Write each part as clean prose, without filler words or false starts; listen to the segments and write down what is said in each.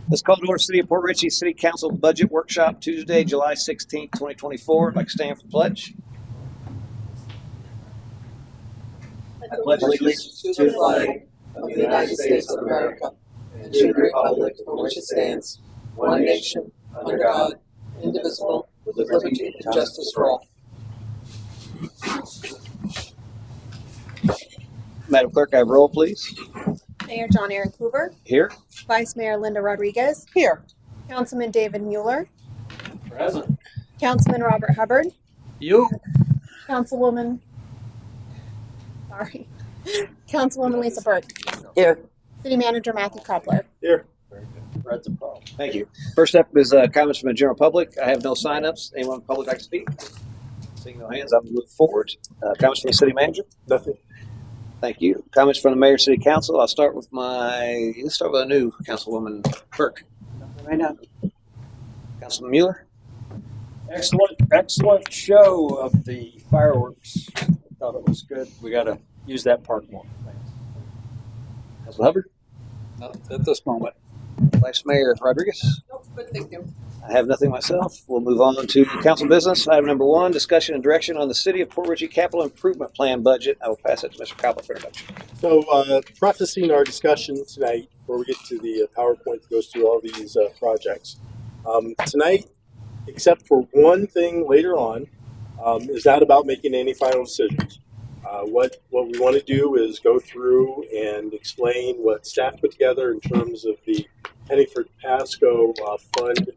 Let's call to order City of Port Richey City Council Budget Workshop Tuesday, July 16th, 2024. I'd like to stand for the pledge. I pledge allegiance to the flag of the United States of America and to the republic for which it stands, one nation, under God, indivisible, with liberty and justice for all. Madam Clerk, I have roll, please. Mayor John Eric Hoover. Here. Vice Mayor Linda Rodriguez. Here. Councilman David Mueller. Present. Councilman Robert Hubbard. You. Councilwoman Lisa Burke. Here. City Manager Matthew Koppler. Here. Thank you. First up is comments from the general public. I have no sign-ups. Anyone in the public like to speak? Seeing no hands, I'll move forward. Comments from the city manager? Nothing. Thank you. Comments from the mayor, city council. Let's start with a new councilwoman Burke. Right now. Councilman Mueller. Excellent show of the fireworks. Thought it was good. We got to use that park more. Councilman Hubbard. Not at this moment. Vice Mayor Rodriguez. Nope, but thank you. I have nothing myself. We'll move on to council business. Item number 1, discussion and direction on the City of Port Richey Capital Improvement Plan budget. I will pass it to Mr. Koppler for introduction. So, prefacing our discussion tonight, before we get to the PowerPoint that goes through all these projects, tonight, except for one thing later on, is not about making any final decisions. What we want to do is go through and explain what staff put together in terms of the Penningford Pasco fund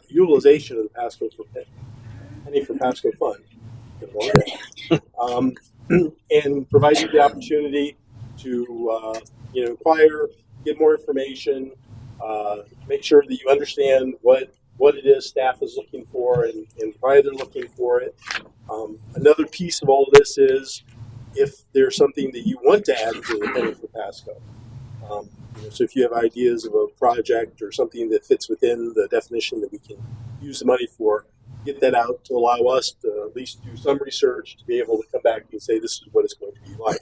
utilization of the Penningford Pasco fund. And provide you the opportunity to inquire, get more information, make sure that you understand what it is staff is looking for and why they're looking for it. Another piece of all of this is if there's something that you want to add to the Penningford Pasco. So if you have ideas of a project or something that fits within the definition that we can use the money for, get that out to allow us to at least do some research to be able to come back and say this is what it's going to be like.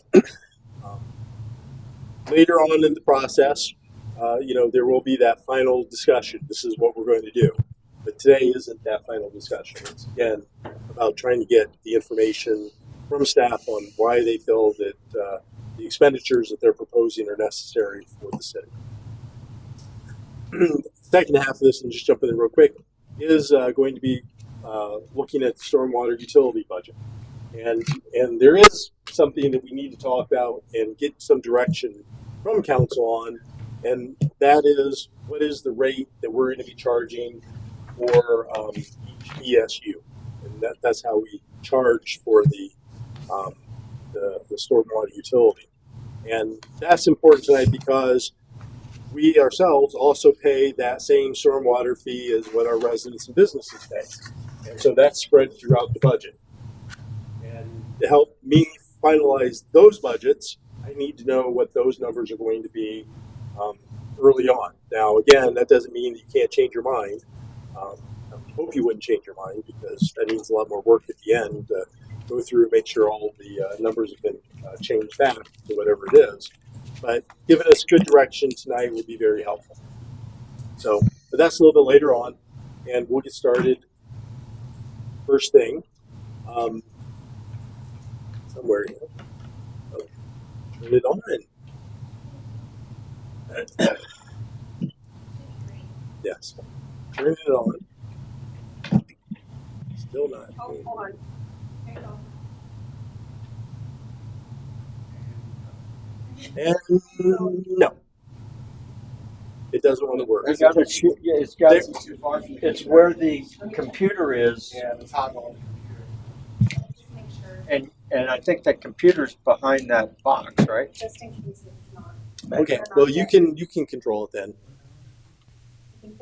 Later on in the process, there will be that final discussion. This is what we're going to do. But today isn't that final discussion. It's, again, about trying to get the information from staff on why they feel that the expenditures that they're proposing are necessary for the city. The second half of this, and just jumping in real quick, is going to be looking at the stormwater utility budget. And there is something that we need to talk about and get some direction from council on, and that is what is the rate that we're going to be charging for each ESU. And that's how we charge for the stormwater utility. And that's important tonight because we ourselves also pay that same stormwater fee as what our residents and businesses pay. And so that's spread throughout the budget. And to help me finalize those budgets, I need to know what those numbers are going to be early on. Now, again, that doesn't mean that you can't change your mind. I hope you wouldn't change your mind because that means a lot more work at the end to go through and make sure all of the numbers have been changed back to whatever it is. But giving us good direction tonight would be very helpful. So, but that's a little bit later on, and we'll get started first thing. Somewhere here. Oh, turn it on. Yes. Turn it on. Still not. Oh, hold on. There you go. And no. It doesn't want to work. It's where the computer is. And I think the computer's behind that box, right? Just in case it's not. Okay. Well, you can control it then.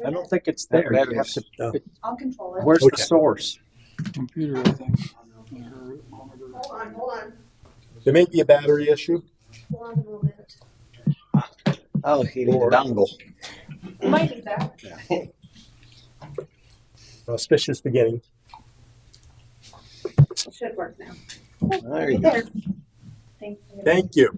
I don't think it's there. You have to, I'll control it. where's Okay. the source? Computer, I think. Hold on. There may be a battery issue. Hold on a little bit. Oh, he needs a dongle. Might need that. Auspicious beginning. It should work now. There you go. There. Thanks. Thank you.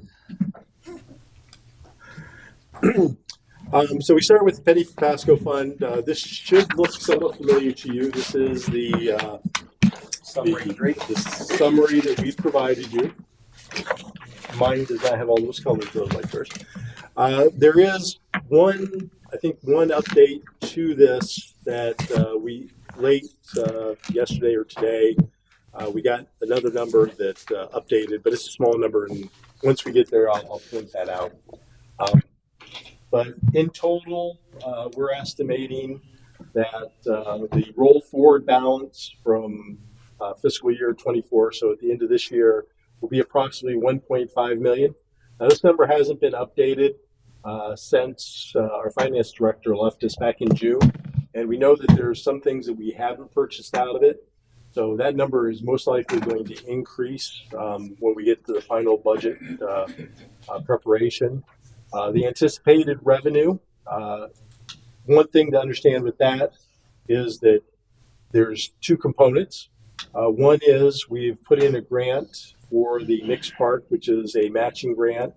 So we start with the Penny Pasco Fund. This should look somewhat familiar to you. This is the summary that we provided you. Mine does not have all those colors though, like yours. There is one update to this that we late yesterday or today. We got another number that updated, but it's a small number, and once we get there, I'll point that out. But in total, we're estimating that the roll forward balance from fiscal year 24, so at the end of this year, will be approximately 1.5 million. Now, this number hasn't been updated since our finance director left us back in June, and we know that there's some things that we haven't purchased out of it. So that number is most likely going to increase when we get to the final budget preparation. The anticipated revenue, one thing to understand with that is that there's two components. One is we've put in a grant for the Mix Park, which is a matching grant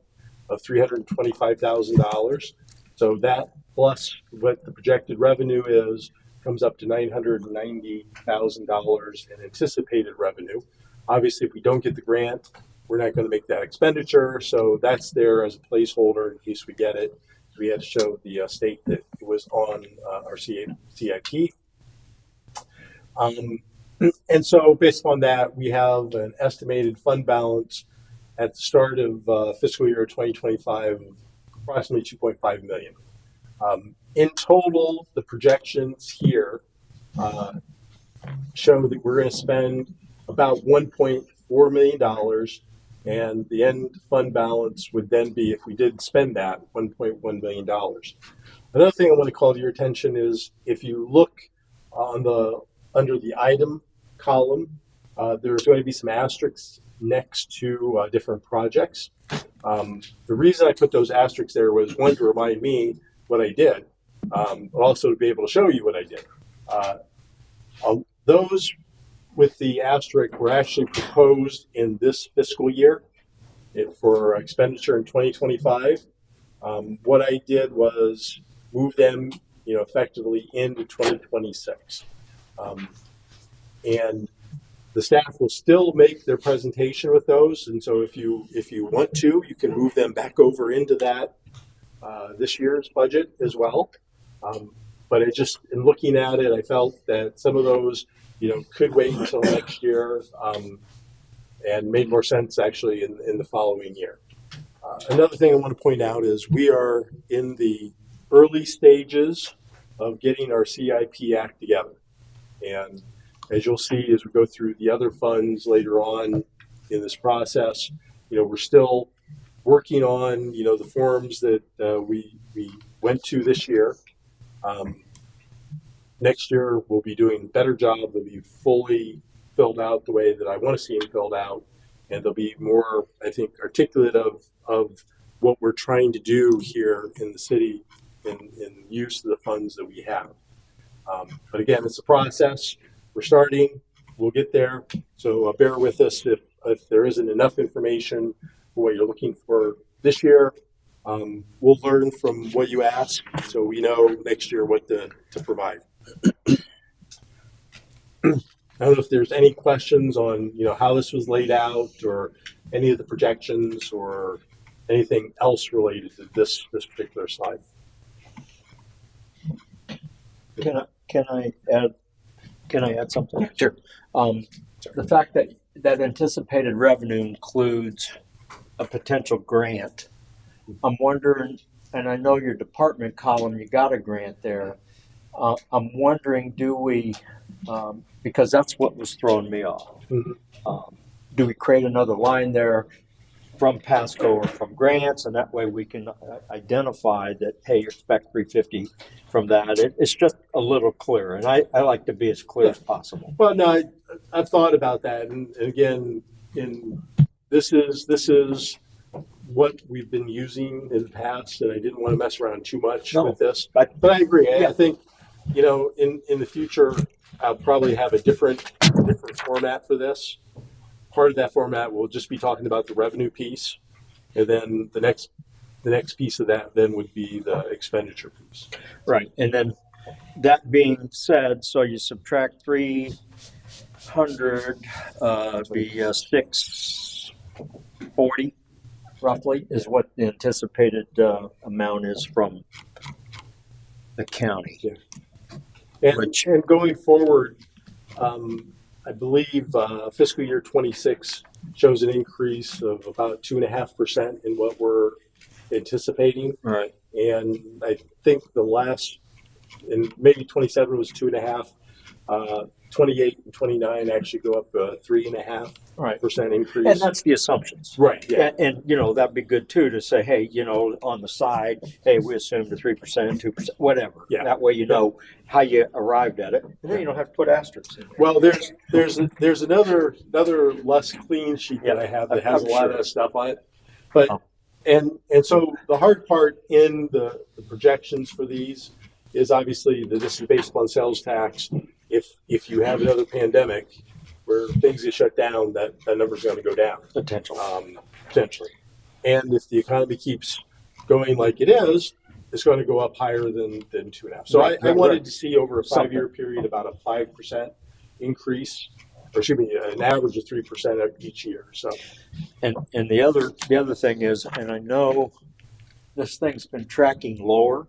of $325,000. So that plus what the projected revenue is comes up to $990,000 in anticipated revenue. Obviously, if we don't get the grant, we're not going to make that expenditure. So that's there as a placeholder in case we get it. We had to show the state that it was on our CIP. And so based on that, we have an estimated fund balance at the start of fiscal year 2025 of approximately 2.5 million. In total, the projections here show that we're going to spend about $1.4 million, and the end fund balance would then be, if we did spend that, $1.1 million. Another thing I want to call to your attention is if you look on under the item column, there's going to be some asterisks next to different projects. The reason I put those asterisks there was, one, to remind me what I did, but also to be able to show you what I did. Those with the asterisk were actually proposed in this fiscal year for expenditure in 2025. What I did was move them, effectively into 2026. And the staff will still make their presentation with those. And so if you want to, you can move them back over into that this year's budget as well. But in looking at it, I felt that some of those, could wait until next year and made more sense actually in the following year. Another thing I want to point out is we are in the early stages of getting our CIP Act together. And as you'll see, as we go through the other funds later on in this process, we're still working on, the forms that we went to this year. Next year, we'll be doing a better job. They'll be fully filled out the way that I want to see them filled out. And they'll be more, I think, articulate of what we're trying to do here in the city in use of the funds that we have. But again, it's a process. We're starting. We'll get there. So bear with us if there isn't enough information for what you're looking for this year. We'll learn from what you ask so we know next year what to provide. I don't know if there's any questions on how this was laid out or any of the projections or anything else related to this particular slide. Can I add something? Sure. The fact that anticipated revenue includes a potential grant, I'm wondering, and I know your department column, you got a grant there. I'm wondering, do we, because that's what was throwing me off. Mm-hmm. Do we create another line there from Pasco or from grants, and that way we can identify that, hey, you expect 350 from that. It's just a little clearer, and I like to be as clear as possible. Well, no, I've thought about that, and again, this is what we've been using in the past, and I didn't want to mess around too much with this. But I agree. Yeah. I think in the future, I'll probably have a different format for this. Part of that format will just be talking about the revenue piece, and then the next the next piece of that then would be the expenditure piece. Right. And then that being said, so you subtract 300, be 640 roughly is what the anticipated amount is from the county. And, Which- and going forward, I believe fiscal year 26 shows an increase of about 2.5% in what we're anticipating. Right. And I think the last, and maybe 27 was 2.5. 28 and 29 actually go up 3.5% Right. increase. And that's the assumptions. right. Yeah. And you know, that'd be good too to say, hey, you know, on the side, hey, we assumed the 3%, 2%, whatever. Yeah. That way you know how you arrived at it. And then you don't have to put asterisks in there. Well, there's another less clean sheet that I have that has a lot of that stuff on it, but Oh. and so the hard part in the projections for these is obviously that this is based upon sales tax. If you have another pandemic where things get shut down, that number's going to go down Potential. potentially, and if the economy keeps going like it is, it's going to go up higher than 2.5. So Right, I right, wanted right. to see over a Something. 5-year period about a 5% increase, or excuse me, an average of 3% each year. So And the other thing is, and I know this thing's been tracking lower,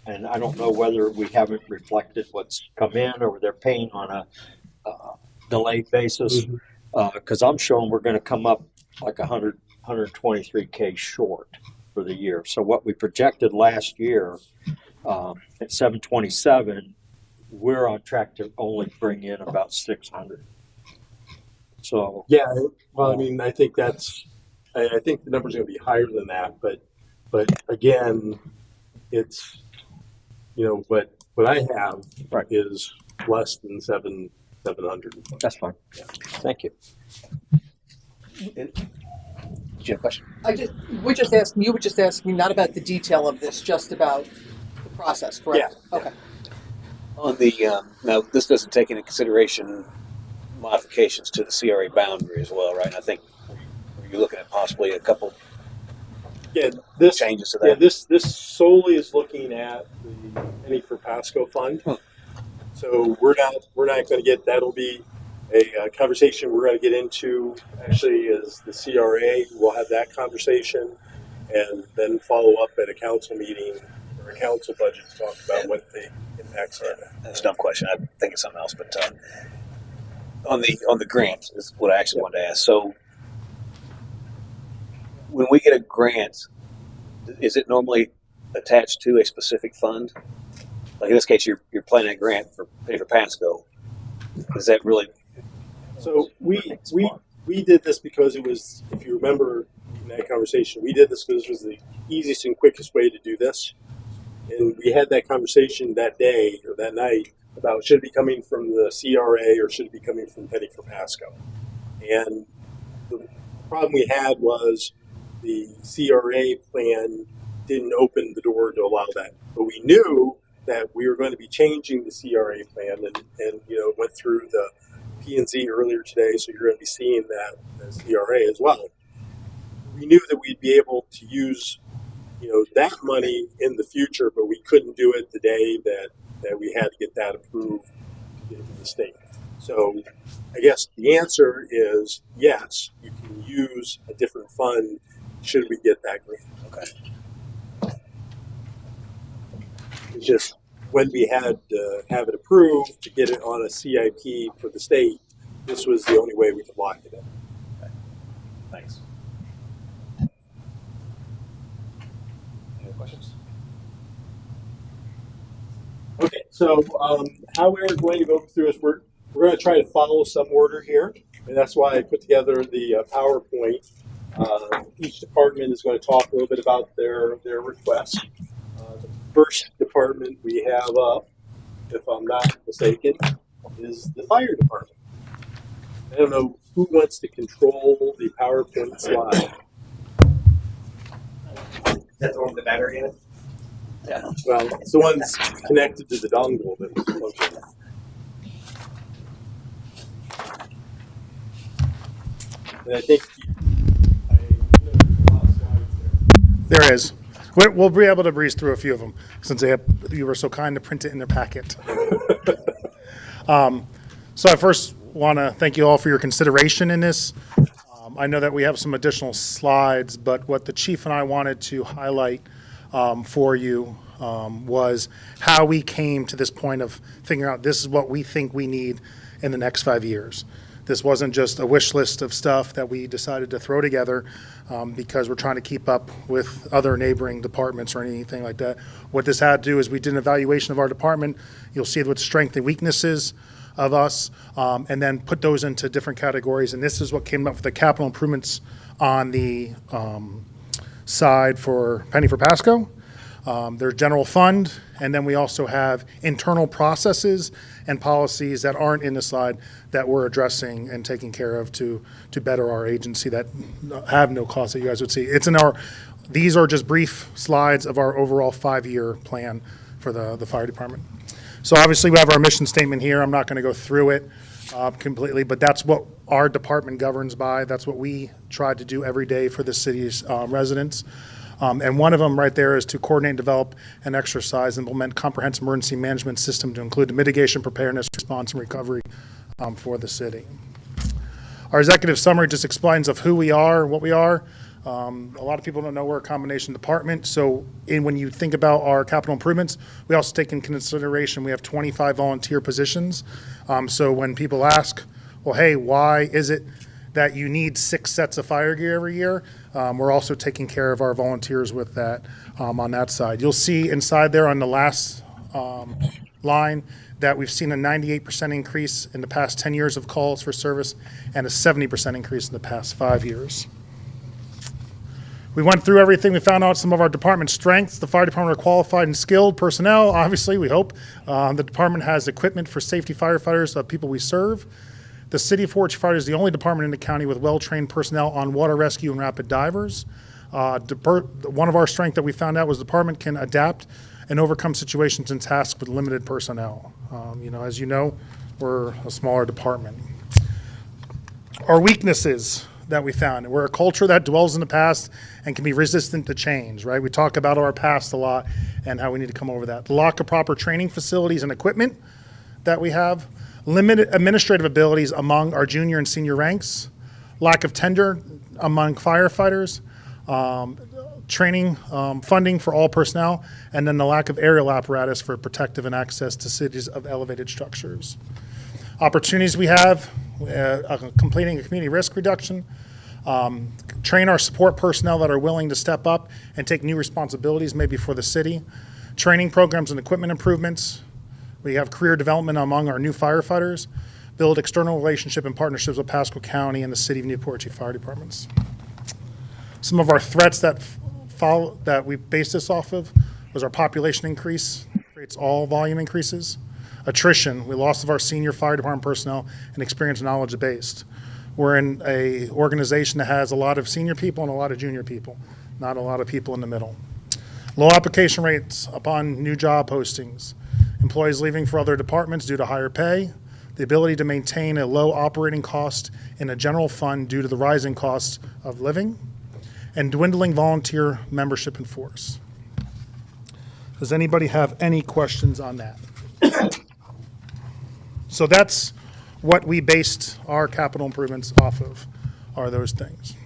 and I don't know whether we haven't reflected what's come in or they're paying on a delayed basis. Because I'm showing we're going to come up like 123K short for the year. So what we projected last year at 727, we're on track to only bring in about 600. So yeah, well, I mean, I think I think the number's going to be higher than that, but again, it's, you know, what I have Right. is less than 700. that's fine. Thank you. Did you have a question? You were just asking me not about the detail of this, just about the process, correct? Yeah. Okay. On the now, this doesn't take into consideration modifications to the CRA boundary as well, right? I think you're looking at possibly a couple Yeah, this changes to Yeah, that. this solely is looking at the Penny for Pasco fund. So we're not going to get, that'll be a conversation we're going to get into actually as the CRA. We'll have that conversation and then follow up at a council meeting or a council budget to talk about what the impacts are. That's a dumb question. I think it's something else, but on the grant is what I actually wanted to ask. So when we get a grant, is it normally attached to a specific fund? Like in this case, you're planning a grant for Penny for Pasco. Is that really? So we did this because it was, if you remember in that conversation, we did this because it was the easiest and quickest way to do this. And we had that conversation that day or that night about should it be coming from the CRA or should it be coming from Penny for Pasco. And the problem we had was the CRA plan didn't open the door to allow that. But we knew that we were going to be changing the CRA plan and you know, went through the P&Z earlier today, so you're going to be seeing that as CRA as well. We knew that we'd be able to use, you know, that money in the future, but we couldn't do it the day that we had to get that approved to get it to the state. So I guess the answer is yes, you can use a different fund should we get that grant. Okay. It's just when we had to have it approved to get it on a CIP for the state, this was the only way we could lock it in. Thanks. Any other questions? Okay, so how we're going to go through is we're going to try to follow some order here, and that's why I put together the PowerPoint. Each department is going to talk a little bit about their requests. The first department we have up, if I'm not mistaken, is the fire department. I don't know who wants to control the PowerPoint slide. That's the one with the battery in it? Yeah. Well, it's the one that's connected to the dongle that was plugged in. And I think there's a lot of slides there. There is. We'll be able to breeze through a few of them since you were so kind to print it in their packet. So I first want to thank you all for your consideration in this. I know that we have some additional slides, but what the chief and I wanted to highlight for you was how we came to this point of figuring out this is what we think we need in the next 5 years. This wasn't just a wish list of stuff that we decided to throw together because we're trying to keep up with other neighboring departments or anything like that. What this had to do is we did an evaluation of our department. You'll see what strengths and weaknesses of us, and then put those into different categories. And this is what came up with the capital improvements on the side for Penny for Pasco. There's general fund, and then we also have internal processes and policies that aren't in the slide that we're addressing and taking care of to better our agency that have no cost that you guys would see. It's in our, these are just brief slides of our overall 5-year plan for the fire department. So obviously we have our mission statement here. I'm not going to go through it completely, but that's what our department governs by. That's what we try to do every day for the city's residents. And one of them right there is to coordinate, develop, and exercise and implement comprehensive emergency management system to include the mitigation, preparedness, response, and recovery for the city. Our executive summary just explains of who we are, what we are. A lot of people don't know we're a combination department. So when you think about our capital improvements, we also take in consideration we have 25 volunteer positions. So when people ask, well, hey, why is it that you need 6 sets of fire gear every year? We're also taking care of our volunteers with that on that side. You'll see inside there on the last line that we've seen a 98% increase in the past 10 years of calls for service and a 70% increase in the past 5 years. We went through everything. We found out some of our department strengths. The fire department are qualified and skilled personnel, obviously, we hope. The department has equipment for safety firefighters, people we serve. The City of Fort Worth Fire is the only department in the county with well-trained personnel on water rescue and rapid divers. One of our strengths that we found out was the department can adapt and overcome situations and tasks with limited personnel. As you know, we're a smaller department. Our weaknesses that we found. We're a culture that dwells in the past and can be resistant to change, right? We talk about our past a lot and how we need to come over that. The lack of proper training facilities and equipment that we have. Limited administrative abilities among our junior and senior ranks. Lack of tenure among firefighters. Training, funding for all personnel. And then the lack of aerial apparatus for protective and access to cities of elevated structures. Opportunities we have, completing a community risk reduction, train our support personnel that are willing to step up and take new responsibilities maybe for the city, training programs and equipment improvements. We have career development among our new firefighters, build external relationship and partnerships with Pasco County and the City of Newport Chief Fire Departments. Some of our threats that we base this off of was our population increase, creates all volume increases. Attrition, we lost of our senior fire department personnel and experience knowledge based. We're in a organization that has a lot of senior people and a lot of junior people, not a lot of people in the middle. Low application rates upon new job postings. Employees leaving for other departments due to higher pay. The ability to maintain a low operating cost in a general fund due to the rising costs of living. And dwindling volunteer membership in force. Does anybody have any questions on that? So that's what we based our capital improvements off of, are those things.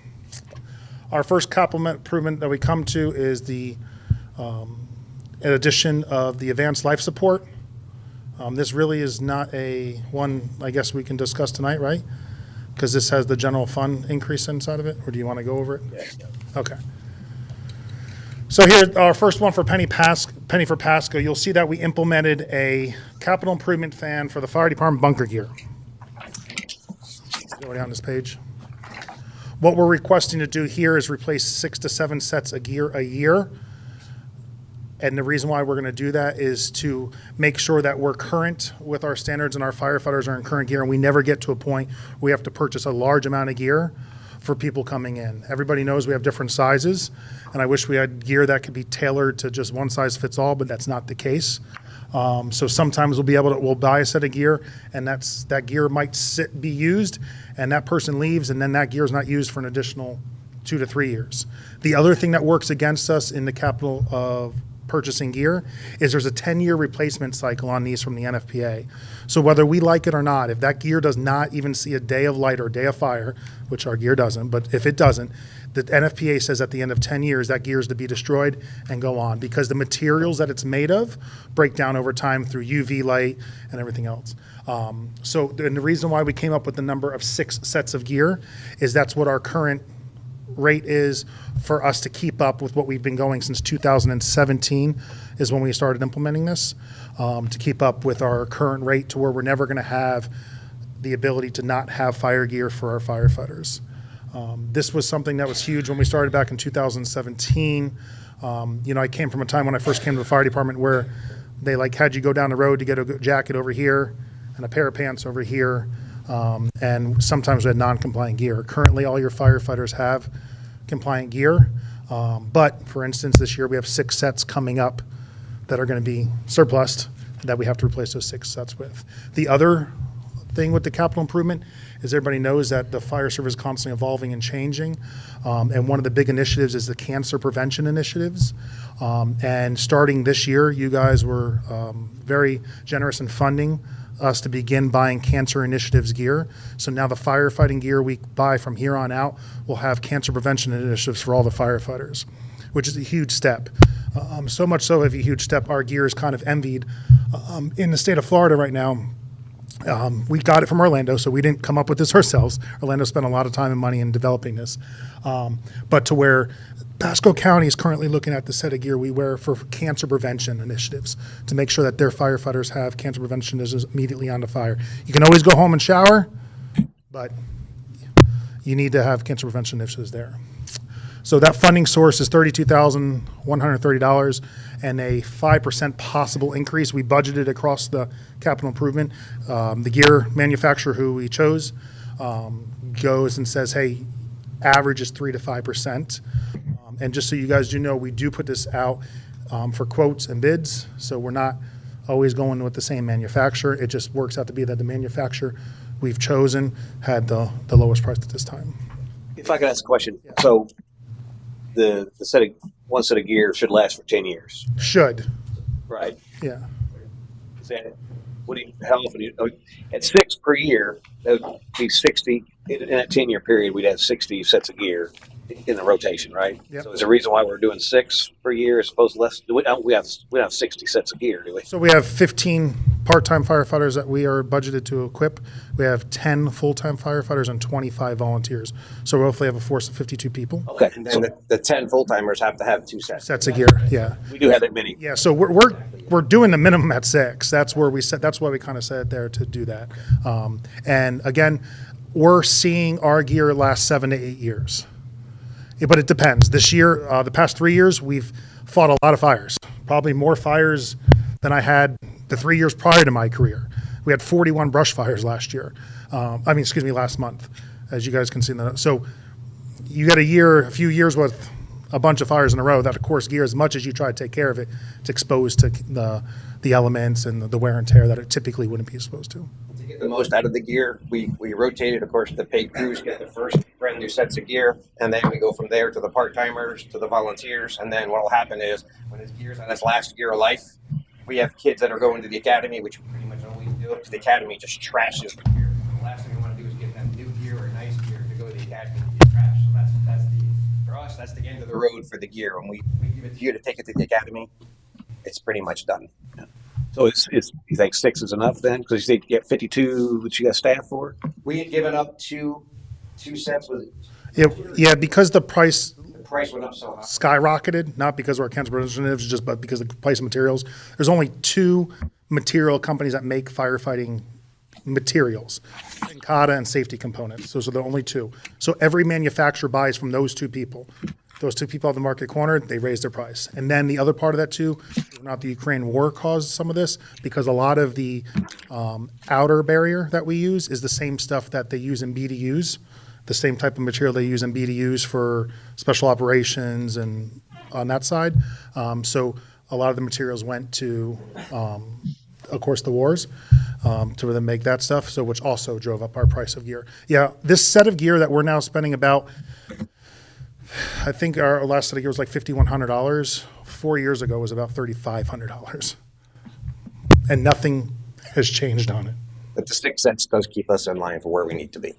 Our first capital improvement that we come to is the addition of the advanced life support. This really is not a one, I guess we can discuss tonight, right? Because this has the general fund increase inside of it, or do you want to go over it? Yeah. Okay. So here, our first one for Penny for Pasco, you'll see that we implemented a capital improvement fan for the fire department bunker gear. Already on this page. What we're requesting to do here is replace 6 to 7 sets of gear a year. And the reason why we're going to do that is to make sure that we're current with our standards and our firefighters are in current gear, and we never get to a point where we have to purchase a large amount of gear for people coming in. Everybody knows we have different sizes, and I wish we had gear that could be tailored to just one size fits all, but that's not the case. So sometimes we'll buy a set of gear, and that gear might be used, and that person leaves, and then that gear is not used for an additional 2 to 3 years. The other thing that works against us in the capital of purchasing gear is there's a 10-year replacement cycle on these from the NFPA. So whether we like it or not, if that gear does not even see a day of light or a day of fire, which our gear doesn't, but if it doesn't, the NFPA says at the end of 10 years that gear is to be destroyed and go on because the materials that it's made of break down over time through UV light and everything else. And the reason why we came up with the number of 6 sets of gear is that's what our current rate is for us to keep up with what we've been going since 2017 is when we started implementing this, to keep up with our current rate to where we're never going to have the ability to not have fire gear for our firefighters. This was something that was huge when we started back in 2017. I came from a time when I first came to the fire department where they had you go down the road to get a good jacket over here and a pair of pants over here. And sometimes we had non-compliant gear. Currently, all your firefighters have compliant gear. But for instance, this year we have 6 sets coming up that are going to be surplused that we have to replace those 6 sets with. The other thing with the capital improvement is everybody knows that the fire service is constantly evolving and changing. And one of the big initiatives is the cancer prevention initiatives. And starting this year, you guys were very generous in funding us to begin buying cancer initiatives gear. So now the firefighting gear we buy from here on out will have cancer prevention initiatives for all the firefighters, which is a huge step. So much so, a huge step, our gear is kind of envied in the state of Florida right now. We got it from Orlando, so we didn't come up with this ourselves. Orlando spent a lot of time and money in developing this. But to where Pasco County is currently looking at the set of gear we wear for cancer prevention initiatives to make sure that their firefighters have cancer prevention initiatives immediately on the fire. You can always go home and shower, but you need to have cancer prevention initiatives there. So that funding source is $32,130 and a 5% possible increase. We budgeted across the capital improvement. The gear manufacturer who we chose goes and says, hey, average is 3 to 5%. And just so you guys do know, we do put this out for quotes and bids. So we're not always going with the same manufacturer. It just works out to be that the manufacturer we've chosen had the lowest price at this time. If I could ask a question, so the one set of gear should last for 10 years, Should, right? yeah. Is that, how often at 6 per year, that would be 60. In that 10-year period, we'd have 60 sets of gear in the rotation, right? Yep. So is there a reason why we're doing 6 per year as opposed to less? We have 60 sets of gear, do we? So we have 15 part-time firefighters that we are budgeted to equip. We have 10 full-time firefighters and 25 volunteers. So we hopefully have a force of 52 people. Okay, And so then the 10 full-timers have to have 2 sets. Sets of gear, yeah. we do have that many. Yeah, so we're doing the minimum at 6. That's where we said, that's why we kind of said there to do that. And again, we're seeing our gear last 7 to 8 years. Yeah, but it depends. This year, the past 3 years, we've fought a lot of fires. Probably more fires than I had the 3 years prior to my career. We had 41 brush fires last year. Last month, as you guys can see. So you got a few years with a bunch of fires in a row. That, of course, gear, as much as you try to take care of it, it's exposed to the elements and the wear and tear that it typically wouldn't be exposed to. To get the most out of the gear, we rotated, of course, the paid crews get the first brand new sets of gear, and then we go from there to the part-timers, to the volunteers, and then what will happen is when this gear's on its last year of life, we have kids that are going to the academy, which we pretty much always do, because the academy just trashes the gear. The last thing we want to do is give them new gear or nice gear to go to the academy to get trashed. So for us, that's the end of the road for the gear. When we give it to you to take it to the academy, it's pretty much done. So you think 6 is enough then? Because you get 52 that you got staff for? We had given up two sets with Yeah, because the price the price went up so high. skyrocketed, not because of our cancer prevention initiatives, just but because of the price of materials. There's only 2 material companies that make firefighting materials, Incada and Safety Components. Those are the only 2. So every manufacturer buys from those 2 people. Those 2 people have the market cornered, they raise their price. And then the other part of that too, not the Ukraine war caused some of this, because a lot of the outer barrier that we use is the same stuff that they use in BDUs, the same type of material they use in BDUs for special operations and on that side. So a lot of the materials went to, of course, the wars to then make that stuff, so which also drove up our price of gear. Yeah, this set of gear that we're now spending about I think our last set of gear was like $5,100. 4 years ago was about $3,500. And nothing has changed on it. But the 6 cents does keep us in line for where we need to be.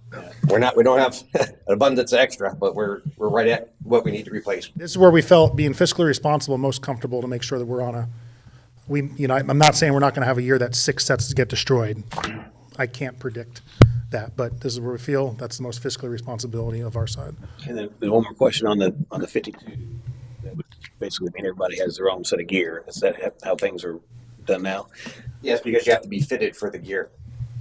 We don't have an abundance of extra, but we're right at what we need to replace. This is where we felt being fiscally responsible, most comfortable to make sure that we're on I'm not saying we're not going to have a year that 6 sets get destroyed. I can't predict that, but this is where we feel that's the most fiscally responsibility of our side. And then one more question on the 52. That would basically mean everybody has their own set of gear. Is that how things are done now? Yes, because you have to be fitted for the gear.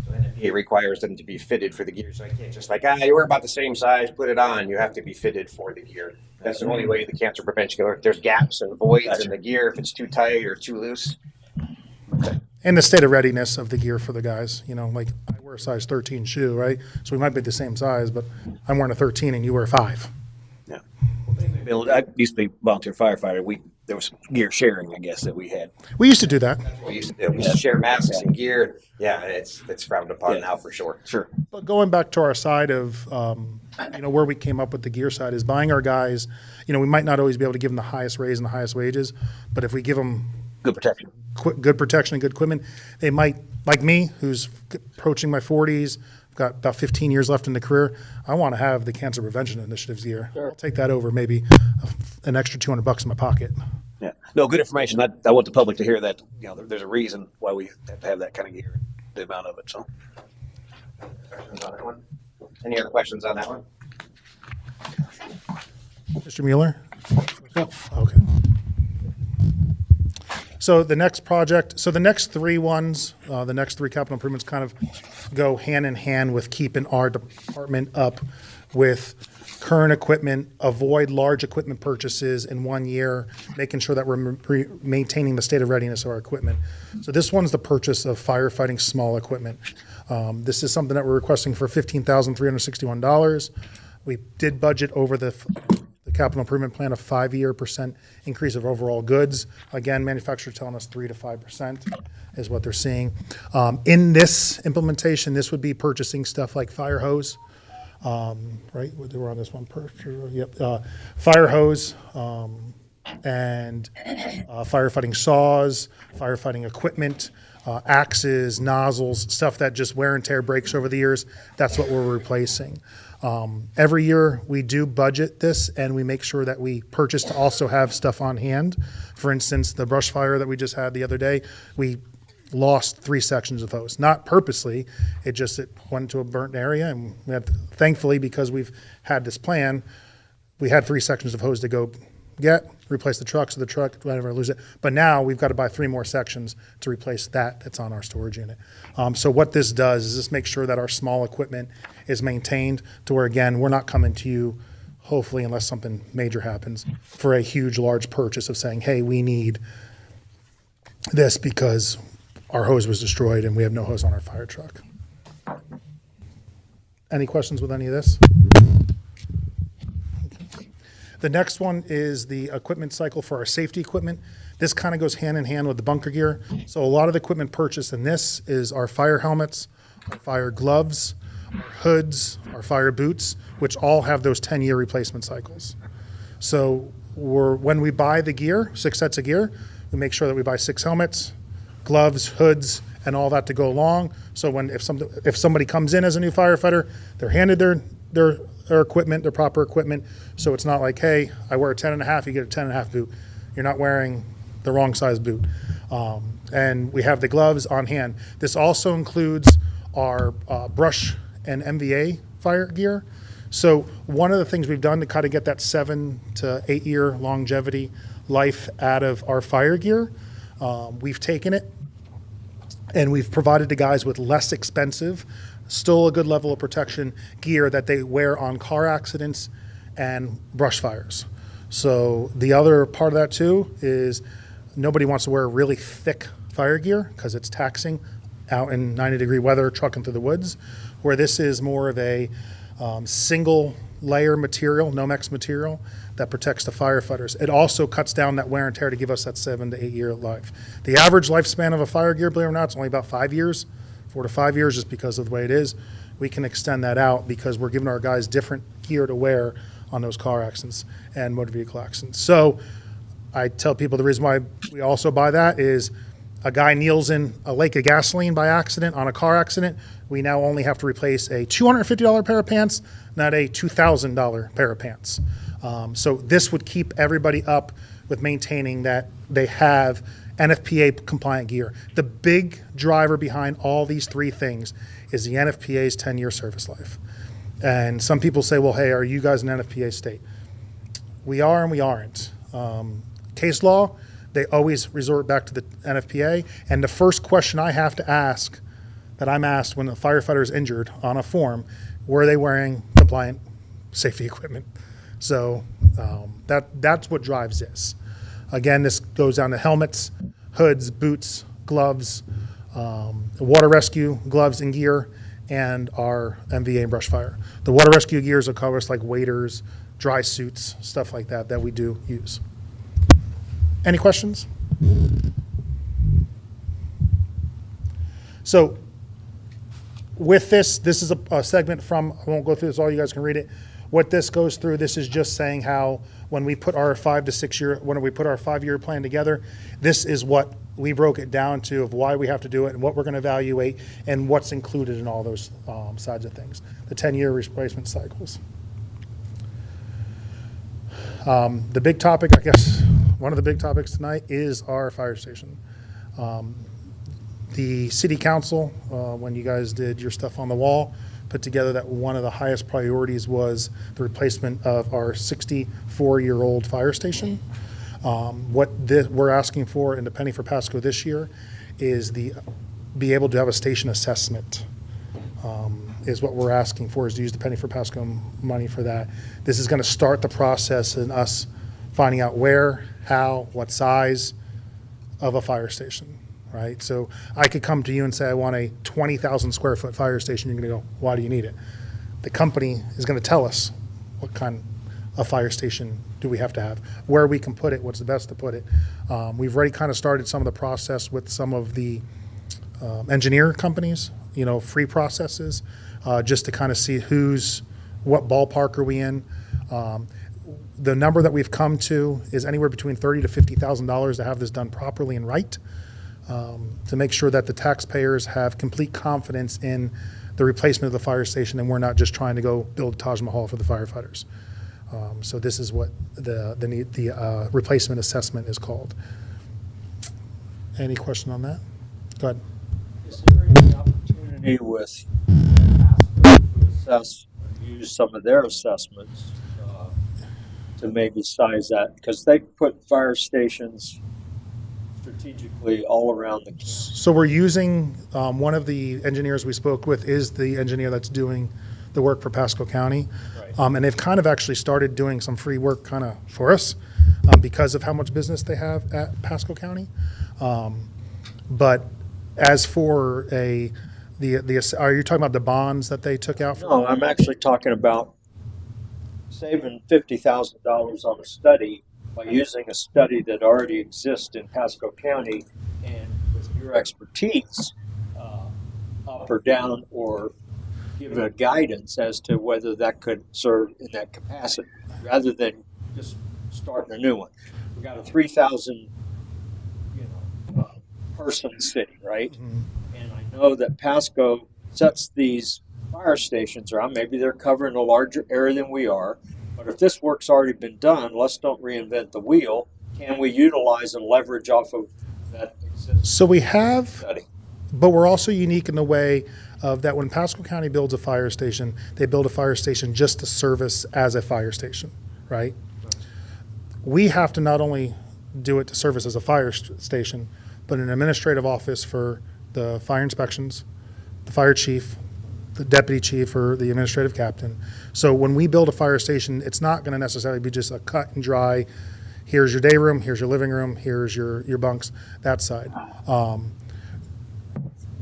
So NFPA requires them to be fitted for the gear. So I can't just like, you were about the same size, put it on. You have to be fitted for the gear. That's the only way the cancer prevention can work. There's gaps and voids in the gear if it's too tight or too loose. And the state of readiness of the gear for the guys, like I wear a size 13 shoe, right? So we might be the same size, but I'm wearing a 13 and you wear a 5. Yeah. Bill, I used to be a volunteer firefighter. There was gear sharing, I guess, that we had. We used to do that. We used to do. We used to share masks and gear. Yeah, it's frowned upon now for sure. Sure. But going back to our side of, where we came up with the gear side is buying our guys, we might not always be able to give them the highest raise and the highest wages, but if we give them Good protection. good protection and good equipment, they might, like me, who's approaching my 40s, got about 15 years left in the career, I want to have the Cancer Prevention Initiative's gear. I'll take that over maybe an extra $200 in my pocket. Yeah. No, good information. I want the public to hear that, there's a reason why we have to have that kind of gear, the amount of it, so. Questions on that one? Any other questions on that one? Mr. Mueller? Okay. So the next project, the next three ones, the next three capital improvements kind of go hand in hand with keeping our department up with current equipment, avoid large equipment purchases in 1 year, making sure that we're maintaining the state of readiness of our equipment. So this one's the purchase of firefighting small equipment. This is something that we're requesting for $15,361. We did budget over the capital improvement plan a 5-year % increase of overall goods. Again, manufacturers telling us 3 to 5% is what they're seeing. In this implementation, this would be purchasing stuff like fire hose, right? We're on this one. Yep. Fire hose and firefighting saws, firefighting equipment, axes, nozzles, stuff that just wear and tear breaks over the years. That's what we're replacing. Every year we do budget this and we make sure that we purchase to also have stuff on hand. For instance, the brush fire that we just had the other day, we lost 3 sections of hose, not purposely. It went into a burnt area, and we had, thankfully, because we've had this plan, we had 3 sections of hose to go replace the truck, so the truck would never lose it. But now we've got to buy 3 more sections to replace that's on our storage unit. So what this does is this makes sure that our small equipment is maintained to where, again, we're not coming to you, hopefully, unless something major happens, for a huge, large purchase of saying, hey, we need this because our hose was destroyed and we have no hose on our fire truck. Any questions with any of this? The next one is the equipment cycle for our safety equipment. This kind of goes hand in hand with the bunker gear. So a lot of the equipment purchased in this is our fire helmets, our fire gloves, our hoods, our fire boots, which all have those 10-year replacement cycles. So when we buy the gear, 6 sets of gear, we make sure that we buy 6 helmets, gloves, hoods, and all that to go along. So if somebody comes in as a new firefighter, they're handed their equipment, their proper equipment. So it's not like, hey, I wear a 10.5, you get a 10.5 boot. You're not wearing the wrong size boot. And we have the gloves on hand. This also includes our brush and MVA fire gear. So one of the things we've done to kind of get that 7 to 8 year longevity life out of our fire gear, we've taken it and we've provided the guys with less expensive, still a good level of protection gear that they wear on car accidents and brush fires. So the other part of that too is nobody wants to wear really thick fire gear because it's taxing out in 90-degree weather trucking through the woods, where this is more of a single layer material, Nomex material, that protects the firefighters. It also cuts down that wear and tear to give us that 7 to 8 year life. The average lifespan of a fire gear, believe it or not, is only about 5 years, 4 to 5 years, just because of the way it is. We can extend that out because we're giving our guys different gear to wear on those car accidents and motor vehicle accidents. So I tell people the reason why we also buy that is a guy kneels in a lake of gasoline by accident on a car accident. We now only have to replace a $250 pair of pants, not a $2,000 pair of pants. So this would keep everybody up with maintaining that they have NFPA compliant gear. The big driver behind all these three things is the NFPA's 10-year service life. And some people say, well, hey, are you guys an NFPA state? We are and we aren't. Case law, they always resort back to the NFPA. And the first question I have to ask, that I'm asked when a firefighter is injured on a form, were they wearing compliant safety equipment? So that's what drives this. Again, this goes down to helmets, hoods, boots, gloves, water rescue gloves and gear, and our MVA and brush fire. The water rescue gears will cover us like waders, dry suits, stuff like that that we do use. Any questions? So with this is a segment from, I won't go through this all, you guys can read it. What this goes through, this is just saying how when we put our 5 to 6 year, when we put our 5-year plan together, this is what we broke it down to of why we have to do it and what we're going to evaluate and what's included in all those sides of things. The 10-year replacement cycles. The big topic, I guess, one of the big topics tonight is our fire station. The city council, when you guys did your stuff on the wall, put together that one of the highest priorities was the replacement of our 64-year-old fire station. What we're asking for in the Penny for Pasco this year is be able to have a station assessment. Is what we're asking for, is to use the Penny for Pasco money for that. This is going to start the process in us finding out where, how, what size of a fire station, right? So I could come to you and say, I want a 20,000 square foot fire station. You're going to go, why do you need it? The company is going to tell us what kind of fire station do we have to have, where we can put it, what's the best to put it. We've already kind of started some of the process with some of the engineer companies, free processes, just to kind of see what ballpark are we in. The number that we've come to is anywhere between $30,000 to $50,000 to have this done properly and right, to make sure that the taxpayers have complete confidence in the replacement of the fire station and we're not just trying to go build Taj Mahal for the firefighters. So this is what the replacement assessment is called. Any question on that? Go ahead. Is there any opportunity with to assess, use some of their assessments to maybe size that? Because they put fire stations strategically all around the campus. So we're using, one of the engineers we spoke with is the engineer that's doing the work for Pasco County. Right. And they've kind of actually started doing some free work kind of for us because of how much business they have at Pasco County. But as for are you talking about the bonds that they took out? No, I'm actually talking about saving $50,000 on a study by using a study that already exists in Pasco County, and with your expertise, up or down, or give a guidance as to whether that could serve in that capacity, rather than just starting a new one. We got a 3,000, person city, right? Mhm. And I know that Pasco sets these fire stations around. Maybe they're covering a larger area than we are. But if this work's already been done, let's don't reinvent the wheel. Can we utilize and leverage off of that existing So we have, study? but we're also unique in the way of that when Pasco County builds a fire station, they build a fire station just to service as a fire station, right? We have to not only do it to service as a fire station, but an administrative office for the fire inspections, the fire chief, the deputy chief, or the administrative captain. So when we build a fire station, it's not going to necessarily be just a cut and dry, here's your day room, here's your living room, here's your bunks, that side.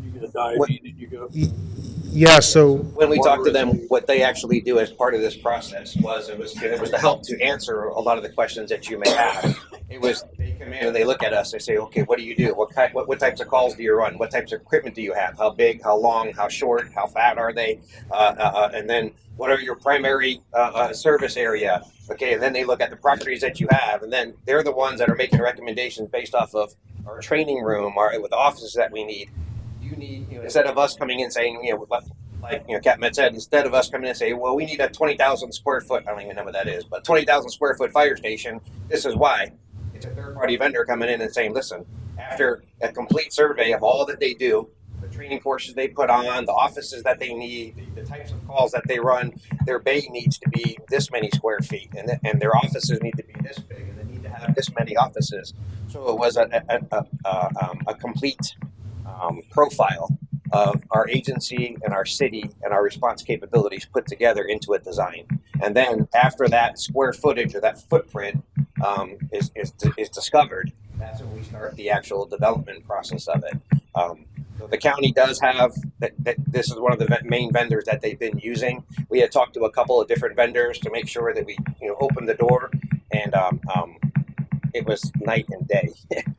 You get a diving and you go. Yeah, so When we talked to them, what they actually do as part of this process was it was to help to answer a lot of the questions that you may have. It was they come in and they look at us. They say, "Okay, what do you do? What types of calls do you run? What types of equipment do you have? How big? How long? How short? How fat are they? And then what are your primary service area? Okay, and then they look at the properties that you have, and then they're the ones that are making recommendations based off of our training room, with the offices that we need. You need, instead of us coming in saying, like Captain Met said, instead of us coming in and saying, well, we need a 20,000 square foot, I don't even know what that is, but 20,000 square foot fire station. This is why. It's a third party vendor coming in and saying, listen, after a complete survey of all that they do, the training courses they put on, the offices that they need, the types of calls that they run, their bay needs to be this many square feet, and their offices need to be this big, and they need to have this many offices. So it was a complete profile of our agency and our city and our response capabilities put together into a design. And then after that square footage or that footprint is discovered, that's when we start the actual development process of it. So the county does have this is one of the main vendors that they've been using. We had talked to a couple of different vendors to make sure that we opened the door, and it was night and day.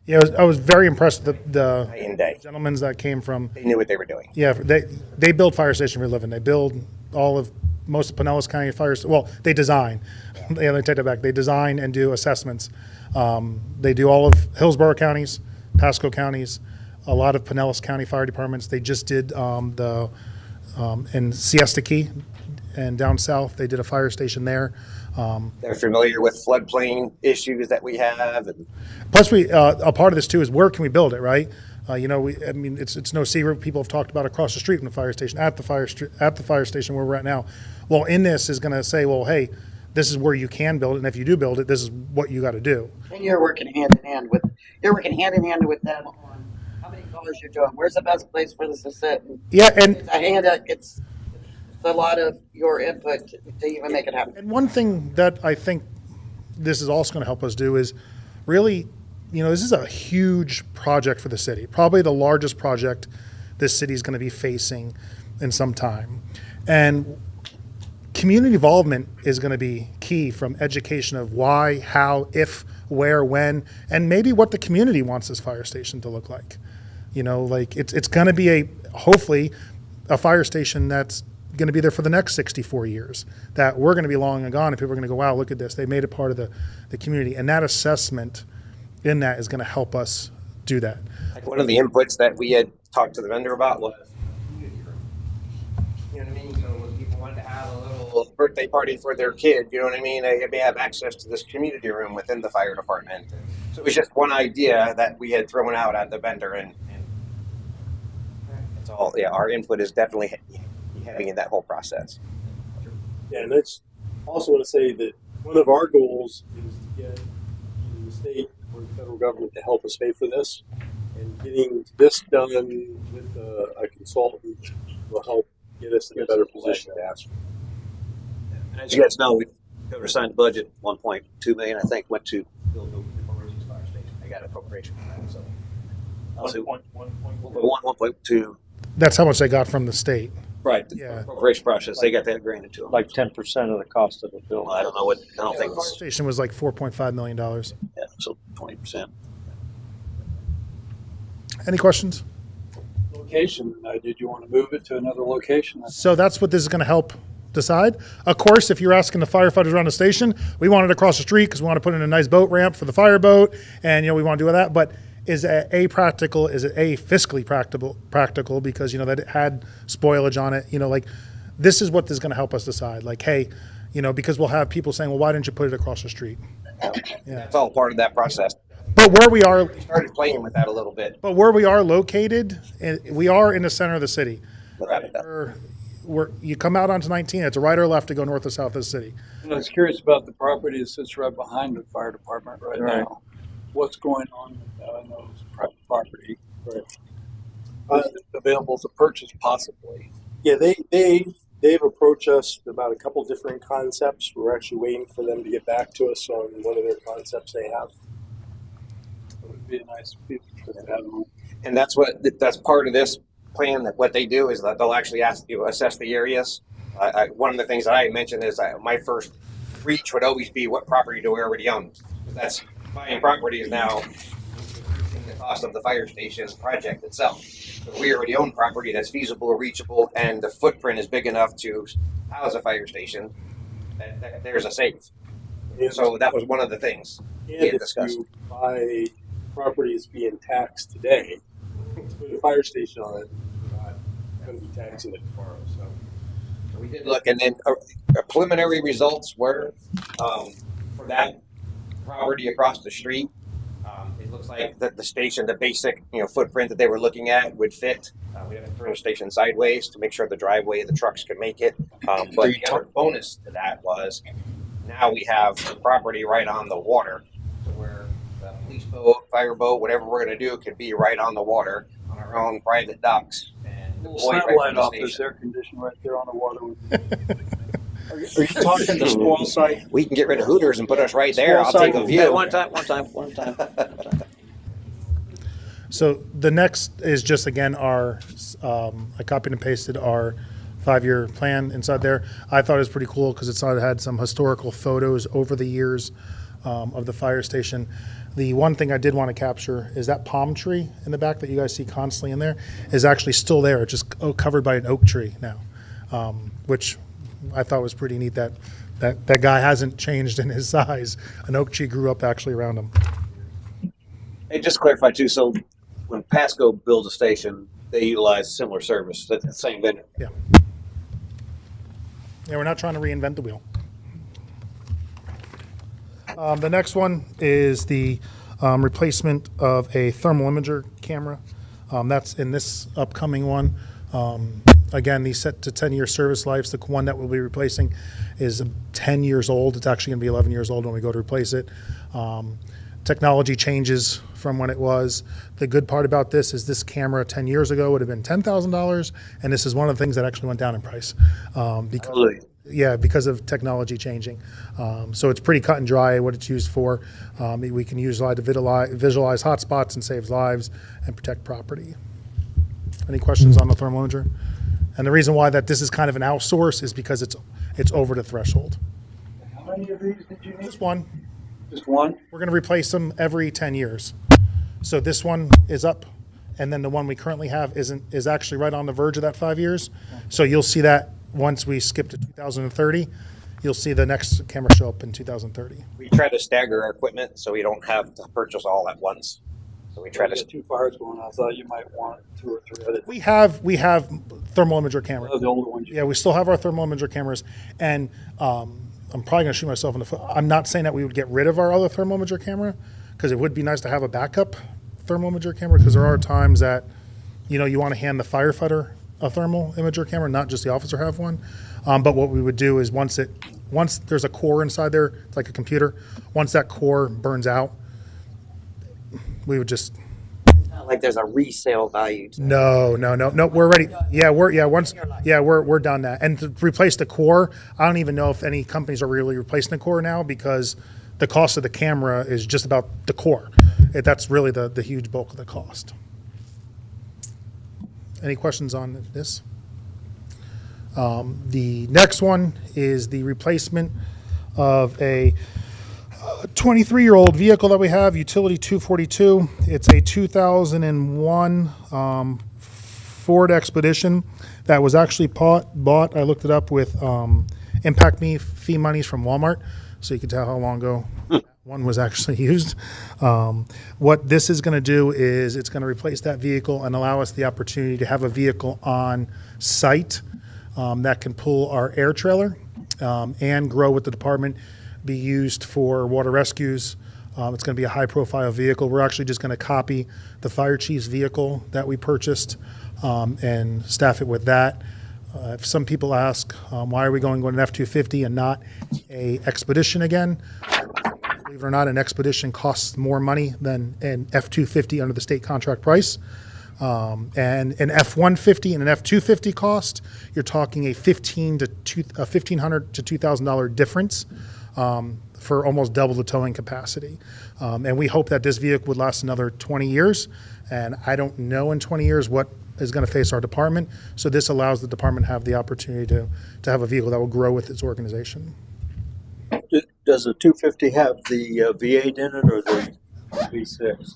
Yeah, I was very impressed with the Night and day. gentlemen that came from. They knew what they were doing. Yeah, they build fire station for a living. They build most of Pinellas County fires. Well, they design. Yeah, let me take that back. They design and do assessments. They do all of Hillsborough counties, Pasco counties, a lot of Pinellas County fire departments. They just did in Siesta Key and down south. They did a fire station there. They're familiar with floodplain issues that we have, and Plus, a part of this too is where can we build it, right? It's no secret. People have talked about across the street from the fire station, at the fire station where we're at now. Well, in this is going to say, well, hey, this is where you can build it, and if you do build it, this is what you got to do. And you're working hand in hand with them on how many colors you're doing. Where's the best place for this to sit? And Yeah, and it's a lot of your input to even make it happen. And one thing that I think this is also going to help us do is really, this is a huge project for the city, probably the largest project this city is going to be facing in some time. And community involvement is going to be key, from education of why, how, if, where, when, and maybe what the community wants this fire station to look like. It's going to be hopefully a fire station that's going to be there for the next 64 years, that we're going to be long and gone, and people are going to go, wow, look at this. They made it part of the community. And that assessment in that is going to help us do that. like one of the inputs that we had talked to the vendor about was community room. You know what I mean? So when people wanted to have a little birthday party for their kid, you know what I mean? They may have access to this community room within the fire department. So it was just one idea that we had thrown out at the vendor, and it's all, our input is definitely heavy in that whole process. Yeah, and that's also want to say that one of our goals is to get the state or the federal government to help us pay for this, and getting this done with a consultant will help get us in a better position to ask. And as you guys know, we signed the budget, 1.2 million, I think, went to build the emergency fire station. I got appropriation for that, so. I'll say 1.2. That's how much they got from the state. Right, the Yeah. appropriation process, they got that granted to them. Like 10% of the cost of the building. I don't know what, I don't think The fire it's, station was like $4.5 million. yeah, so 20%. Any questions? Location, did you want to move it to another location? So that's what this is going to help decide. Of course, if you're asking the firefighters around the station, we want it across the street because we want to put in a nice boat ramp for the fireboat, and we want to do that. But is it practical? Is it fiscally practical? Because that it had spoilage on it. This is what this is going to help us decide. Like, hey, because we'll have people saying, well, why didn't you put it across the street? That's all part of that process. But where we are, We started playing with that a little bit. located, we are in the center of the city. Right. You come out onto 19, it's a right or left to go north or south of the city. And I was curious about the property that sits right behind the fire department right now. What's going on with that? I know it's private property. Right. Is it available to purchase possibly? Yeah, they've approached us about a couple different concepts. We're actually waiting for them to get back to us on one of their concepts they have. It would be a nice piece to have on. And that's part of this plan. That what they do is that they'll actually assess the areas. One of the things that I mentioned is my first reach would always be, what property do we already own? That's buying properties now, increasing the cost of the fire station project itself. So we already own property that's feasible, reachable, and the footprint is big enough to house a fire station. That there's a save. So that was one of the things. And if you buy property that's being taxed today, to put a fire station on it, you're not going to be taxing it tomorrow. So We did look, and then preliminary results were for that property across the street. It looks like that the station, the basic footprint that they were looking at would fit. We have to turn the station sideways to make sure the driveway the trucks could make it. But the other bonus to that was now we have property right on the water, so where the police boat, fire boat, whatever we're going to do could be right on the water on our own private docks. And Little right satellite from the office, station. air conditioned right there on the water. Are you talking the spoil site? We can get rid of Hooters and put us right there. I'll take a Hey, view. one time. So the next is just, again, our, I copied and pasted our 5-year plan inside there. I thought it was pretty cool because it had some historical photos over the years of the fire station. The one thing I did want to capture is that palm tree in the back that you guys see constantly in there is actually still there, just covered by an oak tree now, which I thought was pretty neat that guy hasn't changed in his size. An oak tree grew up actually around him. Hey, just to clarify too, so when Pasco builds a station, they utilize a similar service, that's the same vendor. Yeah, we're not trying to reinvent the wheel. The next one is the replacement of a thermal imager camera. That's in this upcoming one. Again, these set to 10-year service lives. The one that we'll be replacing is 10 years old. It's actually going to be 11 years old when we go to replace it. Technology changes from when it was. The good part about this is this camera 10 years ago would have been $10,000, and this is one of the things that actually went down in price. Hallelujah. Because of technology changing. So it's pretty cut and dry what it's used for. We can use it to visualize hotspots and save lives and protect property. Any questions on the thermal imager? And the reason why that this is kind of an outsource is because it's over the threshold. How many of these did you need? Just one. Just one? We're going to replace them every 10 years. So this one is up, and then the one we currently have is actually right on the verge of that 5 years. So you'll see that once we skip to 2030, you'll see the next camera show up in 2030. We try to stagger our equipment so we don't have to purchase all at once. So we try There's to. 2 fires going on. I thought you might want 2 or 3 other. We have thermal imager cameras. The older ones. Yeah, we still have our thermal imager cameras, and I'm probably going to shoot myself in the foot. I'm not saying that we would get rid of our other thermal imager camera, because it would be nice to have a backup thermal imager camera, because there are times that, you want to hand the firefighter a thermal imager camera, not just the officer have one. But what we would do is once there's a core inside there, it's like a computer, once that core burns out, we would just, Not like there's a resale value to no, we're ready. We're done that. And to replace the core, I don't even know if any companies are really replacing the core now, because the cost of the camera is just about the core. That's really the huge bulk of the cost. Any questions on this? The next one is the replacement of a 23-year-old vehicle that we have, Utility 242. It's a 2001 Ford Expedition that was actually bought. I looked it up with impact fee monies from Walmart, so you can tell how long ago one was actually used. What this is going to do is it's going to replace that vehicle and allow us the opportunity to have a vehicle on site that can pull our air trailer and grow with the department, be used for water rescues. It's going to be a high-profile vehicle. We're actually just going to copy the fire chief's vehicle that we purchased and staff it with that. If some people ask, why are we going with an F-250 and not a Expedition again? Believe it or not, an Expedition costs more money than an F-250 under the state contract price. And an F-150 and an F-250 cost, you're talking a $1,500 to $2,000 difference for almost double the towing capacity. And we hope that this vehicle would last another 20 years. And I don't know in 20 years what is going to face our department. So this allows the department to have the opportunity to have a vehicle that will grow with its organization. Does the 250 have the V8 in it or the V6?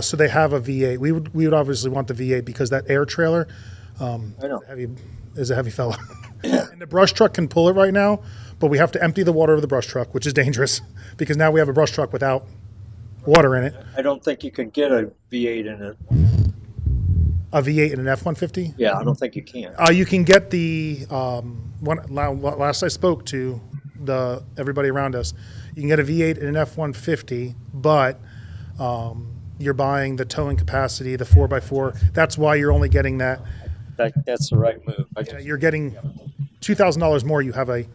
So they have a V8. We would obviously want the V8 because that air trailer I know. is a heavy fella. And the brush truck can pull it right now, but we have to empty the water of the brush truck, which is dangerous because now we have a brush truck without water in it. I don't think you can get a V8 in it. A V8 and an F-150. Yeah, I don't think you can. You can get the last I spoke to everybody around us, you can get a V8 and an F-150, but you're buying the towing capacity, the 4x4. That's why you're only getting that. That's the right move. You're getting $2,000 more. You have a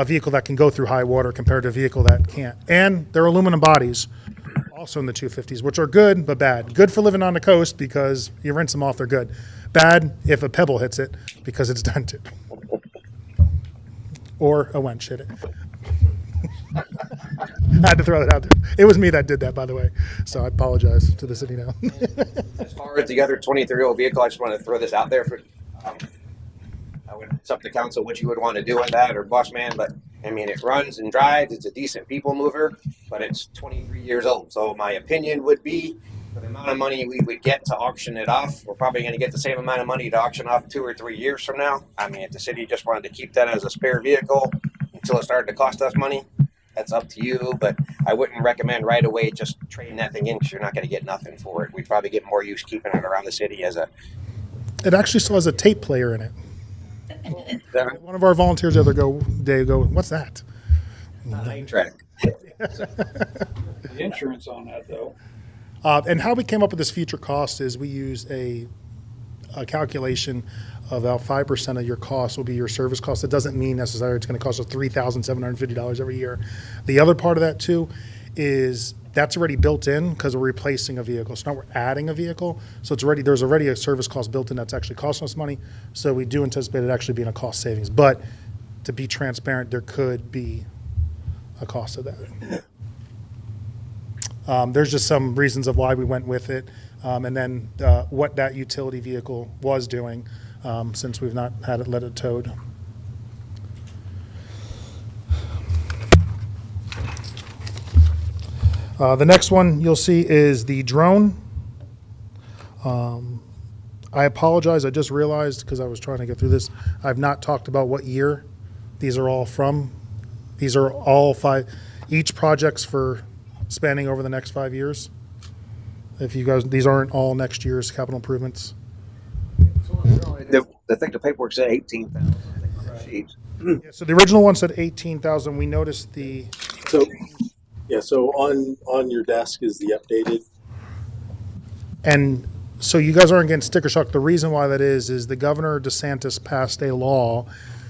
vehicle that can go through high water compared to a vehicle that can't. And they're aluminum bodies, also in the 250s, which are good but bad. Good for living on the coast because you rinse them off, they're good. Bad if a pebble hits it because it's dented. Or a wench hit it. I had to throw that out there. It was me that did that, by the way. So I apologize to the city now. As far as the other 23-year-old vehicle, I just want to throw this out there for. It's up to council what you would want to do with that, or boss man. But I mean, it runs and drives. It's a decent people mover, but it's 23 years old. So my opinion would be, for the amount of money we would get to auction it off, we're probably going to get the same amount of money to auction off 2 or 3 years from now. I mean, if the city just wanted to keep that as a spare vehicle until it started to cost us money, that's up to you. But I wouldn't recommend right away just trading that thing in because you're not going to get nothing for it. We'd probably get more use keeping it around the city as a. It actually still has a tape player in it. One of our volunteers the other day go, what's that? Track. The insurance on that though. And how we came up with this future cost is we used a calculation of about 5% of your cost will be your service cost. It doesn't mean necessarily it's going to cost us $3,750 every year. The other part of that too is that's already built in because we're replacing a vehicle. So now we're adding a vehicle. So there's already a service cost built in that's actually costing us money. So we do anticipate it actually being a cost savings. But to be transparent, there could be a cost of that. There's just some reasons of why we went with it. And then what that utility vehicle was doing since we've not had it let it towed. The next one you'll see is the drone. I apologize. I just realized because I was trying to get through this. I've not talked about what year these are all from. These are all each project's for spanning over the next 5 years. If you guys, these aren't all next year's capital improvements. I think the paperwork said 18,000. Yeah, so the original one said 18,000. We noticed So on your desk is the updated. and so you guys aren't getting sticker shock. The reason why that is the Governor DeSantis passed a law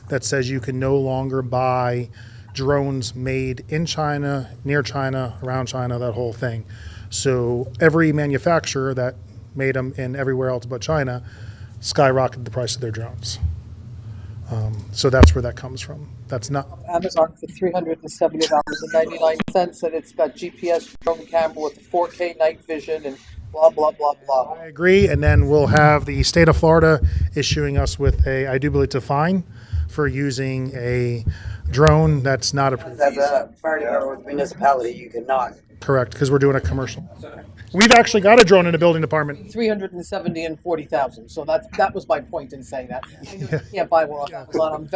that says you can no longer buy drones made in China, near China, around China, that whole thing. So every manufacturer that made them in everywhere else but China skyrocketed the price of their drones. So that's where that comes from. That's not. Amazon for $370.99, and it's got GPS drone camera with 4K night vision and blah, blah, blah, blah. I agree. And then we'll have the state of Florida issuing us with I do believe, a fine for using a drone that's not approved. As a fire department with municipality, you cannot. Correct, because we're doing a commercial. We've actually got a drone in the building department. 370 and 40,000. So that was my point in saying that. I know you can't buy one off Amazon.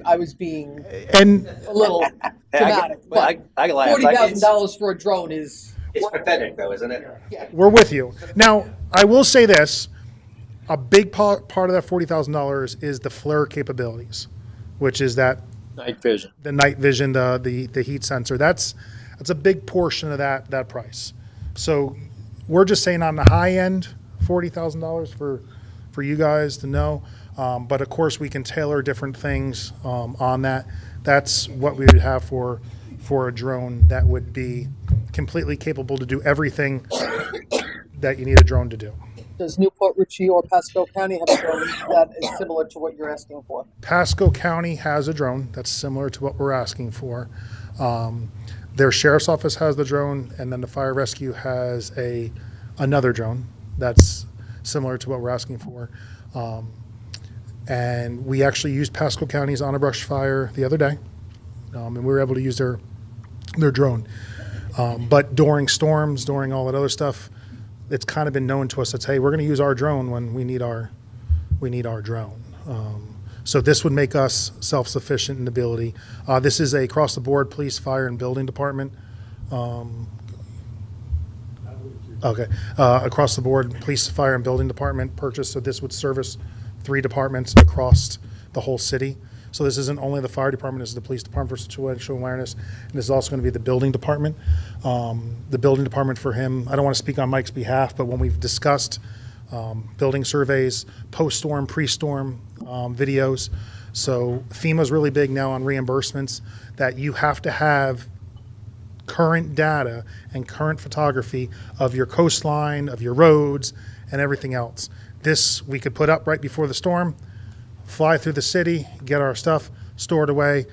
I was being And a little dramatic. But I laugh. $40,000 for a drone is. It's pathetic, though, isn't it? Yeah. we're with you. Now, I will say this. A big part of that $40,000 is the FLIR capabilities, which is the night vision, the heat sensor. That's a big portion of that price. So we're just saying on the high end, $40,000 for you guys to know. But of course, we can tailor different things on that. That's what we would have for a drone that would be completely capable to do everything that you need a drone to do. Does Newport Richey or Pasco County have a drone that is similar to what you're asking for? Pasco County has a drone that's similar to what we're asking for. Their sheriff's office has the drone, and then the fire rescue has another drone that's similar to what we're asking for. And we actually used Pasco County's on a brush fire the other day. and we were able to use their drone. But during storms, during all that other stuff, it's kind of been known to us that, hey, we're going to use our drone when we need our drone. So this would make us self-sufficient in ability. This is a across-the-board police, fire, and building department. Okay, across the board, police, fire, and building department purchase. So this would service 3 departments across the whole city. So this isn't only the fire department, this is the police department for situational awareness, and this is also going to be the building department. The building department for him, I don't want to speak on Mike's behalf, but when we've discussed building surveys, post-storm, pre-storm videos, so FEMA's really big now on reimbursements, that you have to have current data and current photography of your coastline, of your roads, and everything else. This we could put up right before the storm, fly through the city, get our stuff stored away.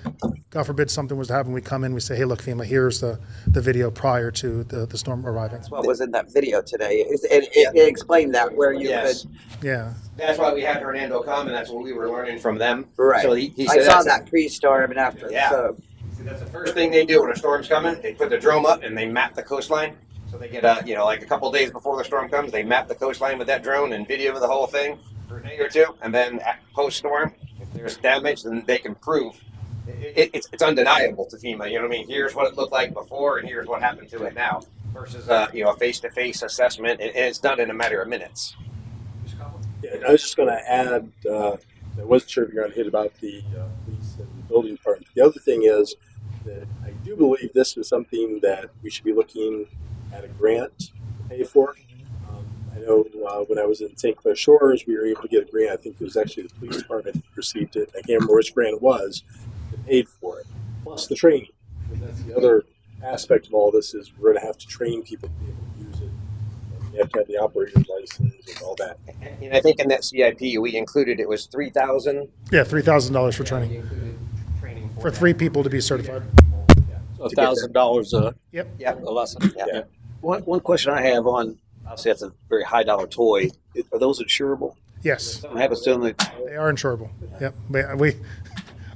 God forbid something was to happen, we come in, we say, hey, look, FEMA, here's the video prior to the storm arriving. That's what was in that video today. It explained that where you Yes. could. Yeah, That's why we had Hernando come, and that's what we were learning from them. Right. So he I said saw that's that pre-storm and after. Yeah. So That's the first thing they do when a storm's coming. They put the drone up and they map the coastline. So they get like a couple days before the storm comes, they map the coastline with that drone and video the whole thing for a day or two. And then post-storm, if there's damage, then they can prove it's undeniable to FEMA. You know what I mean? Here's what it looked like before, and here's what happened to it now. Versus a face-to-face assessment, and it's done in a matter of minutes. Yeah, and I was just going to add, I wasn't sure if you're going to hit about the police and the building department. The other thing is that I do believe this was something that we should be looking at a grant to pay for. I know when I was in St. Clair Shores, we were able to get a grant. I think it was actually the police department that received it. I can't remember which grant it was that paid for it, plus the training. And that's the other aspect of all this is we're going to have to train people to be able to use it. And you have to have the operator's license and all that. And I think in that CIP we included it was $3,000. yeah, $3,000 for training, Included training for 3 people to be certified. $1,000 Yep. a lesson. Yeah. One question I have on, obviously that's a very high dollar toy. Are those insurable? Yes, Something happens to them, they are insurable. Yep,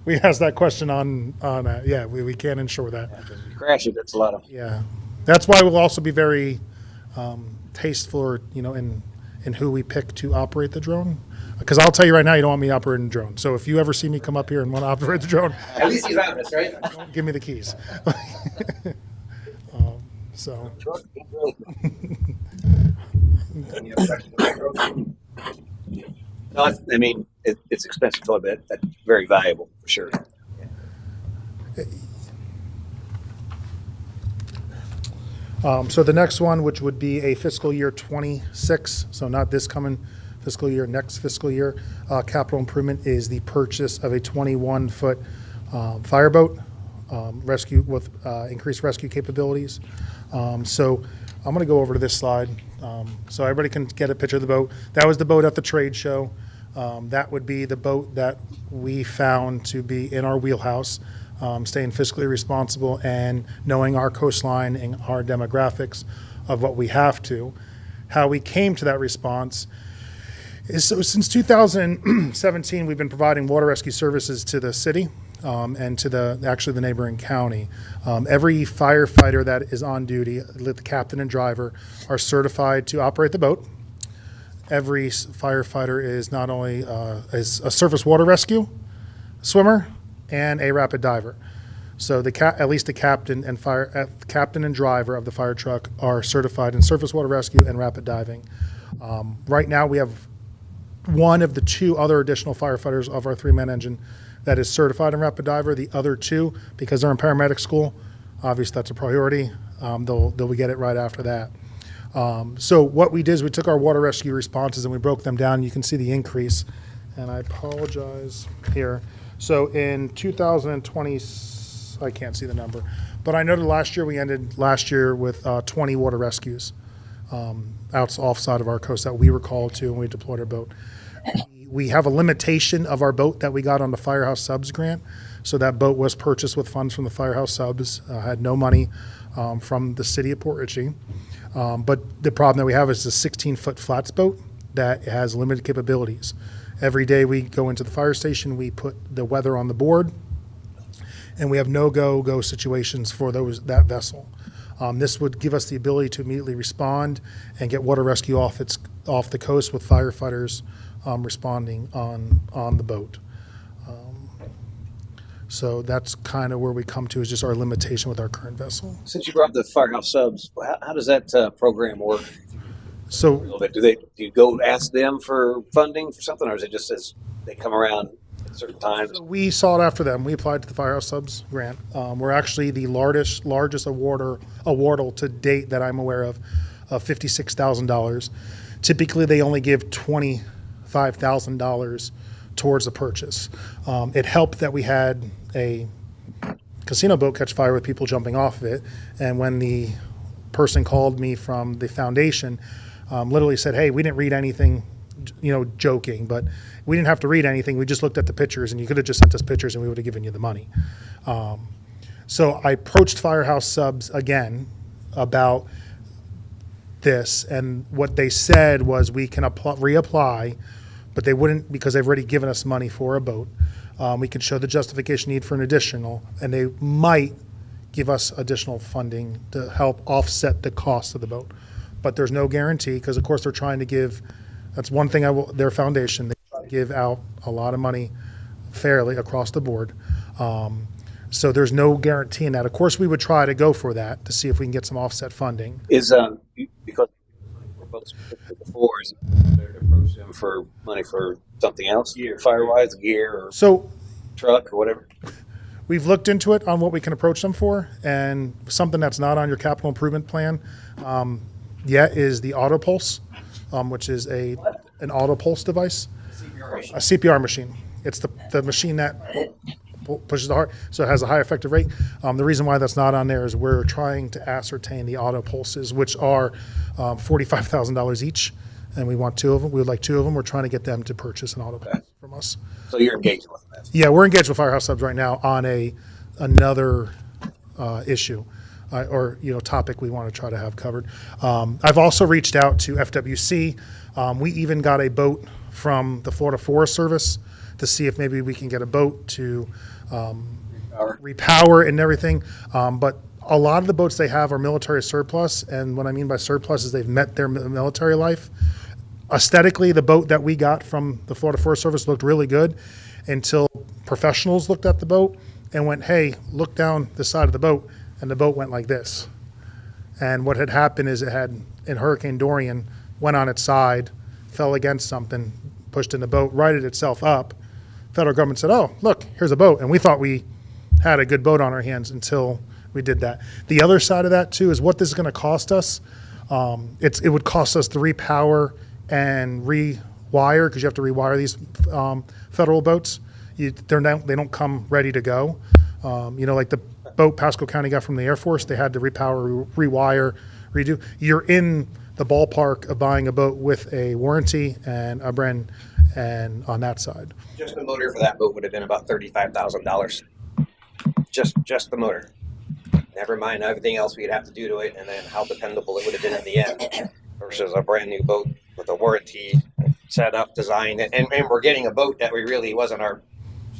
we asked that question on yeah, we can insure that. you crash it, that's a lot of. Yeah, that's why we'll also be very tasteful, in who we pick to operate the drone. Because I'll tell you right now, you don't want me operating the drone. So if you ever see me come up here and want to operate the drone, At least he's honest, right? don't give me the keys. So No, I mean, it's expensive toy, but that's very valuable for sure. so the next one, which would be a fiscal year 26, so not this coming fiscal year, next fiscal year, capital improvement is the purchase of a 21-foot fireboat, rescue with increased rescue capabilities. So I'm going to go over to this slide so everybody can get a picture of the boat. That was the boat at the trade show. That would be the boat that we found to be in our wheelhouse, staying fiscally responsible and knowing our coastline and our demographics of what we have to. How we came to that response is so since 2017, we've been providing water rescue services to the city and to the neighboring county. Every firefighter that is on duty, the captain and driver, are certified to operate the boat. Every firefighter is not only is a surface water rescue swimmer and a rapid diver. So at least the captain and driver of the fire truck are certified in surface water rescue and rapid diving. Right now, we have one of the 2 other additional firefighters of our 3-man engine that is certified in rapid diver. The other 2, because they're in paramedic school, obviously that's a priority. They'll get it right after that. So what we did is we took our water rescue responses and we broke them down. You can see the increase, and I apologize here. So in 2020, I can't see the number, but I know that we ended last year with 20 water rescues offside of our coast that we were called to and we deployed our boat. We have a limitation of our boat that we got on the Firehouse Subs grant. So that boat was purchased with funds from the Firehouse Subs, had no money from the city of Port Richey. But the problem that we have is a 16-foot flats boat that has limited capabilities. Every day we go into the fire station, we put the weather on the board, and we have no-go situations for that vessel. This would give us the ability to immediately respond and get water rescue off the coast with firefighters responding on the boat. So that's kind of where we come to, is just our limitation with our current vessel. Since you brought up the firehouse subs, how does that program work? A So little bit. Do you go ask them for funding for something, or is it just as they come around at certain times? we sought after them. We applied to the Firehouse Subs grant. We're actually the largest awardal to date that I'm aware of $56,000. Typically, they only give $25,000 towards the purchase. It helped that we had a casino boat catch fire with people jumping off of it, and when the person called me from the foundation, literally said, "Hey, we didn't read anything," joking, but we didn't have to read anything. We just looked at the pictures, and you could have just sent us pictures, and we would have given you the money. So I approached Firehouse Subs again about this, and what they said was we can reapply, but they wouldn't, because they've already given us money for a boat. We can show the justification need for an additional, and they might give us additional funding to help offset the cost of the boat. But there's no guarantee, because of course they're trying to give, that's one thing their foundation, they try to give out a lot of money fairly across the board. So there's no guarantee in that. Of course, we would try to go for that to see if we can get some offset funding. Is because we're both specifically before, is it better to approach them for money for something else, fire-wise, gear or So truck or whatever? we've looked into it on what we can approach them for, and something that's not on your capital improvement plan yet is the AutoPulse, which is an AutoPulse device, a CPR machine. It's the machine that pushes the heart, so it has a high effective rate. The reason why that's not on there is we're trying to ascertain the AutoPulses, which are $45,000 each, and we want two of them. We would like two of them. We're trying to get them to purchase an AutoPulse from us. So you're engaged with them. Yeah, we're engaged with Firehouse Subs right now on another issue or topic we want to try to have covered. I've also reached out to FWC. We even got a boat from the Florida Forest Service to see if maybe we can get a boat to repower and everything. But a lot of the boats they have are military surplus, and what I mean by surplus is they've met their military life. Aesthetically, the boat that we got from the Florida Forest Service looked really good until professionals looked at the boat and went, "Hey, look down the side of the boat," and the boat went like this. And what had happened is it had, in Hurricane Dorian, went on its side, fell against something, pushed in the boat, righted itself up. Federal government said, "Oh, look, here's a boat," and we thought we had a good boat on our hands until we did that. The other side of that too is what this is going to cost us. It would cost us to repower and rewire, because you have to rewire these federal boats. They don't come ready to go. Like the boat Pasco County got from the Air Force, they had to repower, rewire, redo. You're in the ballpark of buying a boat with a warranty and a brand, and on that side. Just the motor for that boat would have been about $35,000. Just the motor. Never mind everything else we'd have to do to it, and then how dependable it would have been in the end. Versus a brand new boat with a warranty, set up, designed, and we're getting a boat that we really wasn't our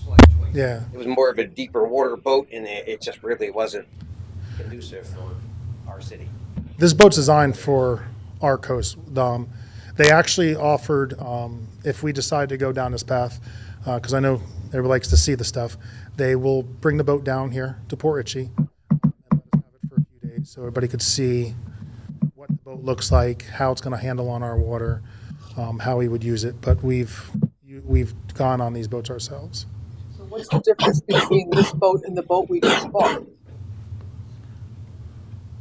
select choice. Yeah. It was more of a deeper water boat, and it just really wasn't conducive for our city. This boat's designed for our coast. They actually offered, if we decide to go down this path, because I know everybody likes to see the stuff, they will bring the boat down here to Port Richey and let us have it for a few days so everybody could see what the boat looks like, how it's going to handle on our water, how we would use it. But we've gone on these boats ourselves. So what's the difference between this boat and the boat we just bought?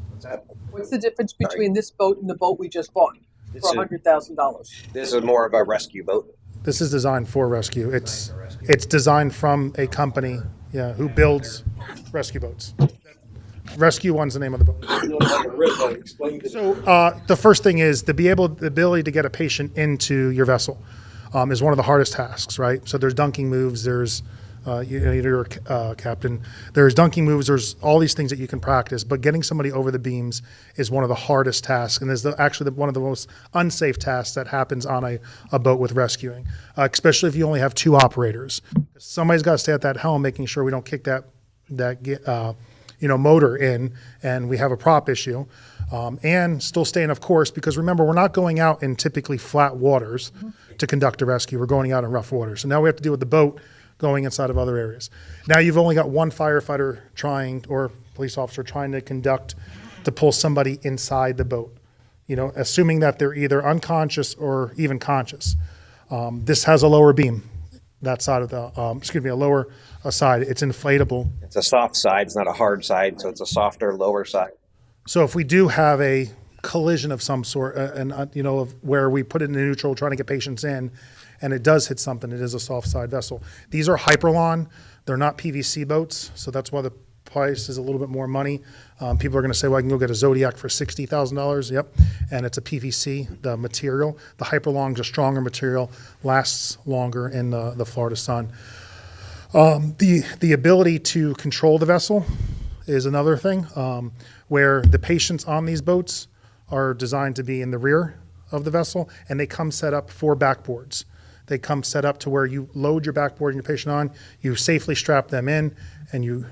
What's that? What's the difference between this boat and the boat we just bought This for is- $100,000? This is more of a rescue boat. This is designed for rescue. It's designed from a company, who builds rescue boats. Rescue One's the name of the boat. So the first thing is the ability to get a patient into your vessel is one of the hardest tasks, right? So there's dunking moves, there's you're a captain. There's dunking moves, there's all these things that you can practice, but getting somebody over the beams is one of the hardest tasks, and is actually one of the most unsafe tasks that happens on a boat with rescuing, especially if you only have two operators. Somebody's got to stay at that helm making sure we don't kick that motor in, and we have a prop issue, and still staying, of course, because remember, we're not going out in typically flat waters to conduct a rescue. We're going out in rough waters. So now we have to deal with the boat going inside of other areas. Now you've only got one firefighter or police officer trying to pull somebody inside the boat, assuming that they're either unconscious or even conscious. This has a lower beam, that side of a lower side. It's inflatable. It's a soft side. It's not a hard side, so it's a softer lower side. So if we do have a collision of some sort, of where we put it in neutral, trying to get patients in, and it does hit something, it is a soft side vessel. These are Hyperlon. They're not PVC boats, so that's why the price is a little bit more money. People are going to say, well, I can go get a Zodiac for $60,000. Yep. And it's a PVC, the material. The Hyperlong is a stronger material, lasts longer in the Florida sun. The ability to control the vessel is another thing, where the patients on these boats are designed to be in the rear of the vessel, and they come set up for backboards. They come set up to where you load your backboard and your patient on, you safely strap them in, and you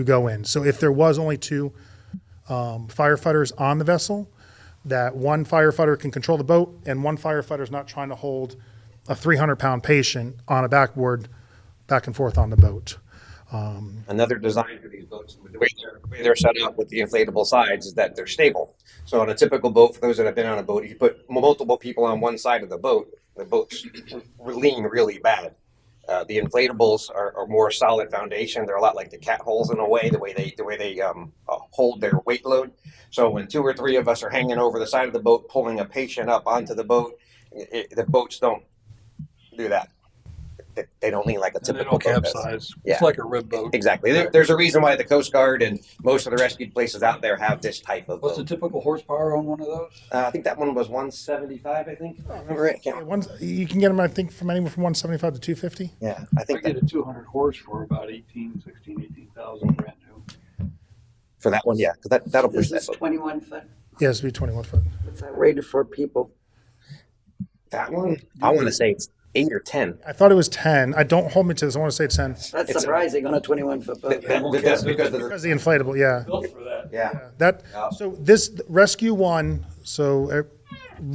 go in. So if there was only two firefighters on the vessel, that one firefighter can control the boat, and one firefighter is not trying to hold a 300-pound patient on a backboard back and forth on the boat. Another design for these boats, the way they're set up with the inflatable sides, is that they're stable. So on a typical boat, for those that have been on a boat, if you put multiple people on one side of the boats lean really bad. The inflatables are more solid foundation. They're a lot like the cat holes in a way, the way they hold their weight load. So when two or three of us are hanging over the side of the boat, pulling a patient up onto the boat, the boats don't do that. They don't lean like a And they typical don't boat does. capsize. Yeah. It's like a rib boat. Exactly. There's a reason why the Coast Guard and most of the rescued places out there have this type of What's the boat. typical horsepower on one of those? I think that one was 175, I think. I remember it. You can get them, I think, from anywhere from 175 to 250. Yeah, I I think get that, a 200 horse for about 18,000 brand new. for that one, yeah, because that'll push This that is boat. 21 foot. Yes, it'd be 21 foot. What's that rated for people? That one, I want to say it's 8 or 10. I thought it was 10. Don't hold me to this. I want to say 10. That's It's- surprising on a 21 foot boat. That's because of the, Because the inflatable, yeah. Built for that. yeah. So this Rescue One,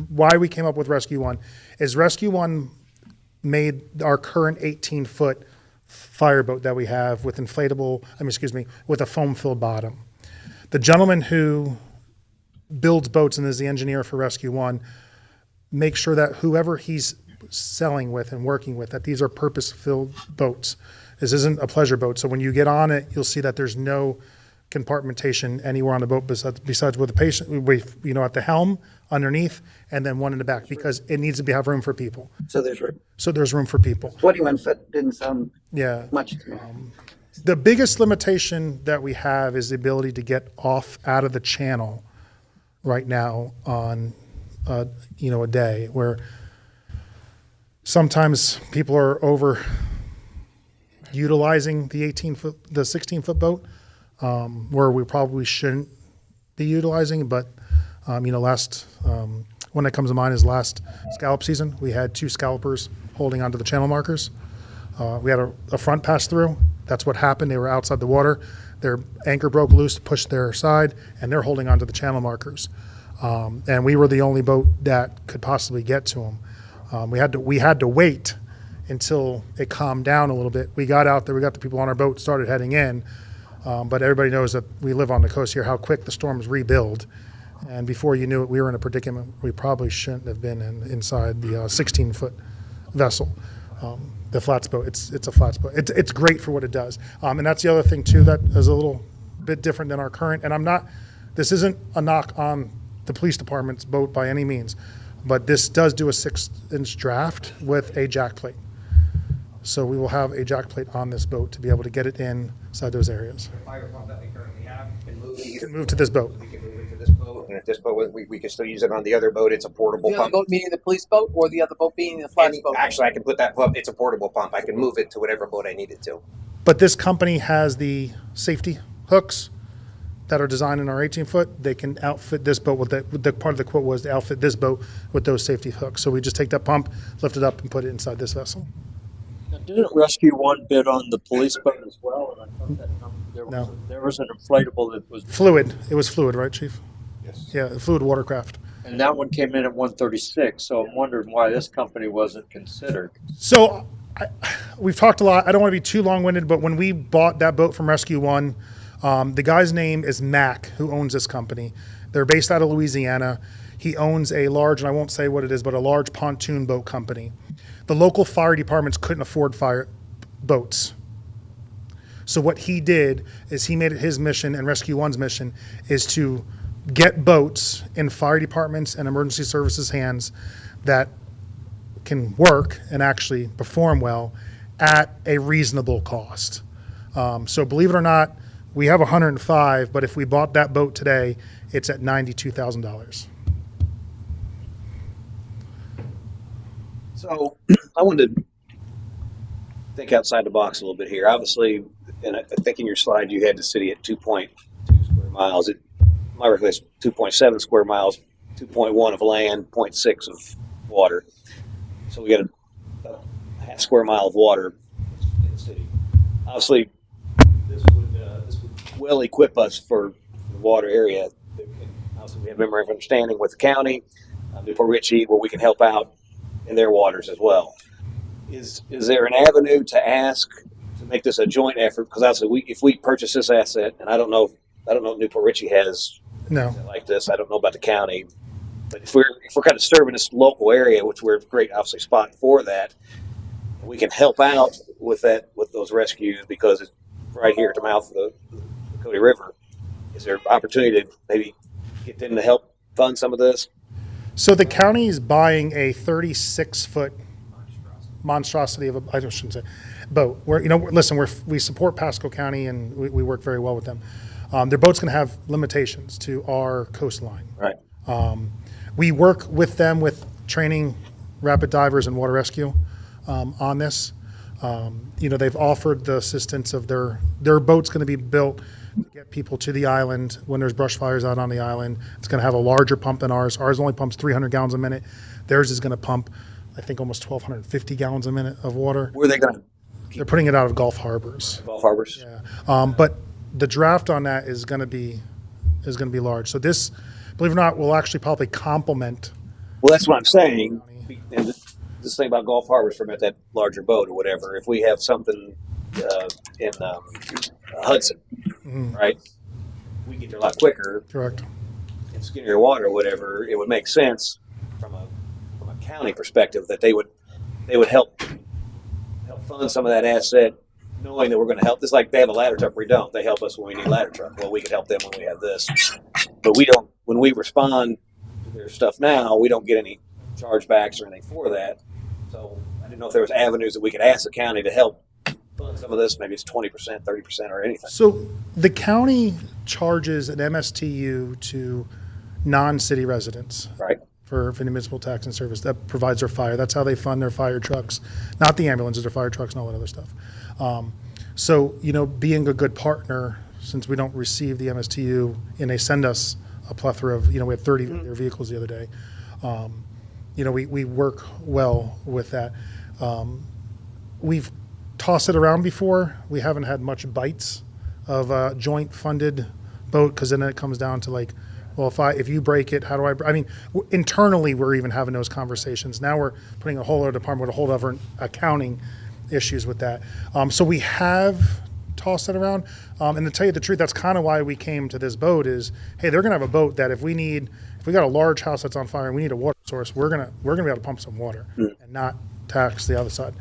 why we came up with Rescue One is Rescue One made our current 18-foot fireboat that we have with with a foam-filled bottom. The gentleman who builds boats and is the engineer for Rescue One makes sure that whoever he's selling with and working with, that these are purpose-filled boats. This isn't a pleasure boat. So when you get on it, you'll see that there's no compartmentation anywhere on the boat besides with the patient, at the helm, underneath, and then one in the back, because it needs to have room for people. So there's room. So there's room for people. 21 foot didn't sound Yeah. much to me. The biggest limitation that we have is the ability to get out of the channel right now on, a day where sometimes people are over utilizing the 16-foot boat, where we probably shouldn't be utilizing. But, one that comes to mind is last scallop season. We had two scallopers holding onto the channel markers. We had a front pass through. That's what happened. They were outside the water. Their anchor broke loose, pushed their side, and they're holding onto the channel markers. And we were the only boat that could possibly get to them. We had to wait until it calmed down a little bit. We got out there. We got the people on our boat, started heading in. But everybody knows that we live on the coast here, how quick the storms rebuild. And before you knew it, we were in a predicament we probably shouldn't have been inside the 16-foot vessel. The flats boat, it's a flats boat. It's great for what it does. And that's the other thing too that is a little bit different than our current. And this isn't a knock on the police department's boat by any means, but this does do a 6-inch draft with a jack plate. So we will have a jack plate on this boat to be able to get it inside those areas. The fire pump that we currently have can move. You can move to this boat. We can move it to this boat, and if this boat, we can still use it on the other boat. It's a portable The other pump. boat meaning the police boat or the other boat being the flats boat? Actually, I can put that pump. It's a portable pump. I can move it to whatever boat I need it to. But this company has the safety hooks that are designed in our 18-foot. They can outfit this boat with the part of the quote was to outfit this boat with those safety hooks. So we just take that pump, lift it up, and put it inside this vessel. Now, didn't Rescue One bid on the police boat as well? And I thought that number No. There was an inflatable that was, Fluid. It was fluid, right, Chief? Yes. Yeah, fluid watercraft. and that one came in at 136. So I'm wondering why this company wasn't considered. So we've talked a lot. I don't want to be too long-winded, but when we bought that boat from Rescue One, the guy's name is Mac, who owns this company. They're based out of Louisiana. He owns a large, and I won't say what it is, but a large pontoon boat company. The local fire departments couldn't afford fire boats. So what he did is he made it his mission, and Rescue One's mission is to get boats in fire departments and emergency services hands that can work and actually perform well at a reasonable cost. So believe it or not, we have 105, but if we bought that boat today, it's at $92,000. So I wanted to think outside the box a little bit here. Obviously, and I think in your slide you had the city at 2.2 square miles. My recollection, 2.7 square miles, 2.1 of land, 0.6 of water. So we got a half square mile of water in the city. Obviously, this would well equip us for the water area. And obviously, we have a memorandum of understanding with the county, Newport Richey, where we can help out in their waters as well. Is there an avenue to ask to make this a joint effort? Because obviously, if we purchase this asset, and I don't know if Newport Richey has No. like this. I don't know about the county, but if we're kind of serving this local area, which we're a great obviously spot for that, we can help out with those rescues because it's right here at the mouth of the Cody River. Is there opportunity to maybe get them to help fund some of this? So the county is buying a 36-foot monstrosity of I shouldn't say boat. We support Pasco County and we work very well with them. Their boat's going to have limitations to our coastline. Right. We work with them with training rapid divers and water rescue on this. They've offered the assistance of their boat's going to be built to get people to the island when there's brush fires out on the island. It's going to have a larger pump than ours. Ours only pumps 300 gallons a minute. Theirs is going to pump, I think, almost 1,250 gallons a minute of water. Where are they going to They're putting it out of Gulf Harbors. Gulf Harbors? Yeah. But the draft on that is going to be large. So this, believe it or not, will actually probably complement. Well, that's what I'm saying. And this thing about Gulf Harbors from that larger boat or whatever, if we have something in Hudson, right, we get there a lot quicker. Correct. In skinnier water or whatever, it would make sense from a county perspective that they would help fund some of that asset, knowing that we're going to help. It's like they have a ladder truck, we don't. They help us when we need a ladder truck. Well, we can help them when we have this, but we don't. When we respond to their stuff now, we don't get any chargebacks or anything for that. So I didn't know if there was avenues that we could ask the county to help fund some of this. Maybe it's 20%, 30%, or anything. So the county charges an MSTU to non-city residents. Right. For the municipal tax and service that provides their fire. That's how they fund their fire trucks, not the ambulances, their fire trucks and all that other stuff. So, being a good partner, since we don't receive the MSTU and they send us a plethora of, we had 30 of their vehicles the other day. We work well with that. We've tossed it around before. We haven't had much bites of a joint funded boat because then it comes down to like, well, if you break it, how do I mean, internally, we're even having those conversations. Now we're putting a whole other department with a whole other accounting issues with that. So we have tossed it around. And to tell you the truth, that's kind of why we came to this boat is, hey, they're going to have a boat that if we got a large house that's on fire and we need a water source, we're going to be able to pump some water and not tax the other side.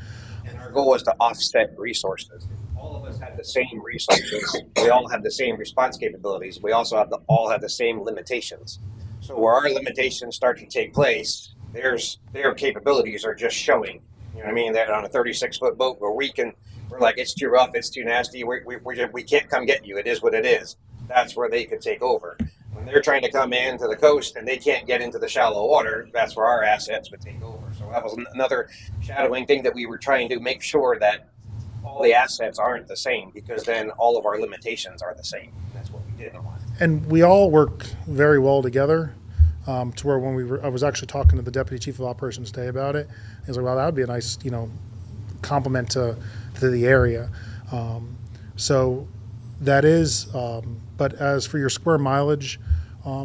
And our goal is to offset resources. All of us have the same resources. We all have the same response capabilities. We also all have the same limitations. So where our limitations start to take place, their capabilities are just showing. You know what I mean? That on a 36-foot boat where we're like, it's too rough, it's too nasty, we can't come get you. It is what it is. That's where they could take over. When they're trying to come in to the coast and they can't get into the shallow water, that's where our assets would take over. So that was another shadowing thing that we were trying to make sure that all the assets aren't the same, because then all of our limitations are the same. That's what we didn't want. And we all work very well together. To where when I was actually talking to the deputy chief of operations today about it. He was like, "Well, that would be a nice, compliment to the area." So, That is, but as for your square mileage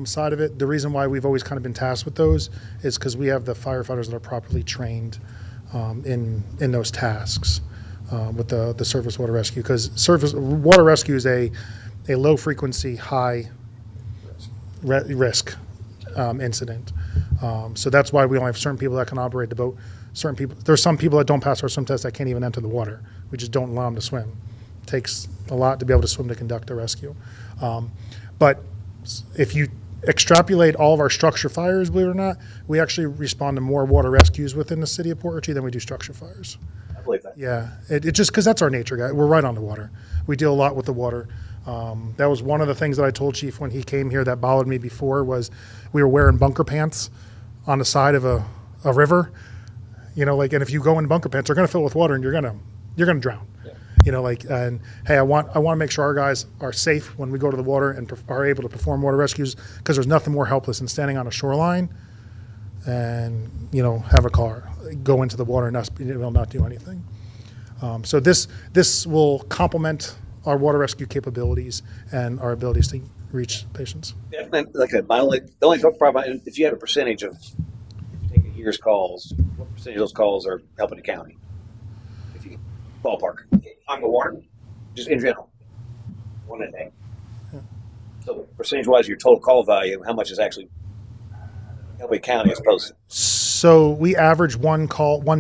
side of it, the reason why we've always kind of been tasked with those is because we have the firefighters that are properly trained in those tasks with the surface water rescue. Because surface water rescue is a low frequency, high risk incident. So that's why we only have certain people that can operate the boat. Certain people, there's some people that don't pass our swim test that can't even enter the water. We just don't allow them to swim. It takes a lot to be able to swim to conduct a rescue. But if you extrapolate all of our structure fires, believe it or not, we actually respond to more water rescues within the city of Port Richey than we do structure fires. I believe that. Yeah, it just because that's our nature, guy. We're right on the water. We deal a lot with the water. That was one of the things that I told Chief when he came here that bothered me before was we were wearing bunker pants on the side of a river. You know, like, and if you go in bunker pants, they're going to fill with water and you're going to drown. Yeah. You know, like, and hey, I want to make sure our guys are safe when we go to the water and are able to perform water rescues, because there's nothing more helpless than standing on a shoreline and, you know, have a car go into the water and it will not do anything. So this will complement our water rescue capabilities and our abilities to reach patients. Yeah, and like the only problem, if you had a percentage of, if you take a year's calls, what percentage of those calls are helping the county? If you ballpark On the water, just in general, one a day. So percentage-wise, your total call value, how much is actually helping the county as opposed to? So we average one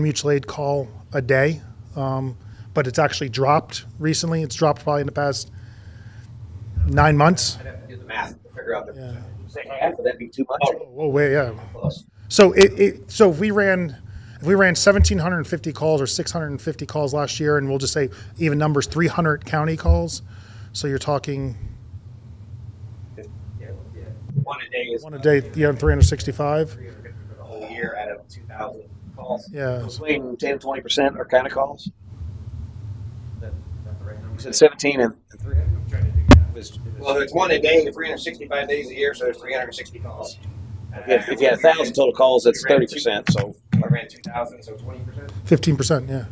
mutual aid call a day, but it's actually dropped recently. It's dropped probably in the past 9 months. I'd have to do the math to figure out the Yeah. Say half, would that be too much? Oh, wait, yeah. Close. So so if we ran 1,750 calls or 650 calls last year, and we'll just say even numbers, 300 county calls. So you're talking one a day is one a day, 365. 350 for the whole year out of 2,000 calls. Yeah. Between 10 and 20% are county calls? You said 17 and 300? Well, if it's one a day, 365 days a year, so there's 360 calls. If you had 1,000 total calls, that's 30%, so I ran 2,000, so 20%. 15%, yeah.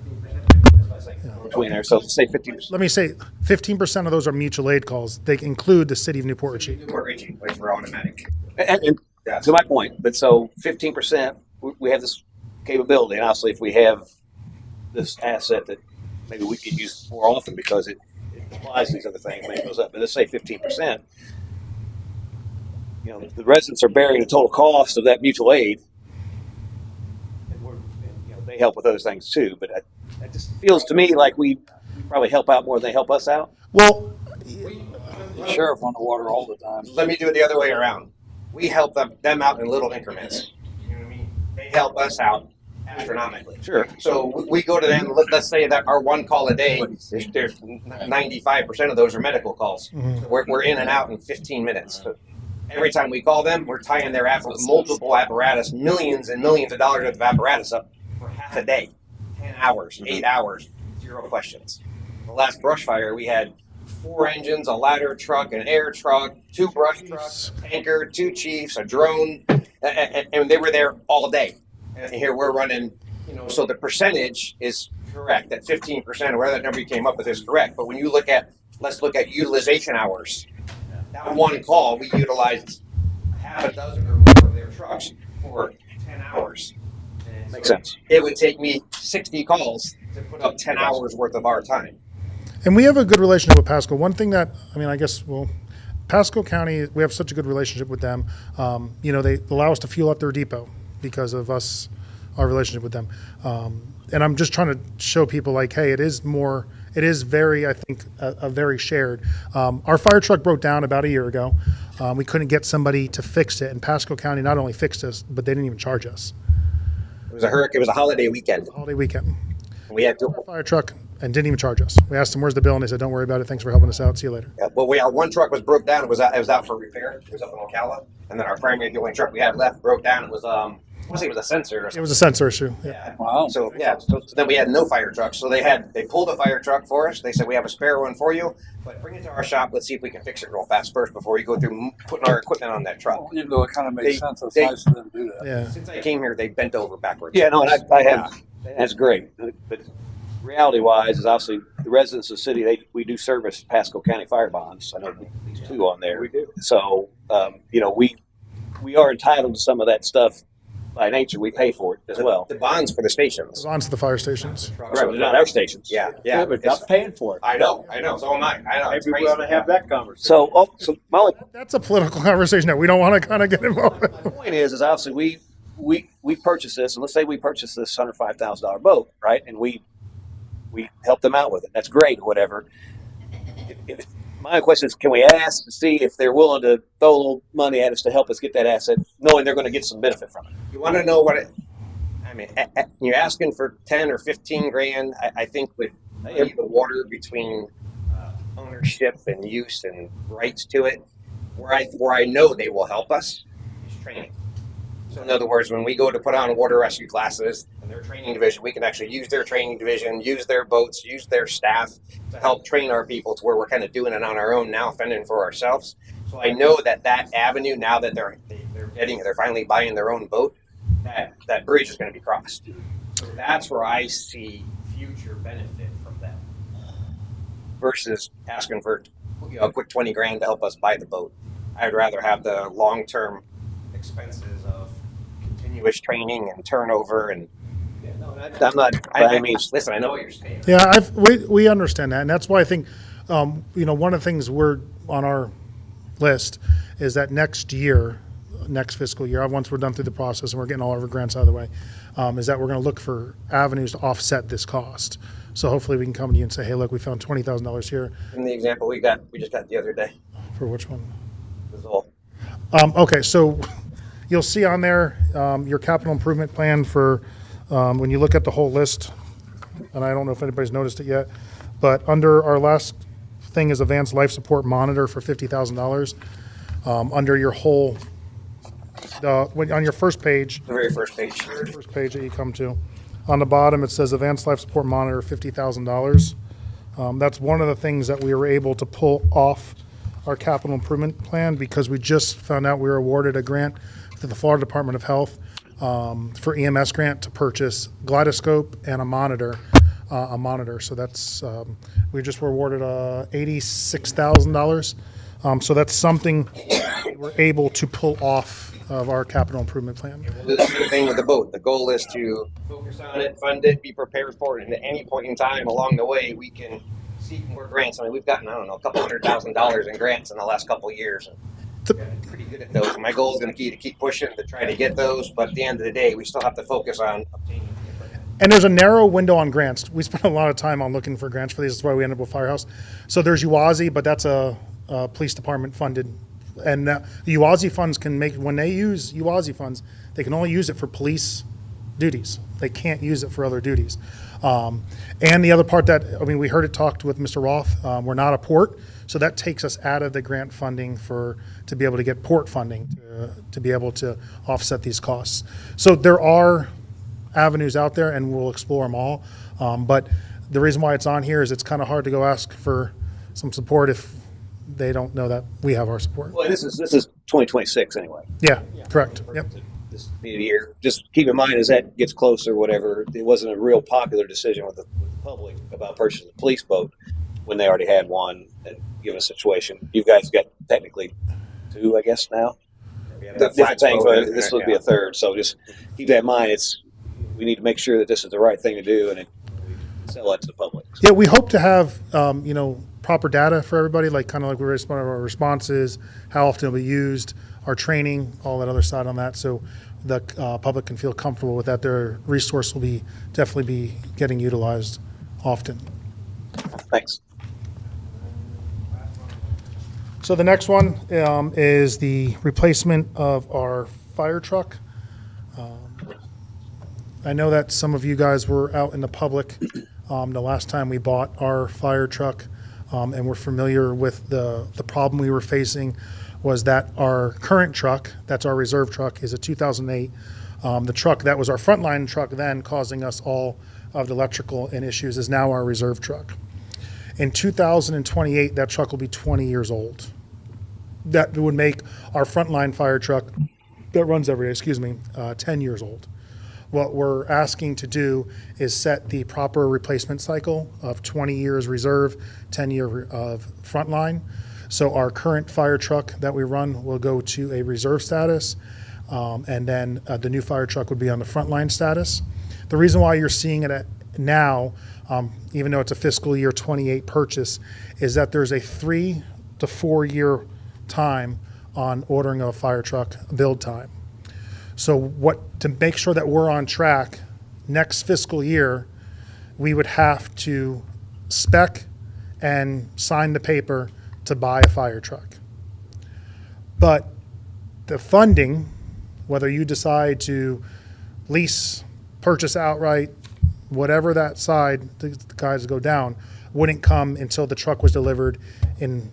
between there, so say 50%. Let me say 15% of those are mutual aid calls. They include the city of Newport Richey. Newport Richey, which were automatic. And to my point, but so 15%, we have this capability, and obviously if we have this asset that maybe we could use more often because it applies to these other things, maybe it goes up, but let's say 15%, you know, the residents are bearing the total cost of that mutual aid, and you know, they help with other things too, but it just feels to me like we probably help out more than they help us out. Well, The sheriff on the water all the time. Let me do it the other way around. We help them out in little increments. You know what I mean? They help us out astronomically. Sure. So we go to them, let's say that our one call a day, there's 95% of those are medical calls. So we're in and out in 15 minutes. So every time we call them, we're tying their multiple apparatus, millions and millions of dollars worth of apparatus up for half a day, 10 hours, 8 hours, 0 questions. The last brush fire, we had 4 engines, a ladder truck, an air truck, 2 brush trucks, a tanker, 2 chiefs, a drone, and they were there all day. And here we're running, you know, so the percentage is correct, that 15% or whatever that number you came up with is correct. But when you look at, let's look at utilization hours. That one call, we utilized half a dozen or more of their trucks for 10 hours. And Makes sense. It would take me 60 calls to put up 10 hours worth of our time. and we have a good relationship with Pasco. One thing that, I mean, I guess, well, Pasco County, we have such a good relationship with them. You know, they allow us to fuel up their depot because of us, our relationship with them. And I'm just trying to show people like, hey, it is very, I think, a very shared. Our fire truck broke down about a year ago. We couldn't get somebody to fix it, and Pasco County not only fixed us, but they didn't even charge us. It was a hurricane. It was a holiday weekend. Holiday weekend. We had to. Our fire truck and didn't even charge us. We asked them, "Where's the bill?" And they said, "Don't worry about it. Thanks for helping us out. See you later." Yeah, well, our one truck was broke down. It was out for repair. It was up in Ocala, and then our primary, the only truck we had left, broke down. It was I want to say it was a sensor or It something. was a sensor issue. Yeah. Yeah. Wow. So then we had no fire trucks. So they pulled a fire truck for us. They said, we have a spare one for you, but bring it to our shop. Let's see if we can fix it real fast first before you go through putting our equipment on that truck. Even though it kind of makes They- sense, it's they- nice of them to do that. Yeah. Since I came here, they bent over backwards. Yeah, no, and I have, that's great. But reality wise is obviously the residents of the city, we do service Pasco County fire bonds. I know these two on there. We do. So, we are entitled to some of that stuff by nature. We pay for it as well. The bonds for the stations. Goes on to the fire stations. Right, but they're not our stations. Yeah, yeah. but not paying for it. I know. So am I. I know. It's Maybe we crazy. ought to have that conversation. So my only That's a political conversation that we don't want to kind of get involved in. point is obviously we purchased this, and let's say we purchased this $105,000 boat, right? And we helped them out with it. That's great, or whatever. My question is, can we ask to see if they're willing to throw a little money at us to help us get that asset, knowing they're going to get some benefit from it? You want to know what it? I mean, you're asking for 10 or 15 grand. I think with the water between ownership and use and rights to it, where I know they will help us is training. So in other words, when we go to put on water rescue classes in their training division, we can actually use their training division, use their boats, use their staff to help train our people to where we're kind of doing it on our own now, fending for ourselves. So I know that avenue, now that they're finally buying their own boat, that bridge is going to be crossed. So that's where I see future benefit from them versus asking for a quick 20 grand to help us buy the boat. I'd rather have the long-term expenses of continuous training and turnover and. I'm not by any means. Listen, I know what you're saying. Yeah, we understand that, and that's why I think, one of the things we're on our list is that next fiscal year, once we're done through the process and we're getting all of our grants out of the way, is that we're going to look for avenues to offset this cost. So hopefully we can come to you and say, hey, look, we found $20,000 here. And the example we just got the other day For which one? was all. Okay, so you'll see on there your capital improvement plan for when you look at the whole list, and I don't know if anybody's noticed it yet, but under our last thing is advanced life support monitor for $50,000. Under your whole, on your first page, The very first page. first page that you come to, on the bottom it says advanced life support monitor $50,000. That's one of the things that we were able to pull off our capital improvement plan because we just found out we were awarded a grant through the Florida Department of Health for EMS grant to purchase GlideScope and a monitor. So that's we just were awarded $86,000. So that's something we're able to pull off of our capital improvement plan. We'll do the same thing with the boat. The goal is to focus on it, fund it, be prepared for it, and at any point in time along the way, we can seek more grants. I mean, we've gotten, a couple $100,000 in grants in the last couple of years. And we've gotten pretty good at those. My goal is going to be to keep pushing to try to get those, but at the end of the day, we still have to focus on obtaining the equipment. And there's a narrow window on grants. We spent a lot of time on looking for grants for these. That's why we ended up with Firehouse. So there's UASI, but that's a police department funded. And the UASI funds can make, when they use UASI funds, they can only use it for police duties. They can't use it for other duties. And the other part we heard it talked with Mr. Roth. We're not a port, so that takes us out of the grant funding to be able to get port funding to be able to offset these costs. So there are avenues out there, and we'll explore them all. But the reason why it's on here is it's kind of hard to go ask for some support if they don't know that we have our support. Well, this is 2026 anyway. Yeah, correct. Yep. This year, just keep in mind as that gets closer, whatever. It wasn't a real popular decision with the public about purchasing a police boat when they already had one. And given a situation, you guys got technically two, I guess now. The Different things. boat, But this would be a third. So just keep that in mind. We need to make sure that this is the right thing to do and sell that to the public. Yeah, we hope to have, proper data for everybody, like we respond to our responses, how often it'll be used, our training, all that other side on that, so the public can feel comfortable with that. Their resource will definitely be getting utilized often. Thanks. So the next one is the replacement of our fire truck. I know that some of you guys were out in the public the last time we bought our fire truck, and we're familiar with the problem we were facing was that our current truck, that's our reserve truck, is a 2008. The truck that was our frontline truck then, causing us all of the electrical and issues, is now our reserve truck. In 2028, that truck will be 20 years old. That would make our frontline fire truck that runs every day, 10 years old. what we're asking to do is set the proper replacement cycle of 20 years reserve, 10 year of frontline. So our current fire truck that we run will go to a reserve status, and then the new fire truck would be on the frontline status. The reason why you're seeing it now, even though it's a fiscal year 28 purchase, is that there's a 3 to 4 year time on ordering a fire truck build time. So to make sure that we're on track next fiscal year, we would have to spec and sign the paper to buy a fire truck. But the funding, whether you decide to lease, purchase outright, whatever that side the guys go down, wouldn't come until the truck was delivered in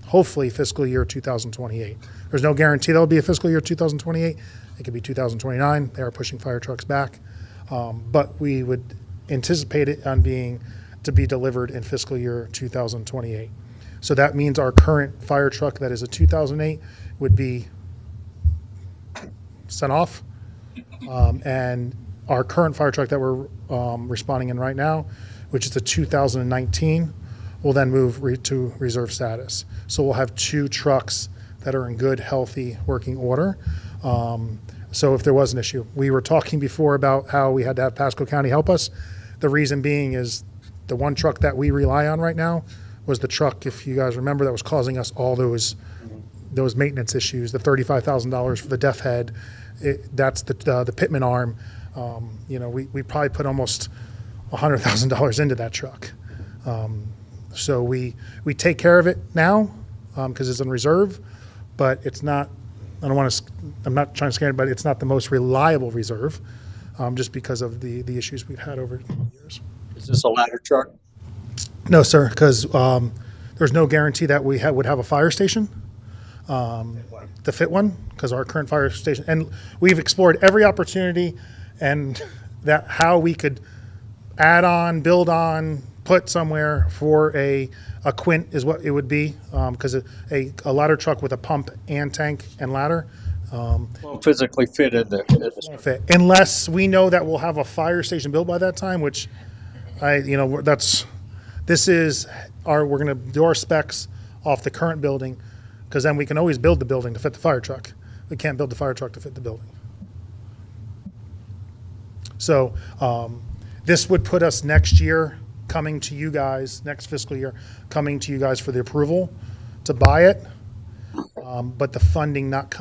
hopefully fiscal year 2028. There's no guarantee that'll be a fiscal year 2028. It could be 2029. They are pushing fire trucks back. But we would anticipate it to be delivered in fiscal year 2028. So that means our current fire truck that is a 2008 would be sent off. And our current fire truck that we're responding in right now, which is a 2019, will then move to reserve status. So we'll have 2 trucks that are in good, healthy, working order. So if there was an issue, we were talking before about how we had to have Pasco County help us. The reason being is the one truck that we rely on right now was the truck, if you guys remember, that was causing us all those maintenance issues, the $35,000 for the def head. That's the Pittman arm. We probably put almost $100,000 into that truck. So we take care of it now because it's in reserve, but it's not. I'm not trying to scare anybody. It's not the most reliable reserve, just because of the issues we've had over the years. Is this a ladder truck? No, sir, because there's no guarantee that we would have a fire station to fit one, because our current fire station, and we've explored every opportunity and that how we could add on, build on, put somewhere for a quint is what it would be, because a ladder truck with a pump and tank and ladder Won't physically fit in there. won't fit, unless we know that we'll have a fire station built by that time, which we're going to do our specs off the current building, because then we can always build the building to fit the fire truck. We can't build the fire truck to fit the building. So this would put us next year coming to you guys, next fiscal year, coming to you guys for the approval to buy it, but the funding not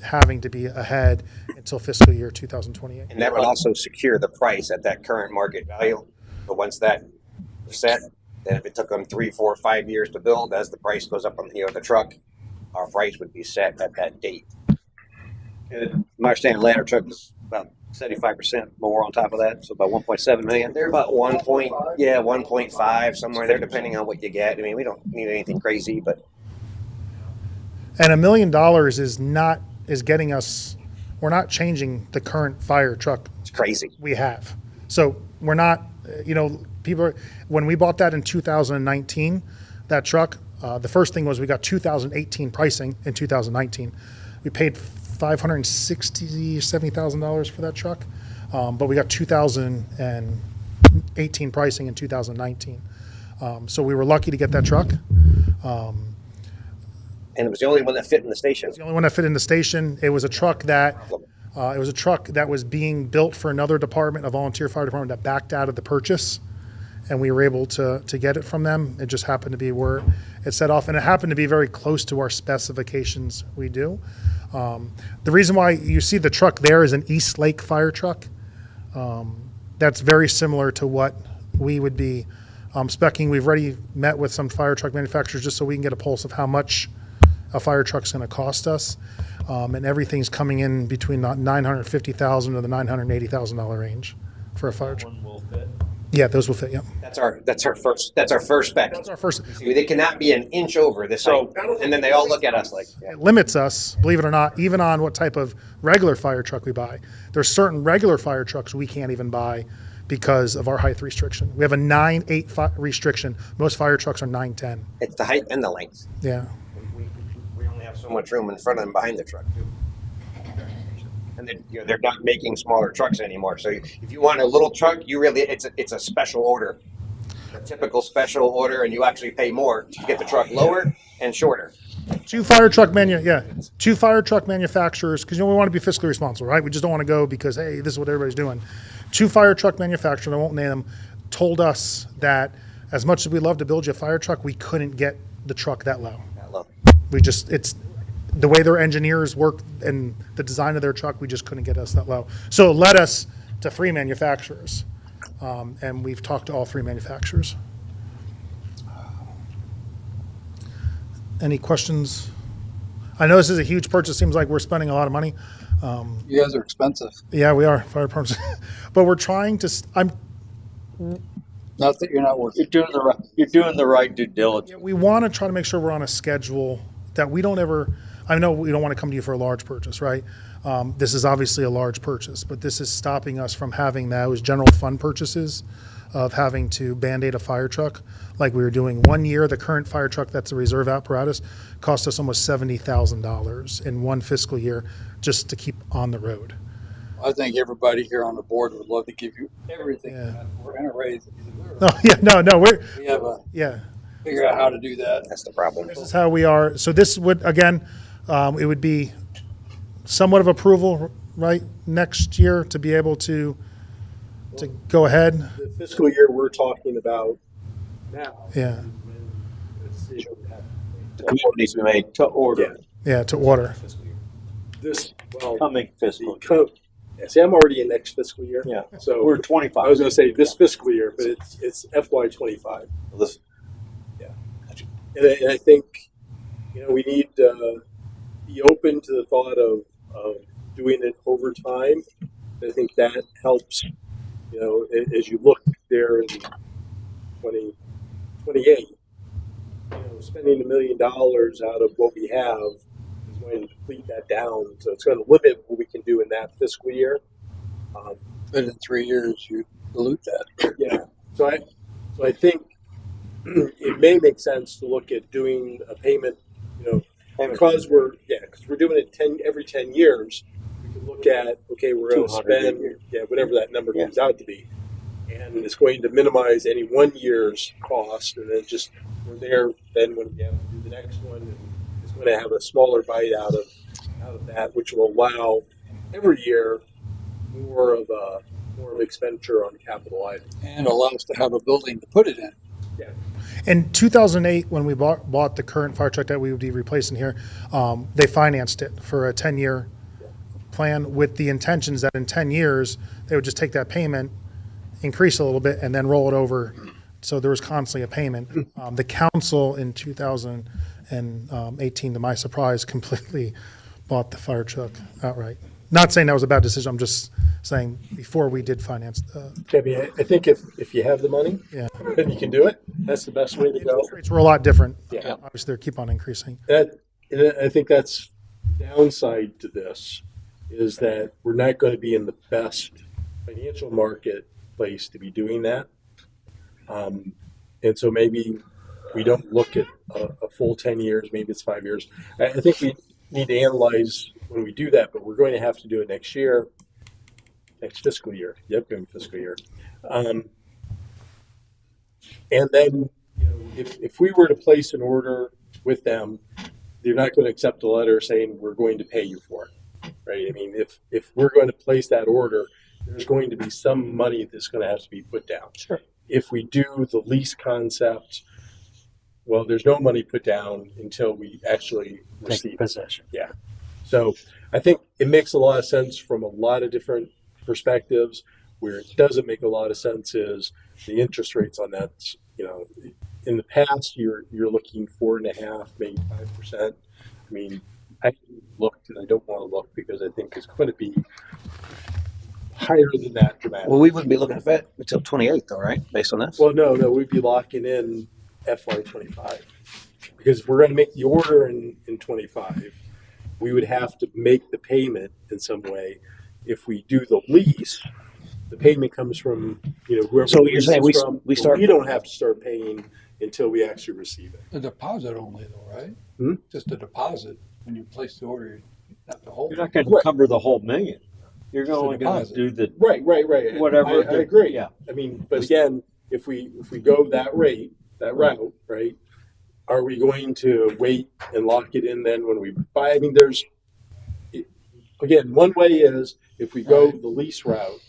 having to be ahead until fiscal year 2028. And that would also secure the price at that current market value. But once that is set, then if it took them 3, 4, 5 years to build, as the price goes up on the truck, our price would be set at that date. And my understanding, ladder truck is about 75% more on top of that, so about 1.7 million. They're about 1.5 somewhere there, depending on what you get. I mean, we don't need anything crazy, but And $1 million is getting us. We're not changing the current fire truck it's crazy. we have. So we're not. When we bought that in 2019, that truck, the first thing was we got 2018 pricing in 2019. We paid $570,000 for that truck, but we got 2018 pricing in 2019. So we were lucky to get that truck. And it was the only one that fit in the station. The only one that fit in the station. It was a truck that was being built for another department, a volunteer fire department that backed out of the purchase, and we were able to get it from them. It just happened to be where it set off, and it happened to be very close to our specifications we do. The reason why you see the truck there is an East Lake fire truck. That's very similar to what we would be speccing. We've already met with some fire truck manufacturers just so we can get a pulse of how much a fire truck's going to cost us, and everything's coming in between the $950,000 to the $980,000 range for a fire truck. One will fit. Yeah, those will fit. Yeah, That's our first spec. that's our first. They cannot be an inch over this height. And then they all look at us like, It limits us, believe it or not, even on what type of regular fire truck we buy. There's certain regular fire trucks we can't even buy because of our height restriction. We have a 9'8" restriction. Most fire trucks are 9'10". it's the height and the length. Yeah. We only have so much room in front and behind the truck, too. and they're not making smaller trucks anymore. So if you want a little truck, you really it's a special order, a typical special order, and you actually pay more to get the truck lower and shorter. Two fire truck manufacturers, because we want to be fiscally responsible, right? We just don't want to go because, hey, this is what everybody's doing. Two fire truck manufacturers, I won't name them, told us that as much as we love to build you a fire truck, we couldn't get the truck that low. That low. It's the way their engineers work and the design of their truck, we just couldn't get us that low. So it led us to 3 manufacturers, and we've talked to all 3 manufacturers. Any questions? I know this is a huge purchase. Seems like we're spending a lot of money. You guys are expensive. Yeah, we are, fire departments. But we're trying to, Not that you're not worth You're it. doing the right due diligence. we want to try to make sure we're on a schedule that we don't ever, I know we don't want to come to you for a large purchase, right? This is obviously a large purchase, but this is stopping us from having those general fund purchases of having to Band-Aid a fire truck like we were doing. 1 year, the current fire truck that's a reserve apparatus cost us almost $70,000 in 1 fiscal year just to keep on the road. I think everybody here on the board would love to give you everything Yeah. you asked for and a raise. No, We have to yeah. figure out how to do that. That's the problem. This is how we are. So this would, again, it would be somewhat of approval, right, next year to be able to go ahead. The fiscal year we're talking about now. Yeah, The decision would have to be The commitment needs to be made. To order yeah, to order. this, well, coming fiscal. see, I'm already in next fiscal year. Yeah. So We're I 25. was going to say this fiscal year, but it's FY25. This- And I think, we need to be open to the thought of doing it over time. I think that helps, as you look there in 2028, spending $1 million out of what we have is going to deplete that down. So it's going to limit what we can do in that fiscal year. But in 3 years, you dilute that. Yeah. So I think it may make sense to look at doing a payment, because we're doing it every 10 years. We can look at, okay, we're going to 200 a spend, year. whatever that number comes out to be, and it's going to minimize any 1 year's cost, and then just we're there. Then when we have to do the next one, and it's going to have a smaller bite out of that, which will allow every year more of expenditure on capital items. And allow us to have a building to put it in. In 2008, when we bought the current fire truck that we would be replacing here, they financed it for a 10-year plan with the intentions that in 10 years, they would just take that payment, increase a little bit, and then roll it over. So there was constantly a payment. The council in 2018, to my surprise, completely bought the fire truck outright. Not saying that was a bad decision. I'm just saying before we did finance the, I think if you have the money, yeah. and you can do it, that's the best way to go. Interest rates were a lot different. Yeah. Obviously, they keep on increasing. And I think that's the downside to this, is that we're not going to be in the best financial marketplace to be doing that. And so maybe we don't look at a full 10 years, maybe it's 5 years. I think we need to analyze when we do that, but we're going to have to do it next fiscal year, the upcoming fiscal year. And then, if we were to place an order with them, they're not going to accept a letter saying we're going to pay you for it, right? I mean, if we're going to place that order, there's going to be some money that's going to have to be put down. Sure. If we do the lease concept, well, there's no money put down until we actually receive Take possession. Yeah. So I think it makes a lot of sense from a lot of different perspectives. Where it doesn't make a lot of sense is the interest rates on that. In the past, you're looking 4.5%, maybe 5%. I mean, I looked and I don't want to look because I think it's going to be higher than that dramatically. Well, we wouldn't be looking at that until 28, though, right? Based on this. Well, no, we'd be locking in FY25 because if we're going to make the order in 25, we would have to make the payment in some way. If we do the lease, the payment comes from whoever. So the you're lease saying is from, we but start- We don't have to start paying until we actually receive it. The deposit only though, right? Just a deposit. When you place the order, you have to hold You're it. not going to cover the whole $1 million. You're only going to do the Right. whatever. I agree. Yeah. I mean, but again, if we go that route, right? Are we going to wait and lock it in then when we buy? I mean, again, one way is if we go the lease route,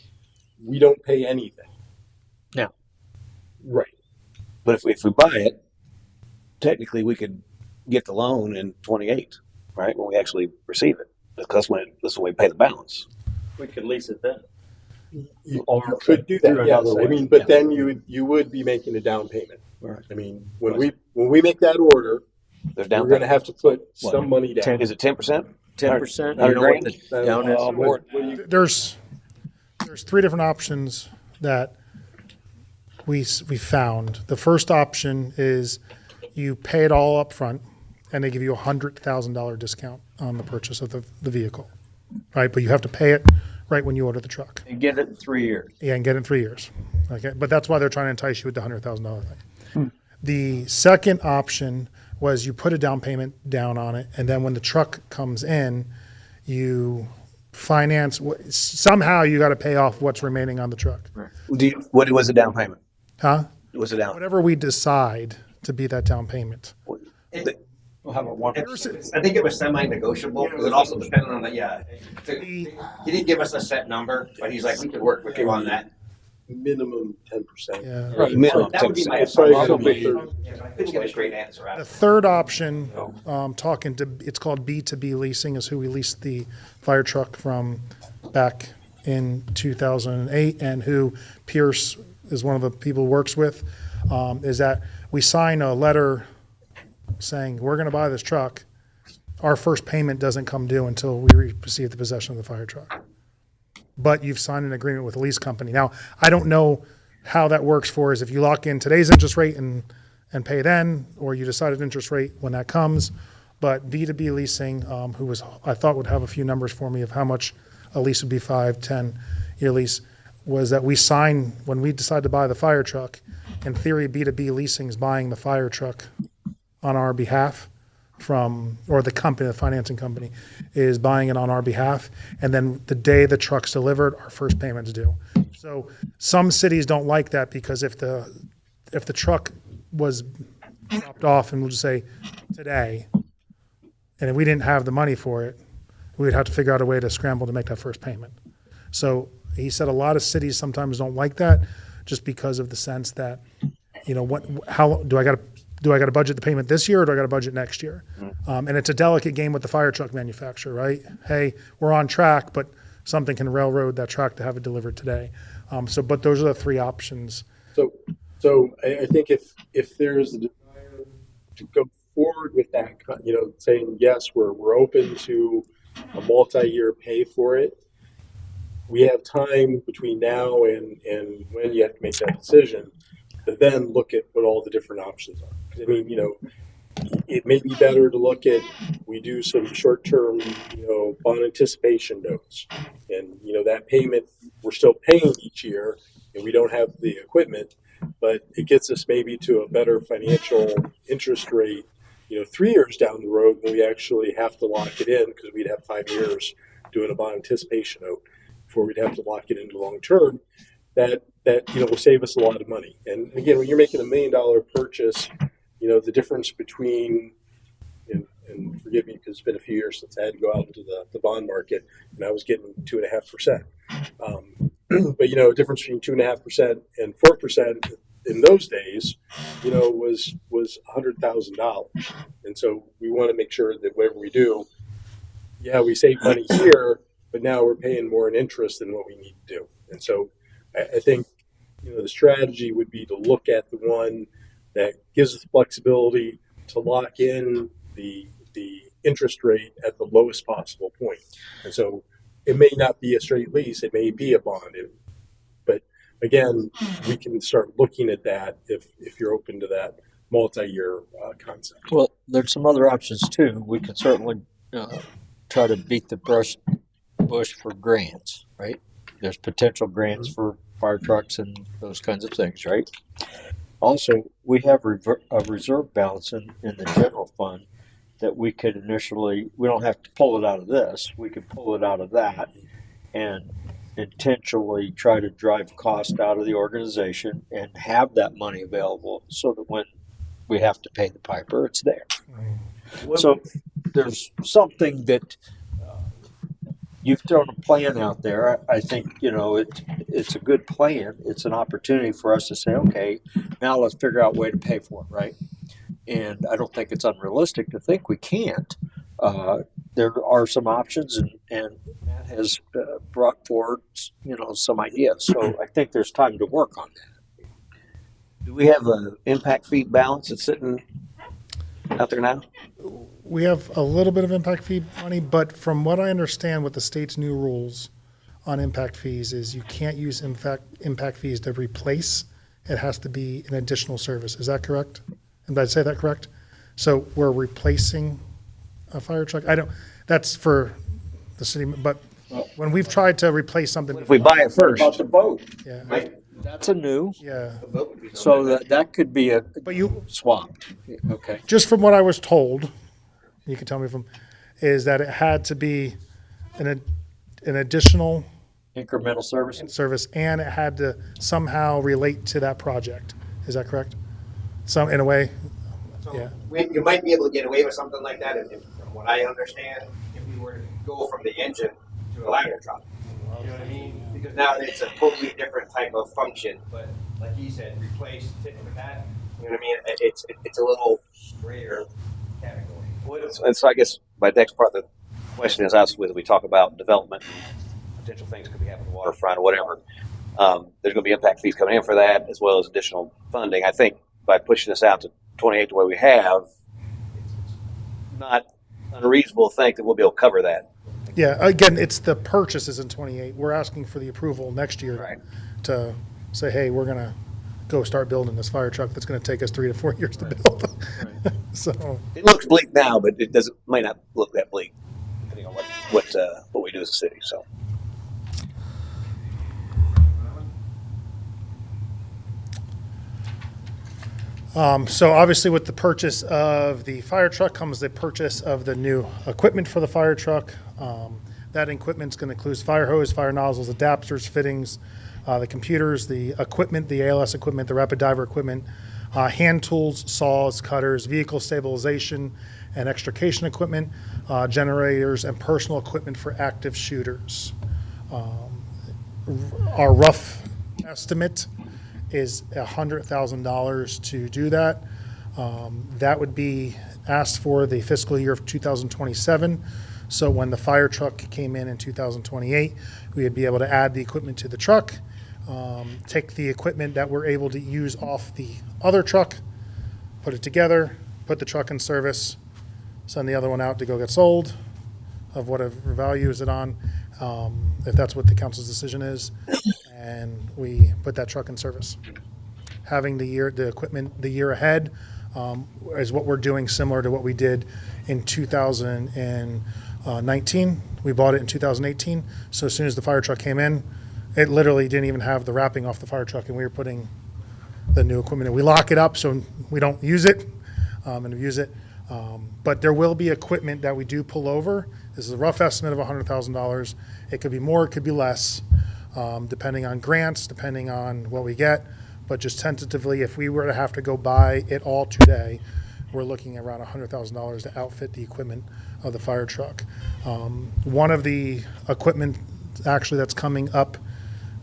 we don't pay anything. No. Right. But if we buy it, technically we could get the loan in 28, right? When we actually receive it. That's when we pay the balance. We could lease it then. You Or could do that, through yes. another I way. mean, but Yeah. then you would be making a down payment. Right. I mean, when we make that order, There's down we're going to payment. have to put What? some money down. Is it 10%? 10%. Under You know what grand? the down is? What do you- There's three different options that we found. The first option is you pay it all up front, and they give you a $100,000 discount on the purchase of the vehicle, right? But you have to pay it right when you order the truck. And get it in 3 years. Yeah, and get it in 3 years. Okay, but that's why they're trying to entice you with the $100,000 thing. The second option was you put a down payment down on it, and then when the truck comes in, you finance. Somehow you got to pay off what's remaining on the truck, What was the down payment? huh? Was it down? Whatever we decide to be that down payment. We'll have a one. I think it was semi-negotiable, because it also depended on he didn't give us a set number, but he's like, we could work with you on that. minimum 10%. Yeah. Right, minimum That would be 10%. my It's probably assumption. gonna be 30. I couldn't get a straight answer out The of it. third option, it's called B2B leasing, is who we leased the fire truck from back in 2008, and who Pierce is one of the people who works with, is that we sign a letter saying, we're going to buy this truck. Our first payment doesn't come due until we receive the possession of the fire truck. But you've signed an agreement with the lease company. Now, I don't know how that works for is if you lock in today's interest rate and pay then, or you decide an interest rate when that comes. But B2B leasing, I thought would have a few numbers for me of how much a lease would be, 5, 10-year lease, was that we sign, when we decide to buy the fire truck, in theory, B2B leasing is buying the fire truck on our behalf or the company, the financing company, is buying it on our behalf. And then the day the truck's delivered, our first payment's due. So some cities don't like that because if the truck was dropped off, and we'll just say today, and if we didn't have the money for it, we'd have to figure out a way to scramble to make that first payment. So he said a lot of cities sometimes don't like that just because of the sense that, how do I got to budget the payment this year, or do I got to budget next year? And it's a delicate game with the fire truck manufacturer, right? Hey, we're on track, but something can railroad that truck to have it delivered today. But those are the three options. So I think if there's a desire to go forward with that, saying yes, we're open to a multi-year pay for it. We have time between now and when you have to make that decision to then look at what all the different options are. I mean, it may be better to look at, we do some short-term, bond anticipation notes. And, that payment, we're still paying each year, and we don't have the equipment, but it gets us maybe to a better financial interest rate, 3 years down the road when we actually have to lock it in, because we'd have 5 years doing a bond anticipation note before we'd have to lock it into long term. That will save us a lot of money. And again, when you're making $1 million purchase, the difference between, and forgive me because it's been a few years since I had to go out into the bond market, and I was getting 2.5%. But a difference between 2.5% and 4% in those days, was $100,000. And so we want to make sure that whatever we do, we save money here, but now we're paying more in interest than what we need to do. And so I think, the strategy would be to look at the one that gives us flexibility to lock in the interest rate at the lowest possible point. And so it may not be a straight lease, it may be a bond. But again, we can start looking at that if you're open to that multi-year concept. Well, there's some other options too. We could certainly try to beat the bush for grants, right? There's potential grants for fire trucks and those kinds of things, right? Also, we have a reserve balance in the general fund that we could we don't have to pull it out of this. We could pull it out of that and intentionally try to drive cost out of the organization and have that money available so that when we have to pay the piper, it's there. So there's something that you've thrown a plan out there. I think, it's a good plan. It's an opportunity for us to say, okay, now let's figure out a way to pay for it, right? And I don't think it's unrealistic to think we can't. There are some options, and Matt has brought forward, some ideas. So I think there's time to work on that. Do we have an impact fee balance that's sitting out there now? We have a little bit of impact fee money, but from what I understand with the state's new rules on impact fees is you can't use impact fees to replace. It has to be an additional service. Is that correct? And did I say that correct? So we're replacing a fire truck? That's for the city, but when we've tried to replace something. If we buy it first. About the boat, Yeah, that's a new, yeah. so that could be a But you, swapped. Okay. just from what I was told, you can tell me is that it had to be an additional Incremental service. service and it had to somehow relate to that project. Is that correct? In a way? Yeah. You might be able to get away with something like that, from what I understand, if we were to go from the engine to a ladder truck. You know what I mean? Because now it's a totally different type of function. But like he said, replace tit for tat. You know what I mean? It's a little grayer category. And so I guess my next part of the question is as we talk about development, potential things could be happening on the waterfront or whatever. There's going to be impact fees coming in for that as well as additional funding. I think by pushing this out to 28 the way we have, it's not unreasonable to think that we'll be able to cover that. Yeah, again, it's the purchases in 28. We're asking for the approval next year Right. to say, hey, we're going to go start building this fire truck that's going to take us 3 to 4 years to build. So, It looks bleak now, but it might not look that bleak depending on what we do as a city. So. so obviously with the purchase of the fire truck comes the purchase of the new equipment for the fire truck. That equipment's going to include fire hose, fire nozzles, adapters, fittings, the computers, the equipment, the ALS equipment, the rapid diver equipment, hand tools, saws, cutters, vehicle stabilization and extrication equipment, generators, and personal equipment for active shooters. Our rough estimate is $100,000 to do that. That would be asked for the fiscal year of 2027. So when the fire truck came in 2028, we would be able to add the equipment to the truck, take the equipment that we're able to use off the other truck, put it together, put the truck in service, send the other one out to go get sold of whatever value is it on, if that's what the council's decision is, and we put that truck in service. Having the equipment the year ahead is what we're doing, similar to what we did in 2019. We bought it in 2018. So as soon as the fire truck came in, it literally didn't even have the wrapping off the fire truck, and we were putting the new equipment in. We lock it up so we don't use it and use it. But there will be equipment that we do pull over. This is a rough estimate of $100,000. It could be more, it could be less, depending on grants, depending on what we get. But just tentatively, if we were to have to go buy it all today, we're looking at around $100,000 to outfit the equipment of the fire truck. One of the equipment actually that's coming up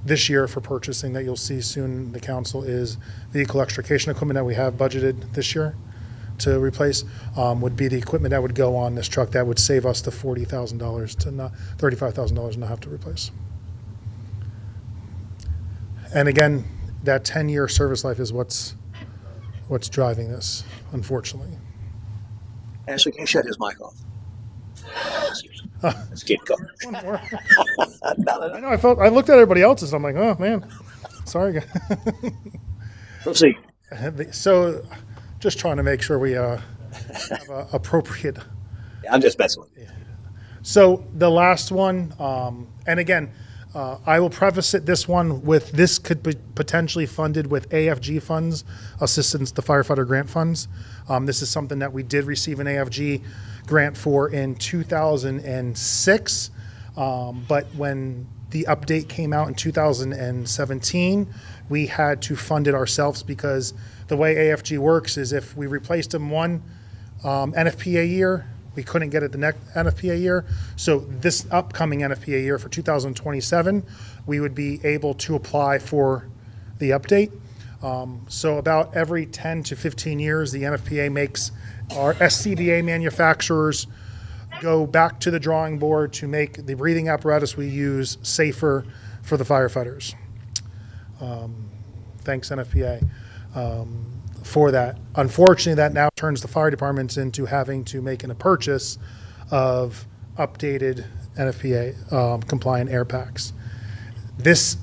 this year for purchasing that you'll see soon in the council is vehicle extrication equipment that we have budgeted this year to replace, would be the equipment that would go on this truck that would save us the $40,000 to not $35,000 not have to replace. And again, that 10-year service life is what's driving this, unfortunately. Ashley, can you shut his mic off? Let's get going. One more. I know. I looked at everybody else's. I'm like, oh man, sorry, guys. Proceed. So, just trying to make sure we have appropriate. Yeah, I'm just messing with you. So the last one, and again, I will preface this one with this could be potentially funded with AFG funds, Assistance to Firefighter Grant Funds. This is something that we did receive an AFG grant for in 2006, but when the update came out in 2017, we had to fund it ourselves because the way AFG works is if we replaced them one NFPA year, we couldn't get it the next NFPA year. So this upcoming NFPA year for 2027, we would be able to apply for the update. So about every 10 to 15 years, the NFPA makes our SCBA manufacturers go back to the drawing board to make the breathing apparatus we use safer for the firefighters. Thanks, NFPA, for that. Unfortunately, that now turns the fire departments into having to make a purchase of updated NFPA compliant air packs. There's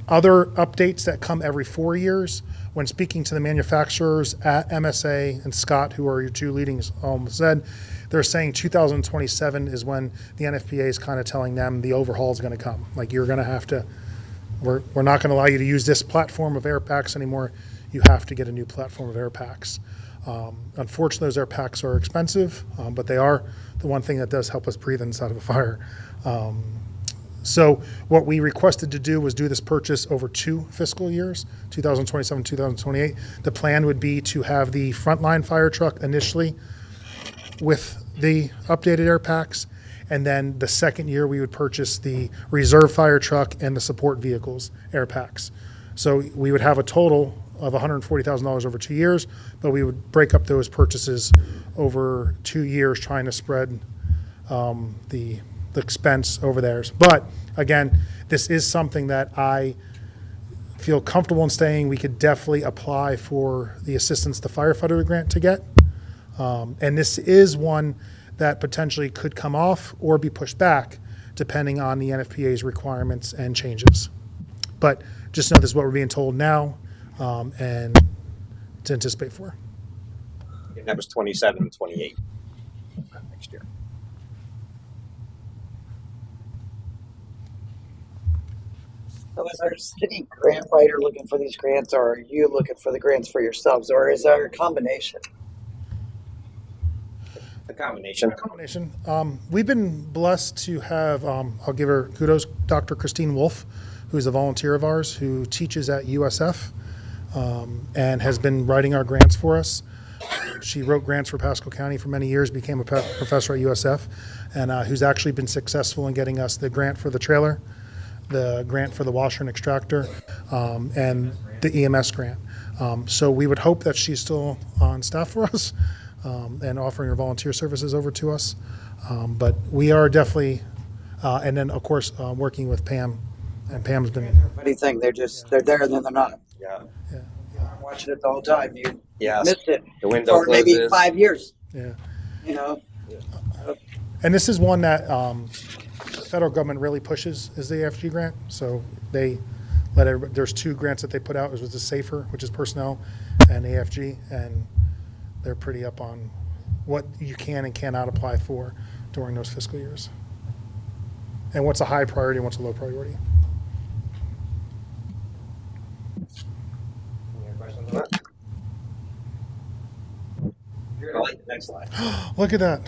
other updates that come every 4 years. When speaking to the manufacturers at MSA and Scott, who are your two leading, said, they're saying 2027 is when the NFPA is kind of telling them the overhaul is going to come. Like, you're going to have to, we're not going to allow you to use this platform of air packs anymore. You have to get a new platform of air packs. Unfortunately, those air packs are expensive, but they are the one thing that does help us breathe inside of a fire. So what we requested to do was do this purchase over 2 fiscal years, 2027, 2028. The plan would be to have the frontline fire truck initially with the updated air packs, and then the second year we would purchase the reserve fire truck and the support vehicles air packs. So we would have a total of $140,000 over 2 years, but we would break up those purchases over 2 years, trying to spread the expense over theirs. But again, this is something that I feel comfortable in saying we could definitely apply for the assistance to firefighter grant to get. And this is one that potentially could come off or be pushed back depending on the NFPA's requirements and changes. But just know this is what we're being told now, and to anticipate for. And that was 27, 28 next year. So is our city grant writer looking for these grants, or are you looking for the grants for yourselves, or is there a combination? A combination. Combination. We've been blessed to have, I'll give her kudos, Dr. Christine Wolf, who's a volunteer of ours who teaches at USF and has been writing our grants for us. She wrote grants for Pasco County for many years, became a professor at USF, and who's actually been successful in getting us the grant for the trailer, the grant for the washer and extractor, and the EMS grant. So we would hope that she's still on staff for us and offering her volunteer services over to us. But we are definitely, and then of course, working with Pam, and Pam's been. What do you think? They're there and then they're not. Yeah. I'm watching it the whole time. You Yes. missed it The window for maybe closes. 5 years. Yeah. You know, And this is one that the federal government really pushes, is the AFG grant. So they let everybody, there's 2 grants that they put out. It was the SAFER, which is personnel, and AFG, and they're pretty up on what you can and cannot apply for during those fiscal years. And what's a high priority and what's a low priority. Any other questions on that? You're gonna like the next slide. Look at that.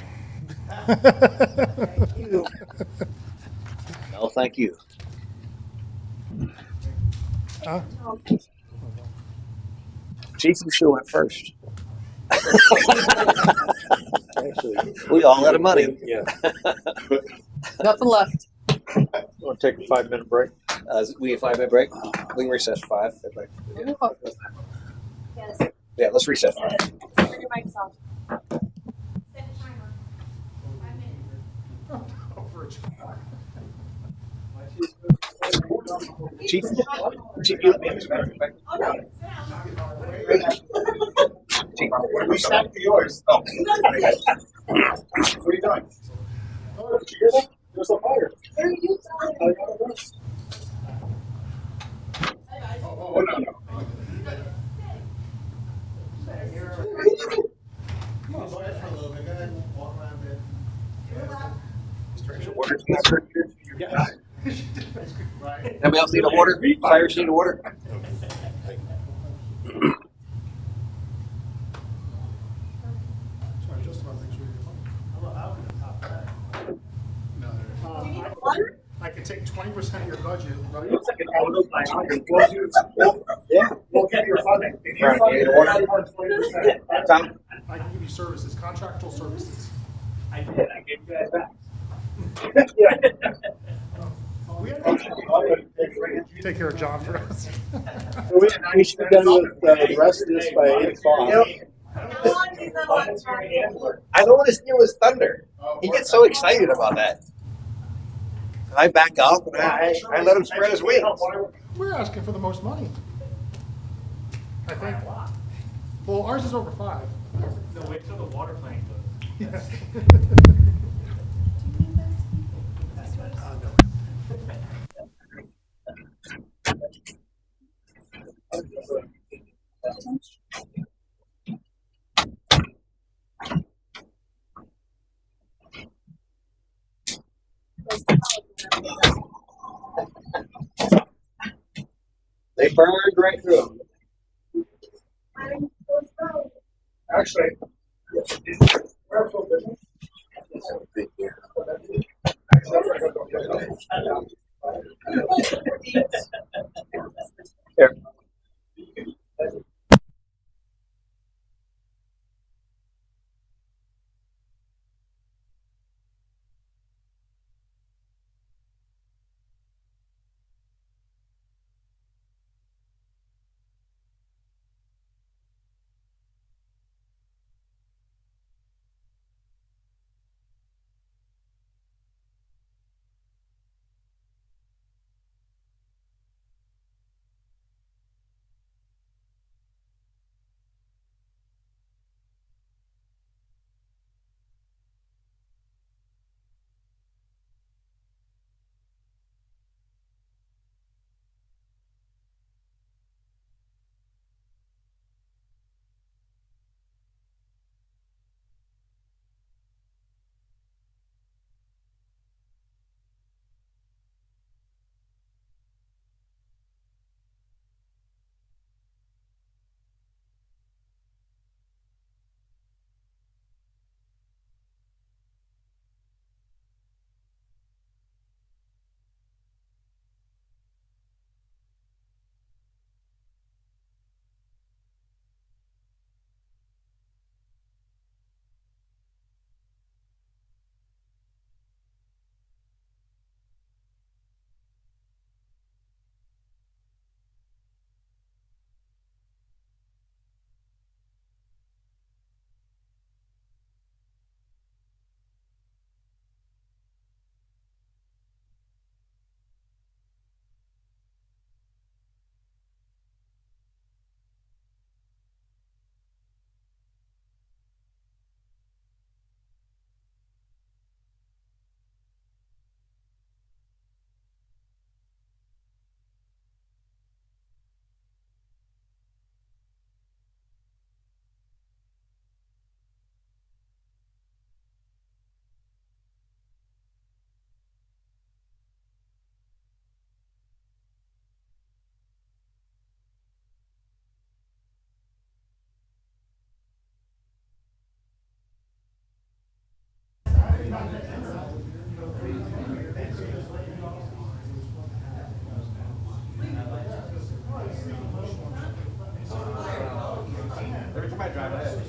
No, thank you. Huh? Chief, you should went first. We all out of money. Yeah. Nothing left. Want to take a 5-minute break? We have a 5-minute break. We can recess 5. Yes. Yeah, let's reset. Turn your mics off. Set a timer. 5 minutes. Chief, you let me have this back. Oh, no. Sit down. We snapped for yours. Oh. What are you doing? Oh, did you hear that? There's a fire. There you go. Oh, no, no. Water. Yeah. Anybody else need a water? Fires need a water? Do you need water? I I could take 20% of your budget, right? Looks like an auto by hundred. Yeah. We'll get your funding. If you Right, fund it, yeah. we're not even 20%. Tom? I can give you services, contractual services. I did, I gave you guys back. We had you take care of John for us. We should be done with the rest of this by 8 o'clock. How long is the lunch, right? I don't want to steal his thunder. He gets so excited about that. I back up and I let him spread his wings. We're asking for the most money. I think. Well, ours is over 5. No, wait till the water plant goes. They burned right through him. Actually, Here. Every time I drive by it.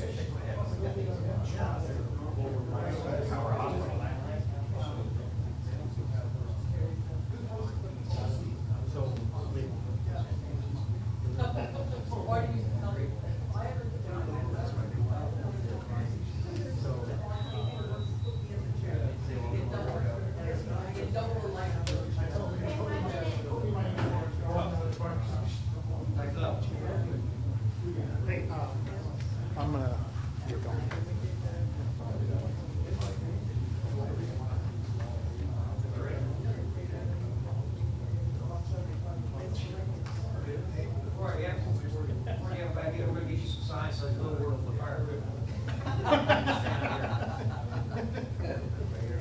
I'm gonna get going.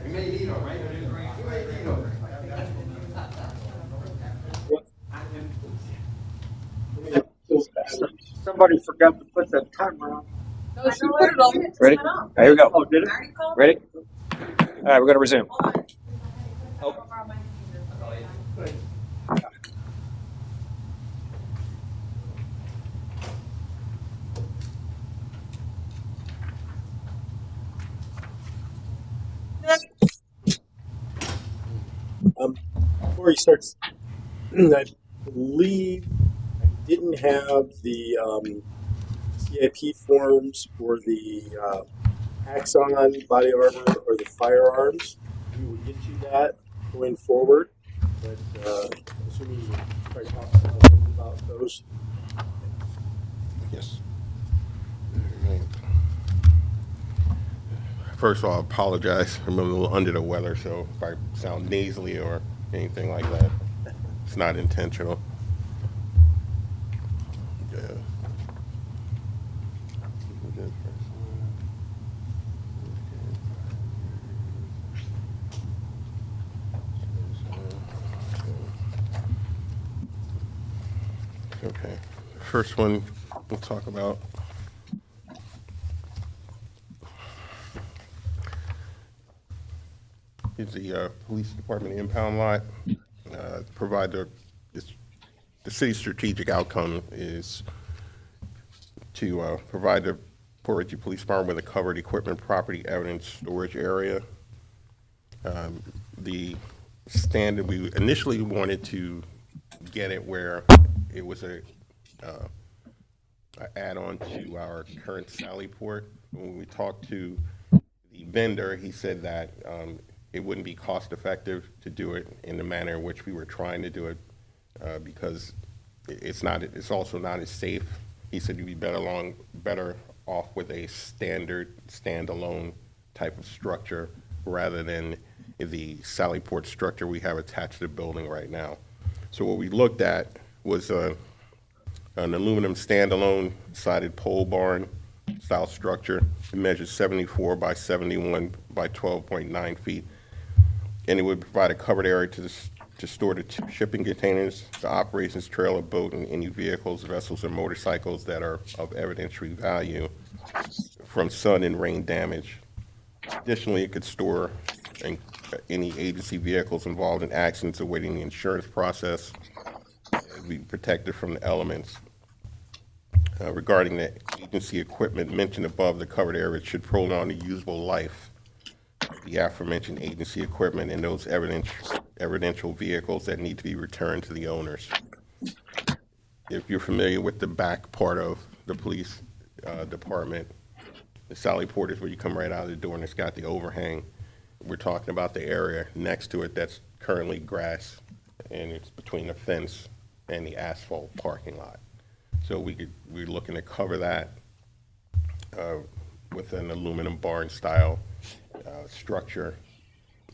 We may need them, right? We may need them. Somebody forgot to put that timer on. No, she put it on. Ready? All right, here we go. Oh, did it? Ready? All right, we're going to resume. Hold on. Oh. Borrow my computer. before you start, I believe I didn't have the CIP forms for the Axon body armor or the firearms. We will get you that going forward, but assuming you try to talk about those. Yes. First of all, I apologize. I'm a little under the weather, so if I sound nasally or anything like that, it's not intentional. Yeah. Okay. First one we'll talk about is the police department impound lot. Provide the city's strategic outcome is to provide the Port Richey Police Department with a covered equipment, property, evidence storage area. The standard, we initially wanted to get it where it was a add-on to our current Sallyport. When we talked to the vendor, he said that it wouldn't be cost-effective to do it in the manner in which we were trying to do it because it's also not as safe. He said you'd be better off with a standard standalone type of structure rather than the Sallyport structure we have attached to the building right now. So what we looked at was an aluminum standalone sided pole barn style structure. It measures 74 by 71 by 12.9 feet. And it would provide a covered area to store the shipping containers, the operations trailer, boat, and any vehicles, vessels, or motorcycles that are of evidentiary value from sun and rain damage. Additionally, it could store any agency vehicles involved in accidents awaiting the insurance process. It would be protected from the elements. Regarding the agency equipment mentioned above, the covered area should prolong the usable life of the aforementioned agency equipment and those evidential vehicles that need to be returned to the owners. If you're familiar with the back part of the police department, the Sallyport is where you come right out of the door and it's got the overhang. We're talking about the area next to it that's currently grass and it's between the fence and the asphalt parking lot. So we're looking to cover that with an aluminum barn style structure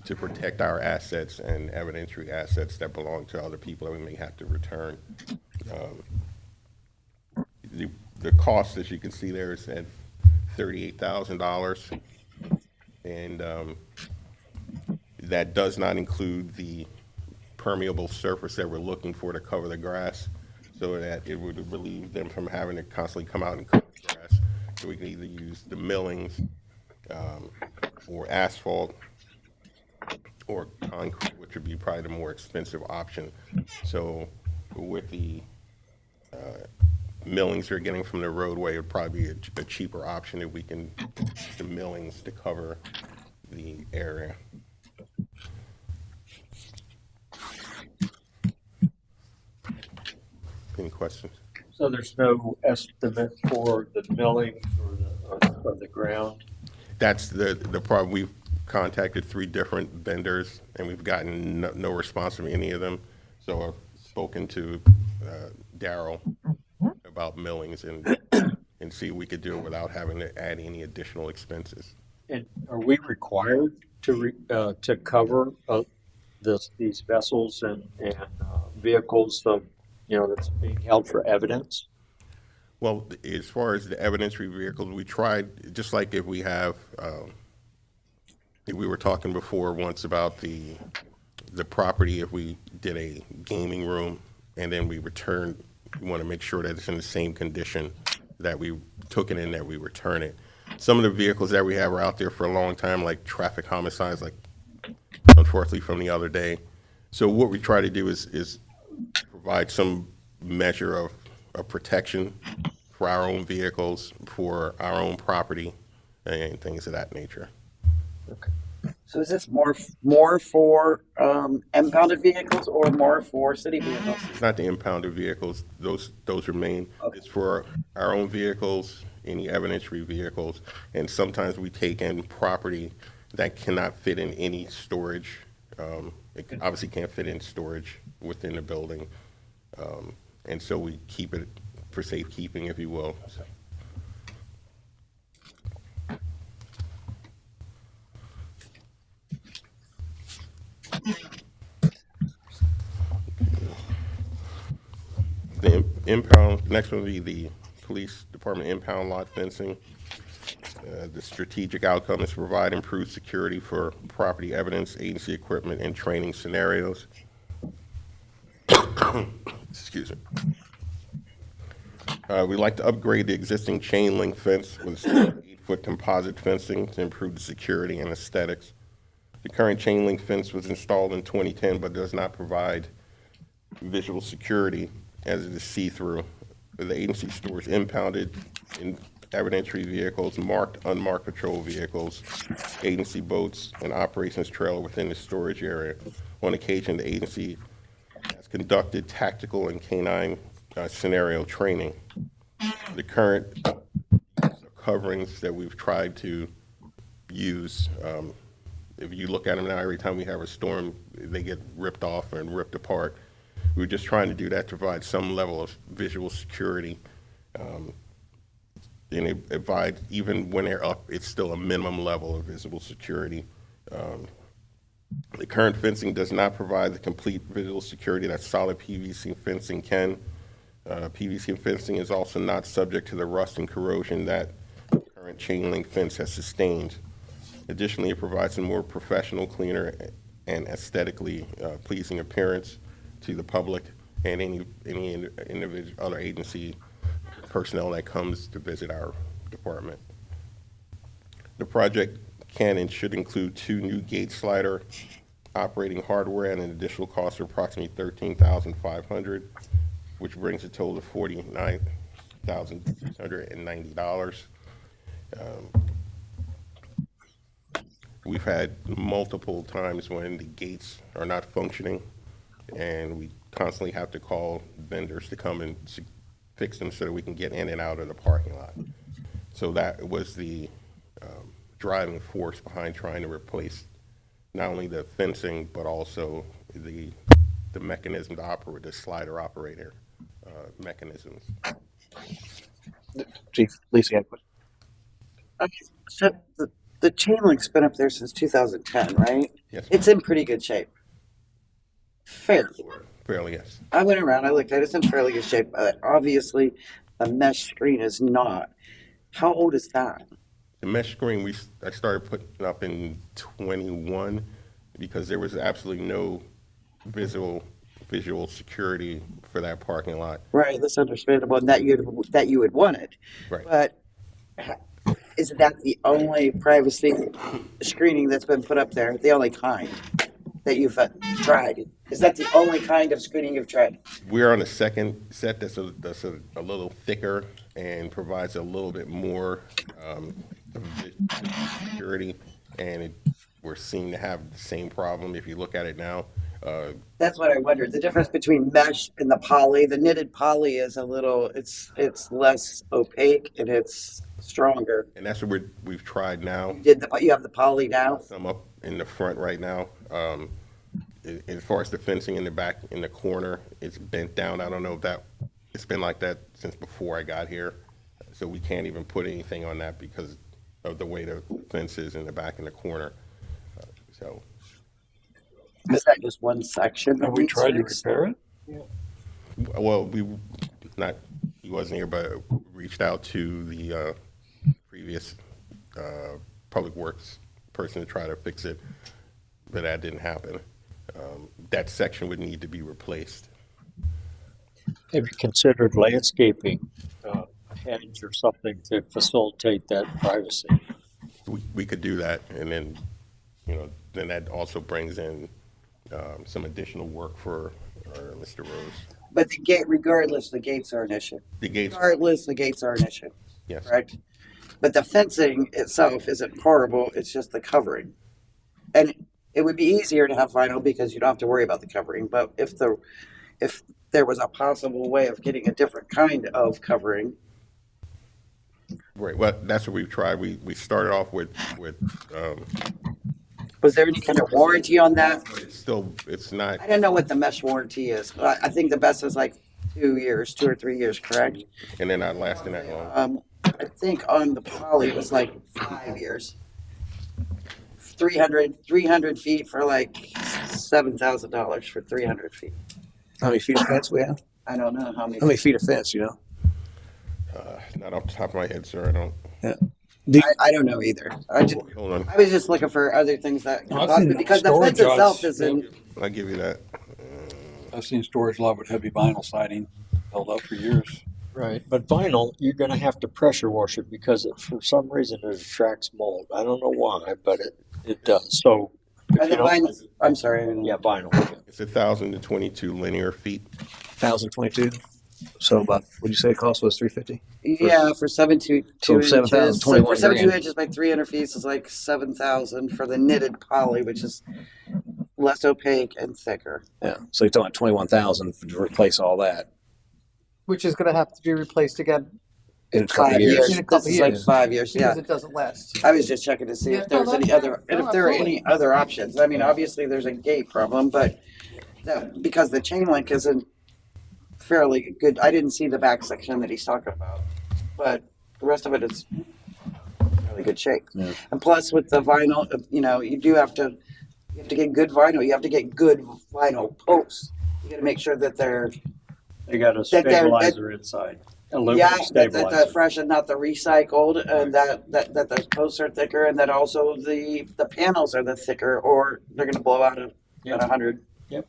to protect our assets and evidentiary assets that belong to other people that we may have to return. The cost, as you can see there, is at $38,000, and that does not include the permeable surface that we're looking for to cover the grass, so that it would relieve them from having to constantly come out and cut the grass. So we can either use the millings or asphalt or concrete, which would be probably the more expensive option. So with the millings they're getting from the roadway, it would probably be a cheaper option if we can use the millings to cover the area. Any questions? So there's no estimate for the millings or the ground? That's the problem. We've contacted 3 different vendors and we've gotten no response from any of them. So I've spoken to Daryl about millings and see if we could do it without having to add any additional expenses. And are we required to cover these vessels and vehicles that's being held for evidence? Well, as far as the evidentiary vehicles, we tried, just like if we have, we were talking before once about the property, if we did a gaming room and then we return, we want to make sure that it's in the same condition that we took it in, that we return it. Some of the vehicles that we have are out there for a long time, like traffic homicides, like unfortunately from the other day. So what we try to do is provide some measure of protection for our own vehicles, for our own property, and things of that nature. Okay. So is this more for impounded vehicles or more for city vehicles? It's not the impounded vehicles, those remain. Okay. It's for our own vehicles, any evidentiary vehicles, and sometimes we take in property that cannot fit in any storage. It obviously can't fit in storage within the building. And so we keep it for safekeeping, if you will. So, the impound, next one will be the police department impound lot fencing. The strategic outcome is to provide improved security for property evidence, agency equipment, and training scenarios. Excuse me. We'd like to upgrade the existing chain link fence with 8-foot composite fencing to improve the security and aesthetics. The current chain link fence was installed in 2010 but does not provide visual security as it is see-through. The agency stores impounded in evidentiary vehicles, marked, unmarked patrol vehicles, agency boats, and operations trailer within the storage area. On occasion, the agency has conducted tactical and canine scenario training. The current coverings that we've tried to use, if you look at them now, every time we have a storm, they get ripped off and ripped apart. We're just trying to do that to provide some level of visual security. And it provides, even when they're up, it's still a minimum level of visible security. The current fencing does not provide the complete visual security that solid PVC fencing can. PVC fencing is also not subject to the rust and corrosion that the current chain link fence has sustained. Additionally, it provides a more professional, cleaner, and aesthetically pleasing appearance to the public and any individual, other agency personnel that comes to visit our department. The project can and should include 2 new gate slider operating hardware and an additional cost of approximately $13,500, which brings the total to $49,690. We've had multiple times when the gates are not functioning, and we constantly have to call vendors to come and fix them so that we can get in and out of the parking lot. So that was the driving force behind trying to replace not only the fencing, but also the mechanism to operate, the slider operator mechanisms. Chief, Lisa, you had a question? So the chain link's been up there since 2010, right? Yes. It's in pretty good shape. Fairly. Fairly, yes. I went around, I looked at it, it's in fairly good shape, but obviously the mesh screen is not. How old is that? The mesh screen I started putting up in 21 because there was absolutely no visual security for that parking lot. Right, that's understandable, and that you would want it. Right. But is that the only privacy screening that's been put up there? The only kind that you've tried? Is that the only kind of screening you've tried? We're on a second set that's a little thicker and provides a little bit more security, and we're seeming to have the same problem if you look at it now. That's what I wondered. The difference between mesh and the poly. The knitted poly is it's less opaque and it's stronger. And that's what we've tried now. You have the poly now? Some up in the front right now. As far as the fencing in the back, in the corner, it's bent down. I don't know if it's been like that since before I got here. So we can't even put anything on that because of the way the fence is in the back in the corner. So. Is that just one section? Have we tried to repair it? Well, he wasn't here, but reached out to the previous public works person to try to fix it, but that didn't happen. That section would need to be replaced. Have you considered landscaping hedge or something to facilitate that privacy? We could do that, and then, then that also brings in some additional work for Mr. Rose. But the gate, regardless, the gates are an issue. Regardless, the gates are an issue. Yes. Right? But the fencing itself isn't horrible. It's just the covering. and it would be easier to have vinyl because you don't have to worry about the covering. But if there was a possible way of getting a different kind of covering, Right, well, that's what we've tried. We started off with was there any kind of warranty on that? it's not, I don't know what the mesh warranty is. I think the best is like 2 years, 2 or 3 years, correct? and they're not lasting that long. I think on the poly it was like 5 years. 300 feet for like $7,000 for 300 feet. How many feet of fence we have? I don't know how many. How many feet of fence, you know? Not off the top of my head, sir, I don't. I don't know either. Hold on, I was just looking for other things that No, I've seen because the storage fence itself yards. isn't. I'll give you that. I've seen storage lot with heavy vinyl siding held up for years. Right, but vinyl, you're gonna have to pressure wash it because for some reason it attracts mold. I don't know why, but it does. So, And the vinyl, I'm sorry. yeah, vinyl. It's 1,022 linear feet. 1,022. So about, what'd you say it cost was 350? Yeah, for 72 So inches. 7,000, So for 72 grand. inches by 300 feet is like 7,000 for the knitted poly, which is less opaque and thicker. Yeah. So you're talking 21,000 to replace all that Which is gonna have to be replaced again in a couple 5 of years. years. In a couple This is like years. 5 years. Yeah. because it doesn't last. I was just checking to see Yeah, if there was no, any that's other, fair. and No, if there were absolutely. any other options. I mean, obviously there's a gate problem, but because the chain link isn't fairly good. I didn't see the back section that he's talking about, but the rest of it is really good shape. Yeah. And plus with the vinyl, you have to get good vinyl. You have to get good vinyl posts. You got to make sure that they're They got a That they're- stabilizer inside. Aluminum yeah, that stabilizer. the fresh and not the recycled, and that the posts are thicker, and that also the panels are the thicker, or they're going to blow out at Yep. 100. Yep.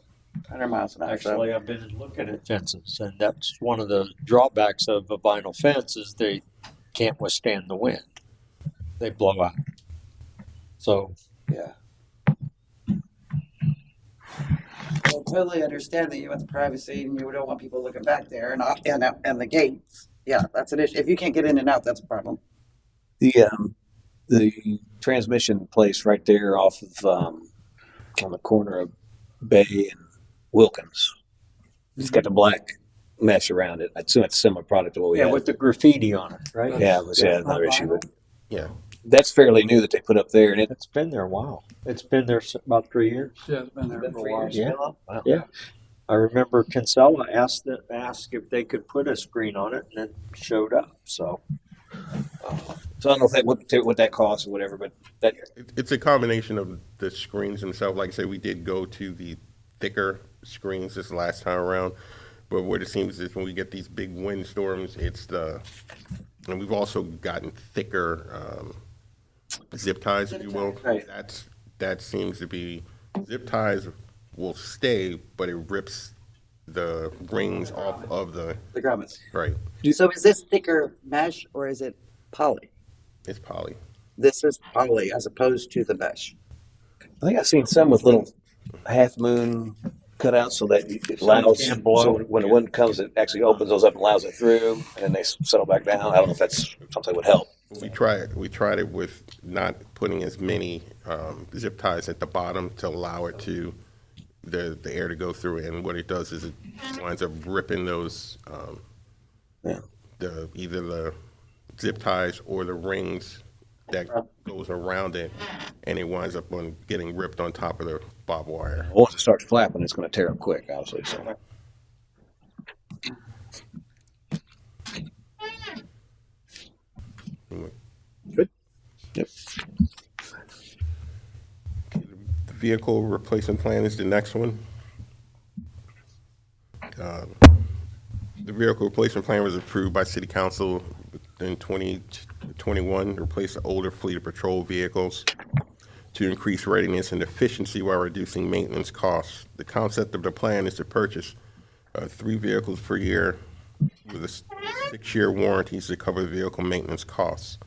100 miles an hour. So, Actually, I've been looking at fences, and that's one of the drawbacks of a vinyl fence is they can't withstand the wind. They blow out. So, yeah. I totally understand that you want the privacy and you don't want people looking back there and the gates. Yeah, that's an issue. If you can't get in and out, that's a problem. The transmission place right there off of on the corner of Bay and Wilkins. It's got the black mesh around it. I assume it's a similar product to what we yeah, have. with the graffiti on it, right? Yeah, it was another issue. But Yeah. that's fairly new that they put up there, and it It's been there a while. It's been there about 3 years. Yeah, it's been there for a while. Yeah. Wow. Yeah. I remember Kinsella asked if they could put a screen on it, and it showed up. So, So I don't know what that costs or whatever, but that It's a combination of the screens themselves. Like I said, we did go to the thicker screens this last time around, but what it seems is when we get these big windstorms, and we've also gotten thicker zip ties, if you will. Right. That seems to be, zip ties will stay, but it rips the rings off of the, The grommets. right, So is this thicker mesh or is it poly? it's poly. This is poly as opposed to the mesh. I think I've seen some with little half moon cutouts so that it allows, can't blow. so when the wind comes, it actually opens those up and allows it through, and then they settle back down. I don't know if that's something that would help. We tried it with not putting as many zip ties at the bottom to allow it to, the air to go through, and what it does is it winds up ripping those, Yeah. either the zip ties or the rings that goes around it, and it winds up on getting ripped on top of the barbed wire. Once it starts flapping, it's going to tear up quick, obviously. So Good. Yep. The vehicle replacement plan is the next one. The vehicle replacement plan was approved by City Council in 2021 to replace an older fleet of patrol vehicles to increase readiness and efficiency while reducing maintenance costs. The concept of the plan is to purchase 3 vehicles per year with a 6-year warranties to cover the vehicle maintenance costs.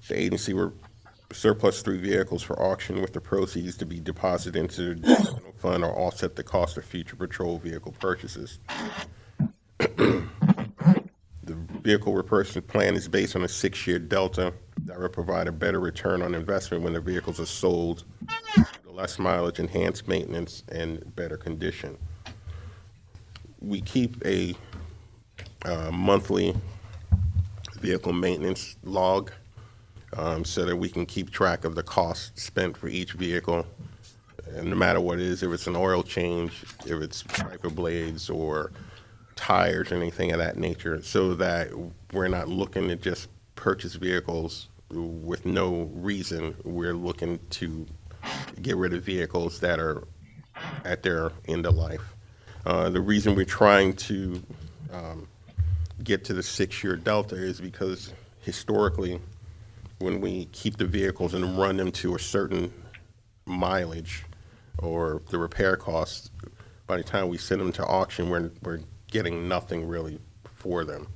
The agency will surplus 3 vehicles for auction with the proceeds to be deposited into the general fund or offset the cost of future patrol vehicle purchases. The vehicle replacement plan is based on a 6-year delta that will provide a better return on investment when the vehicles are sold less mileage, enhanced maintenance, and better condition. We keep a monthly vehicle maintenance log so that we can keep track of the cost spent for each vehicle. And no matter what it is, if it's an oil change, if it's wiper blades or tires or anything of that nature, so that we're not looking to just purchase vehicles with no reason. We're looking to get rid of vehicles that are at their end of life. The reason we're trying to get to the 6-year delta is because historically, when we keep the vehicles and run them to a certain mileage or the repair costs, by the time we send them to auction, we're getting nothing really for them.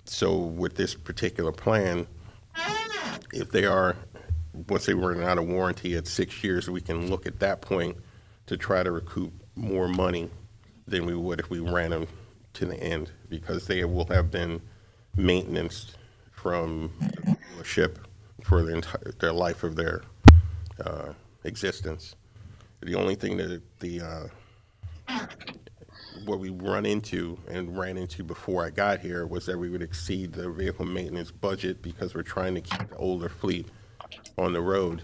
So with this particular plan, if they are, once they run out of warranty at 6 years, we can look at that point to try to recoup more money than we would if we ran them to the end, because they will have been maintenanced from the dealership for their life of their existence. The only thing that what we run into and ran into before I got here was that we would exceed the vehicle maintenance budget because we're trying to keep the older fleet on the road.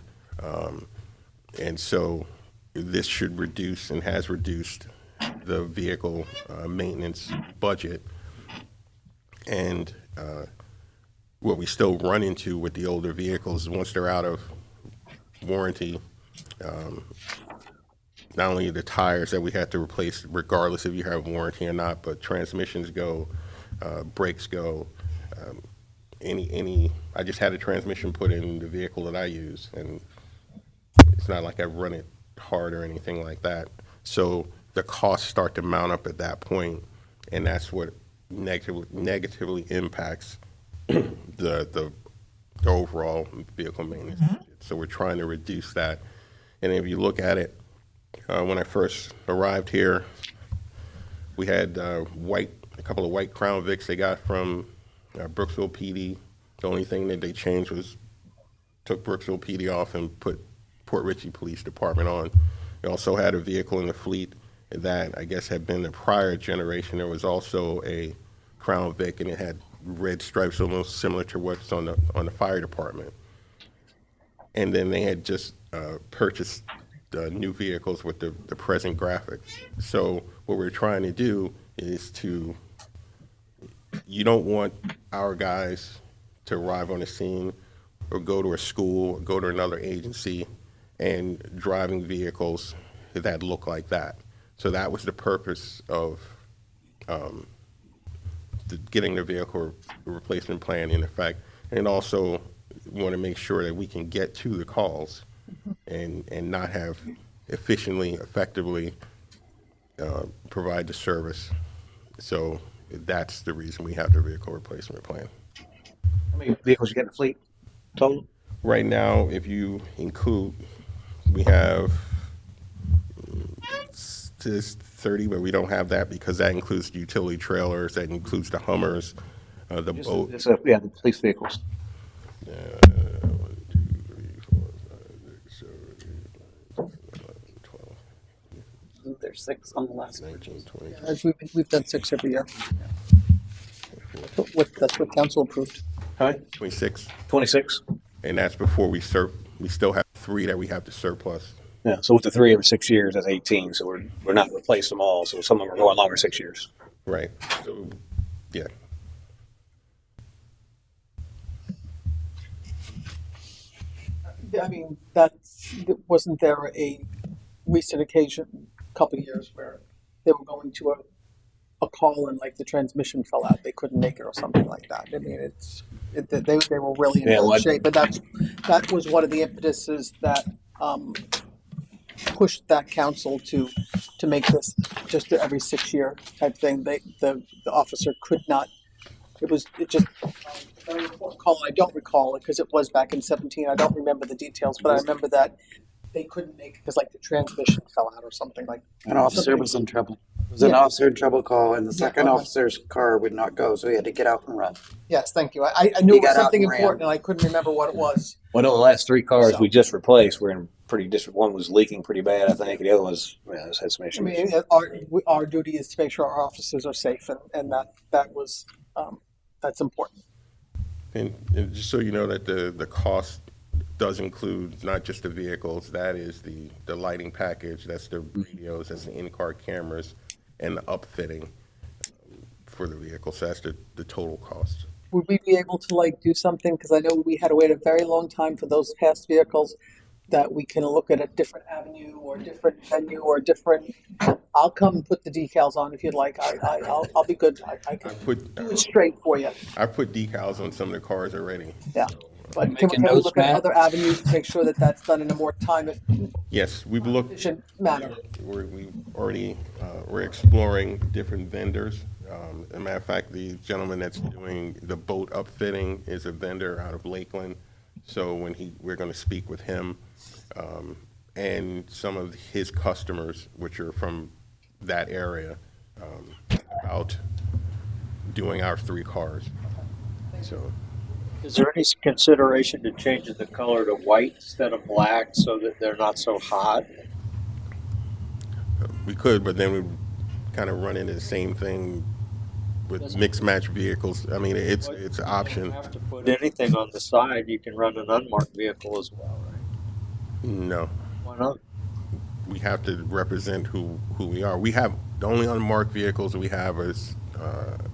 And so this should reduce and has reduced the vehicle maintenance budget. And what we still run into with the older vehicles, once they're out of warranty, not only the tires that we have to replace regardless if you have warranty or not, but transmissions go, brakes go, I just had a transmission put in the vehicle that I use, and it's not like I run it hard or anything like that. So the costs start to mount up at that point, and that's what negatively impacts the overall vehicle maintenance budget. So we're trying to reduce that. And if you look at it, when I first arrived here, we had a couple of white Crown Vics they got from Brooksville PD. The only thing that they changed was took Brooksville PD off and put Port Richey Police Department on. We also had a vehicle in the fleet that I guess had been the prior generation. There was also a Crown Vic, and it had red stripes, almost similar to what's on the fire department. And then they had just purchased new vehicles with the present graphics. So what we're trying to do is you don't want our guys to arrive on the scene or go to a school or go to another agency and driving vehicles that look like that. So that was the purpose of getting the vehicle replacement plan in effect. And also want to make sure that we can get to the calls and not have efficiently, effectively provide the service. So that's the reason we have the vehicle replacement plan. How many vehicles you got in the fleet total? Right now, if you include, we have just 30, but we don't have that because that includes the utility trailers, that includes the Hummers, the boat. Yeah, the police vehicles. 1, 2, 3, 4, 5, 6, 7, 8, 9, 10, 11, 12, There's 6 on the last one. 19, 20. We've done 6 every year. That's what council approved. How many? 26, 26. and that's before we still have 3 that we have to surplus. Yeah, so with the 3 every 6 years, that's 18. So we're not replacing them all. So some of them are going longer 6 years. Right. So, yeah. I mean, wasn't there a recent occasion, a couple of years, where they were going to a call and like the transmission fell out, they couldn't make it or something like that. I mean, they were really in bad shape, but that was one of the impetuses that pushed that council to make this just every 6 year type thing. The officer could not. It just very important call. I don't recall it because it was back in 17. I don't remember the details, but I remember that they couldn't make it because like the transmission fell out or something like. An officer was in trouble. It was an officer in trouble call, and the second officer's car would not go, so he had to get out and run. Yes, thank you. I knew it was got out something and ran. important, and I couldn't remember what it was. Well, no, the last 3 cars we just replaced were in pretty one was leaking pretty bad, I think, and the other was had some I issues. mean, our duty is to make sure our officers are safe, and that was that's important. And just so you know that the cost does include not just the vehicles, that is the lighting package, that's the radios, that's the in-car cameras, and the upfitting for the vehicle. So that's the total cost. Would we be able to like do something, because I know we had to wait a very long time for those past vehicles, that we can look at a different avenue or different venue or different, I'll come and put the decals on if you'd like. I'll be good. I can do it straight for you. I put decals on some of the cars already. Yeah. But Making can we notes, look at Matt? other avenues to make sure that that's done in a more time Yes, we've looked. efficient manner? We're exploring different vendors. As a matter of fact, the gentleman that's doing the boat upfitting is a vendor out of Lakeland. So we're going to speak with him and some of his customers, which are from that area, about doing our 3 cars. So Is there any consideration to changing the color to white instead of black so that they're not so hot? we could, but then we'd kind of run into the same thing with mixed match vehicles. I mean, it's an You don't option. have to put anything on the side. You can run an unmarked vehicle as well, right? No, Why not? we have to represent who we are. We have the only unmarked vehicles we have is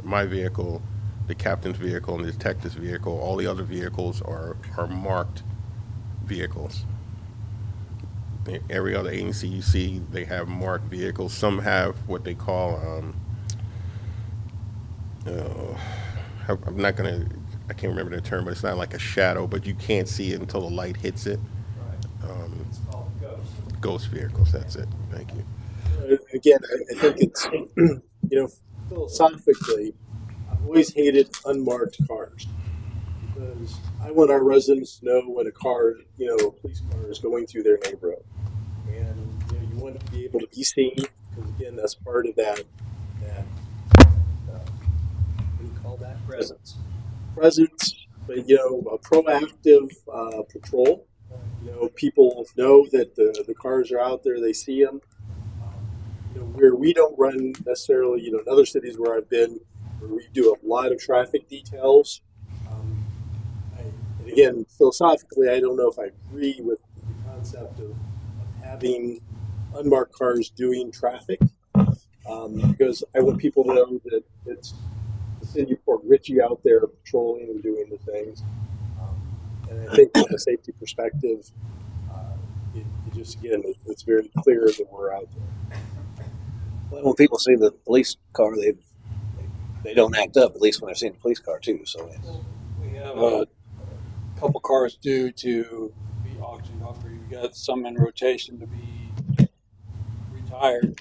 my vehicle, the captain's vehicle, and the detective's vehicle. All the other vehicles are marked vehicles. Every other agency you see, they have marked vehicles. Some have what they call I'm not gonna, I can't remember the term, but it's not like a shadow, but you can't see it until the light hits it. It's called ghost. Ghost vehicles, that's it. Thank you. Again, I think it's, philosophically, I've always hated unmarked cars because I want our residents to know when a police car is going through their neighborhood. And, you want to be able to be seen because, again, that's part of that what do you call that? Presence. Presence, but, a proactive patrol. People know that the cars are out there, they see them. Where we don't run necessarily, in other cities where I've been, where we do a lot of traffic details. And again, philosophically, I don't know if I agree with the concept of having unmarked cars doing traffic, because I want people to know that it's the city of Port Richey out there patrolling and doing the things. And I think from a safety perspective, it just, again, it's very clear that we're out there. Well, when people see the police car, they don't act up. At least when they're seeing the police car too. So We have a couple cars due to be auctioned off, or you got some in rotation to be retired.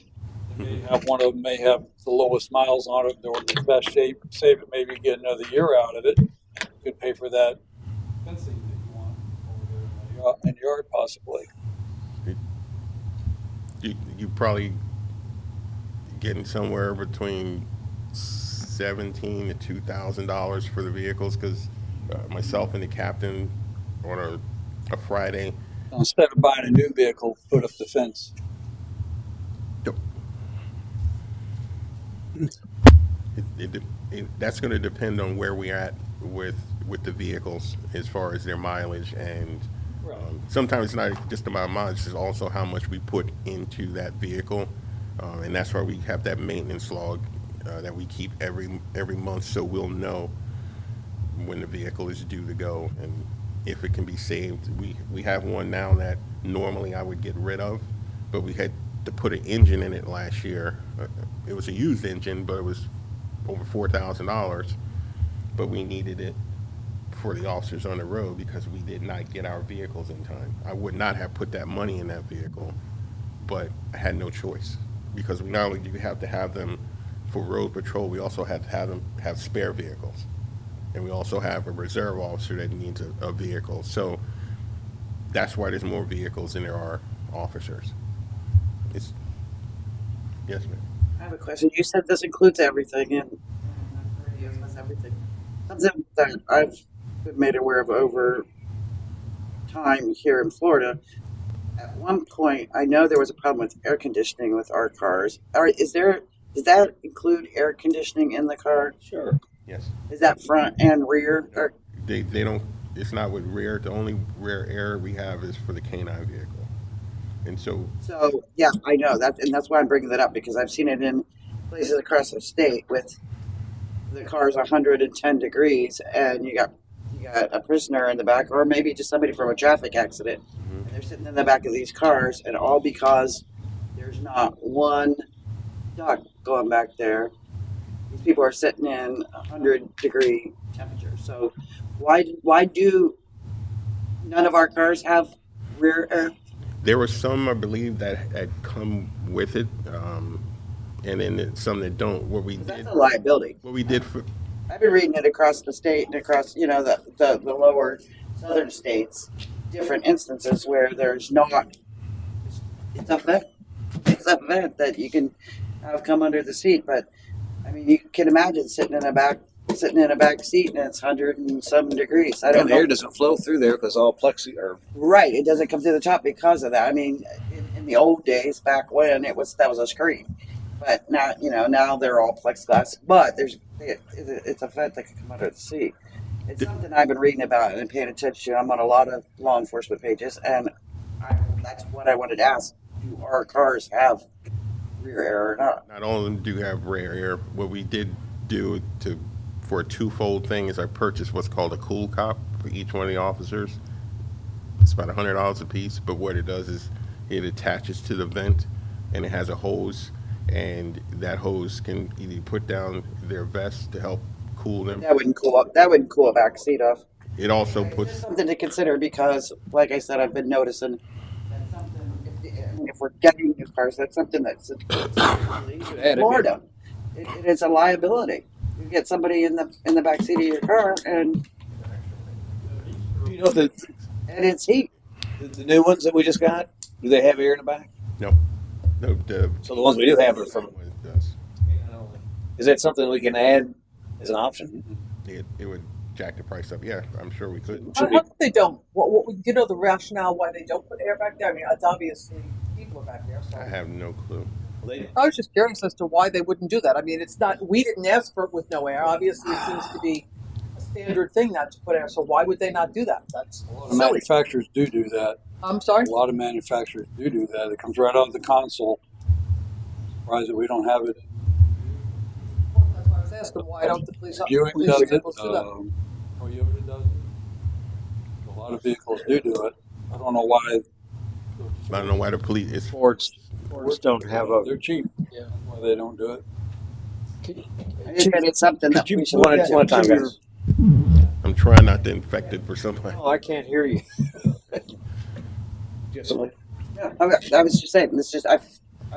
They may have, one of them may have the lowest miles on it, or the best shape, save it, maybe get another year out of it. You could pay for that fencing that you want over there in the yard, possibly. You probably getting somewhere between $1,700 to $2,000 for the vehicles, because myself and the captain on a Friday. Instead of buying a new vehicle, put up the fence. That's going to depend on where we're at with the vehicles as far as their mileage, and sometimes it's not just about mileage, it's also how much we put into that vehicle, and that's why we have that maintenance log that we keep every month, so we'll know when the vehicle is due to go and if it can be saved. We have one now that normally I would get rid of, but we had to put an engine in it last year. It was a used engine, but it was over $4,000, but we needed it for the officers on the road because we did not get our vehicles in time. I would not have put that money in that vehicle, but I had no choice, because not only do you have to have them for road patrol, we also have to have them have spare vehicles. And we also have a reserve officer that needs a vehicle. So that's why there's more vehicles than there are officers. Yes, ma'am. I have a question. You said this includes everything, and radios has everything. Something that I've been made aware of over time here in Florida, At one point, I know there was a problem with air conditioning with our cars. Does that include air conditioning in the car? Sure. Yes. Is that front and rear? Or, They don't, it's not with rear. The only rear air we have is for the canine vehicle. And so, so yeah, I know that, and that's why I'm bringing that up because I've seen it in places across the state with the car's 110 degrees, and you got a prisoner in the back, or maybe just somebody from a traffic accident, and they're sitting in the back of these cars, and all because there's not one duct going back there. These people are sitting in 100-degree temperature. So why do none of our cars have rear air? there were some, I believe, that had come with it, and then some that don't. That's a liability. What we did for, I've been reading it across the state and across, the lower southern states, different instances where there's not. It's a vent that you can have come under the seat, but I mean, you can imagine sitting in a back seat and it's 100 and some degrees. I don't And the know. air doesn't flow through there because all plexi or Right, it doesn't come through the top because of that. I mean, in the old days, back when that was a screen, but now now they're all plexiglass. But it's a vent that can come under the seat. It's something I've been reading about and paying attention to. I'm on a lot of law enforcement pages, and that's what I wanted to ask: do our cars have rear air or not? not all of them do have rear air. What we did do for a twofold thing is I purchased what's called a Cool Cop for each one of the officers. It's about $100 a piece, but what it does is it attaches to the vent, and it has a hose, and that hose can either put down their vest to help cool them. That wouldn't cool up. That wouldn't cool a back seat off. It also It's puts, something to consider because, like I said, I've been noticing that's something. If we're getting new cars, that's something that's Florida. It is a liability. You get somebody in the back seat of your car, and do you know if it's heat. the new ones that we just got, do they have air in the back? no, the So the ones we do have are from. it does. Is that something we can add as an option? It would jack the price up. Yeah, I'm sure we could. How come they don't? What do you know the rationale why they don't put air back there? I mean, it's obviously people are back there. So. I have no clue. I was just curious as to why they wouldn't do that. I mean, it's not, we didn't ask for it with no air. Obviously, it seems to be a standard thing not to put air. So why would they not do that? That's A lot of silly. manufacturers do that. I'm sorry? A lot of manufacturers do that. It comes right out of the console. Surprised that we don't have it. That's why I was asking, why don't the police Buick does it. vehicles do that? Toyota does it. A lot of vehicles do it. I don't know why. I don't know why the police. It's Fords don't have a. They're cheap. Yeah, that's why they don't do it. I just said it's something that we should. One at a time, guys. I'm trying not to infect it for somebody. Oh, I can't hear you. Yeah, I was just saying. This just I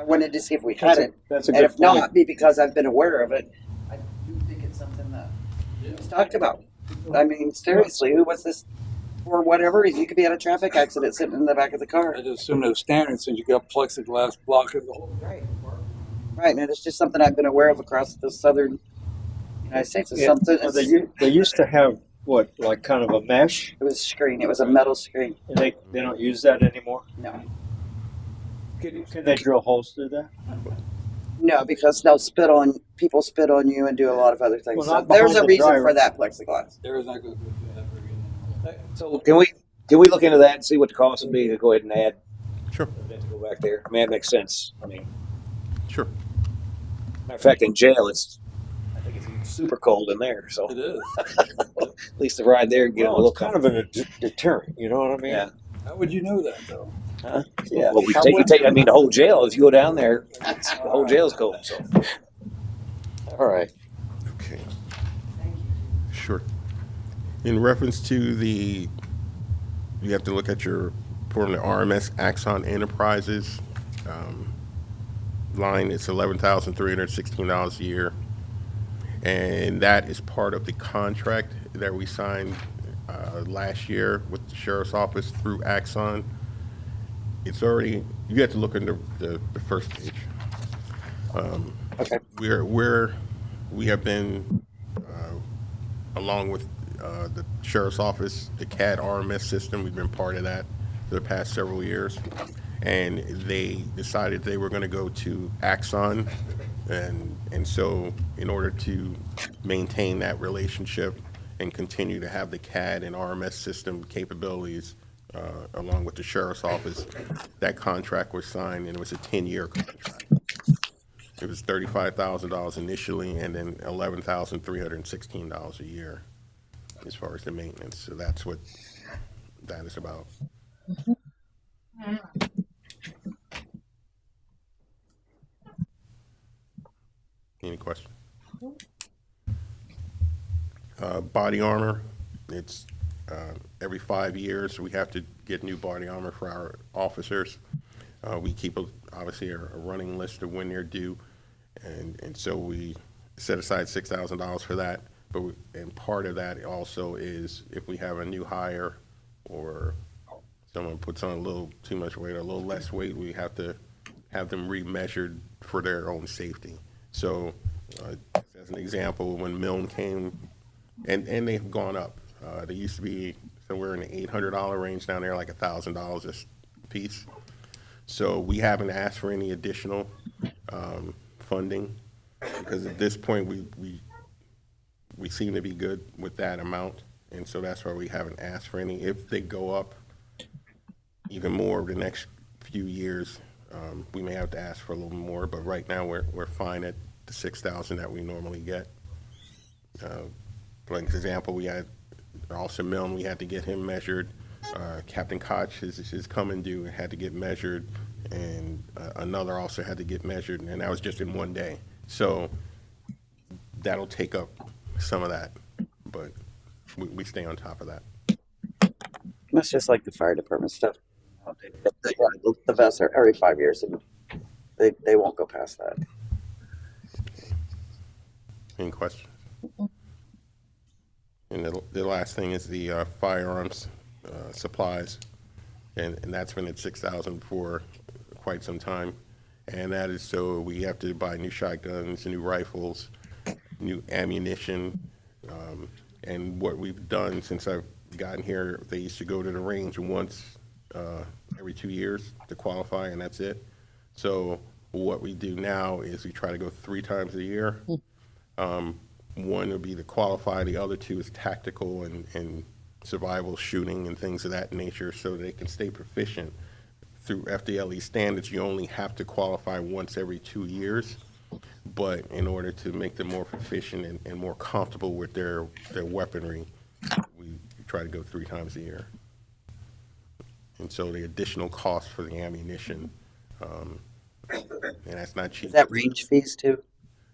wanted to see if we had it, That's a and good if point. not, because I've been aware of it, I do think it's something that was talked about. I mean, seriously, who was this? For whatever reason, you could be at a traffic accident sitting in the back of the car. I just assume they're standard since you got plexiglass blocking the whole. Right, and it's just something I've been aware of across the southern United States. It's something. Well, they used to have what, like kind of a mesh, It was a screen. It was a metal screen. and they don't use that anymore. No, Can they drill holes through that? no, because people spit on you and do a lot of other things. Well, So not there's behind a the reason driver. for that plexiglass. There is not going to do that very good. So can we look into that and see what the cost would be to go ahead and add? Sure. To go back there. I mean, that makes sense. I mean, Sure. matter of fact, in jail, I think it's super cold in there. So It is. at least the ride there and get a Well, little it's kind of a deterrent. You know what I mean? Yeah. How would you know that though? Yeah. Well, I mean, the whole jail. If you go down there, the whole jail's cold. So All right. Okay. Sure. In reference to you have to look at your from the RMS Axon Enterprises line. It's $11,316 a year, and that is part of the contract that we signed last year with the sheriff's office through Axon. It's already. You have to look in the first page. okay. We have been, along with the sheriff's office, the CAD RMS system, we've been part of that for the past several years. and they decided they were going to go to Axon, and so in order to maintain that relationship and continue to have the CAD and RMS system capabilities along with the sheriff's office, that contract was signed, and it was a 10-year contract. It was $35,000 initially, and then $11,316 a year as far as the maintenance. So that's what that is about. Any questions? Body armor, it's every 5 years we have to get new body armor for our officers. We keep obviously a running list of when they're due, and so we set aside $6,000 for that. But and part of that also is if we have a new hire or someone puts on a little too much weight or a little less weight, we have to have them remeasured for their own safety. So as an example, when Milne came, and they've gone up. They used to be somewhere in the $800 range, down there like $1,000 a piece. So we haven't asked for any additional funding because at this point we seem to be good with that amount, and so that's why we haven't asked for any. If they go up even more the next few years, we may have to ask for a little more. But right now we're fine at the $6,000 that we normally get. For example, we had Officer Milne, we had to get him measured. Captain Koch, his coming due, had to get measured, and another officer had to get measured, and that was just in one day. So that'll take up some of that, but we stay on top of that. That's just like the fire department stuff. The vests are every 5 years, and they won't go past that. Any questions? And the last thing is the firearms supplies, and that's been at $6,000 for quite some time, and that is so we have to buy new shotguns, new rifles, new ammunition, and what we've done since I've gotten here, they used to go to the range once every 2 years to qualify, and that's it. So what we do now is we try to go 3 times a year. One would be to qualify, the other 2 is tactical and survival shooting and things of that nature, so they can stay proficient. Through FDLE standards, you only have to qualify once every 2 years, but in order to make them more proficient and more comfortable with their weaponry, we try to go 3 times a year. And so the additional cost for the ammunition, and that's not cheap. Is that range fees too?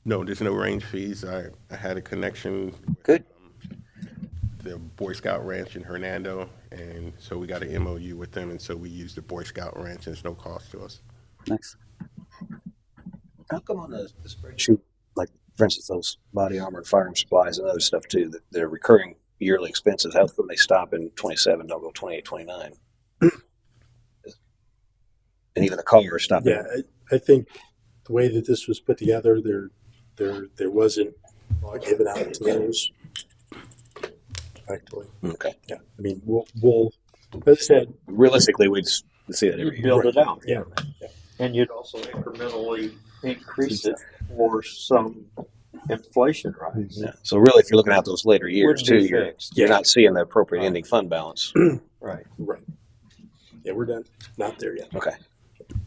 No, there's no range fees. I had a connection Good. with the Boy Scout Ranch in Hernando, and so we got an MOU with them, and so we use the Boy Scout Ranch, and it's no cost to us. Nice. How come on the spreadsheet, like for instance, those body armor and firearm supplies and other stuff too, that they're recurring yearly expenses, how come they stop in 27, don't go 28, 29? And even the car stop. Yeah, I think the way that this was put together, there wasn't given out to those. Actually, Okay. yeah. I mean, we'll as I said, Realistically, we'd see that every You'd year. build it out. yeah. And you'd also incrementally increase it for some inflation rise. Yeah. So really, if you're looking at those later years Wouldn't too, be you're fixed. not seeing the appropriate ending fund balance. Right. Right. Yeah, we're done. Not there yet. Okay.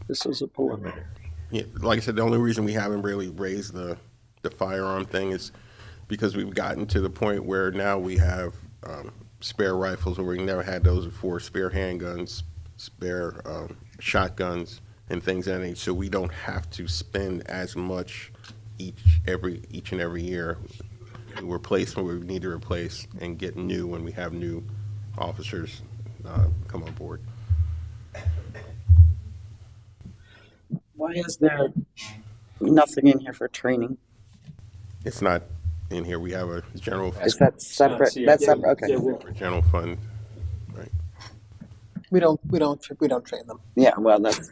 This is a preliminary. Yeah, like I said, the only reason we haven't really raised the firearm thing is because we've gotten to the point where now we have spare rifles, where we never had those before, spare handguns, spare shotguns, and things of that nature. So we don't have to spend as much each and every year. We replace when we need to replace and get new when we have new officers come on board. Why is there nothing in here for training? It's not in here. We have a general Is that separate? That's separate. Okay. general fund, right? We don't train them. Yeah. Well, that's.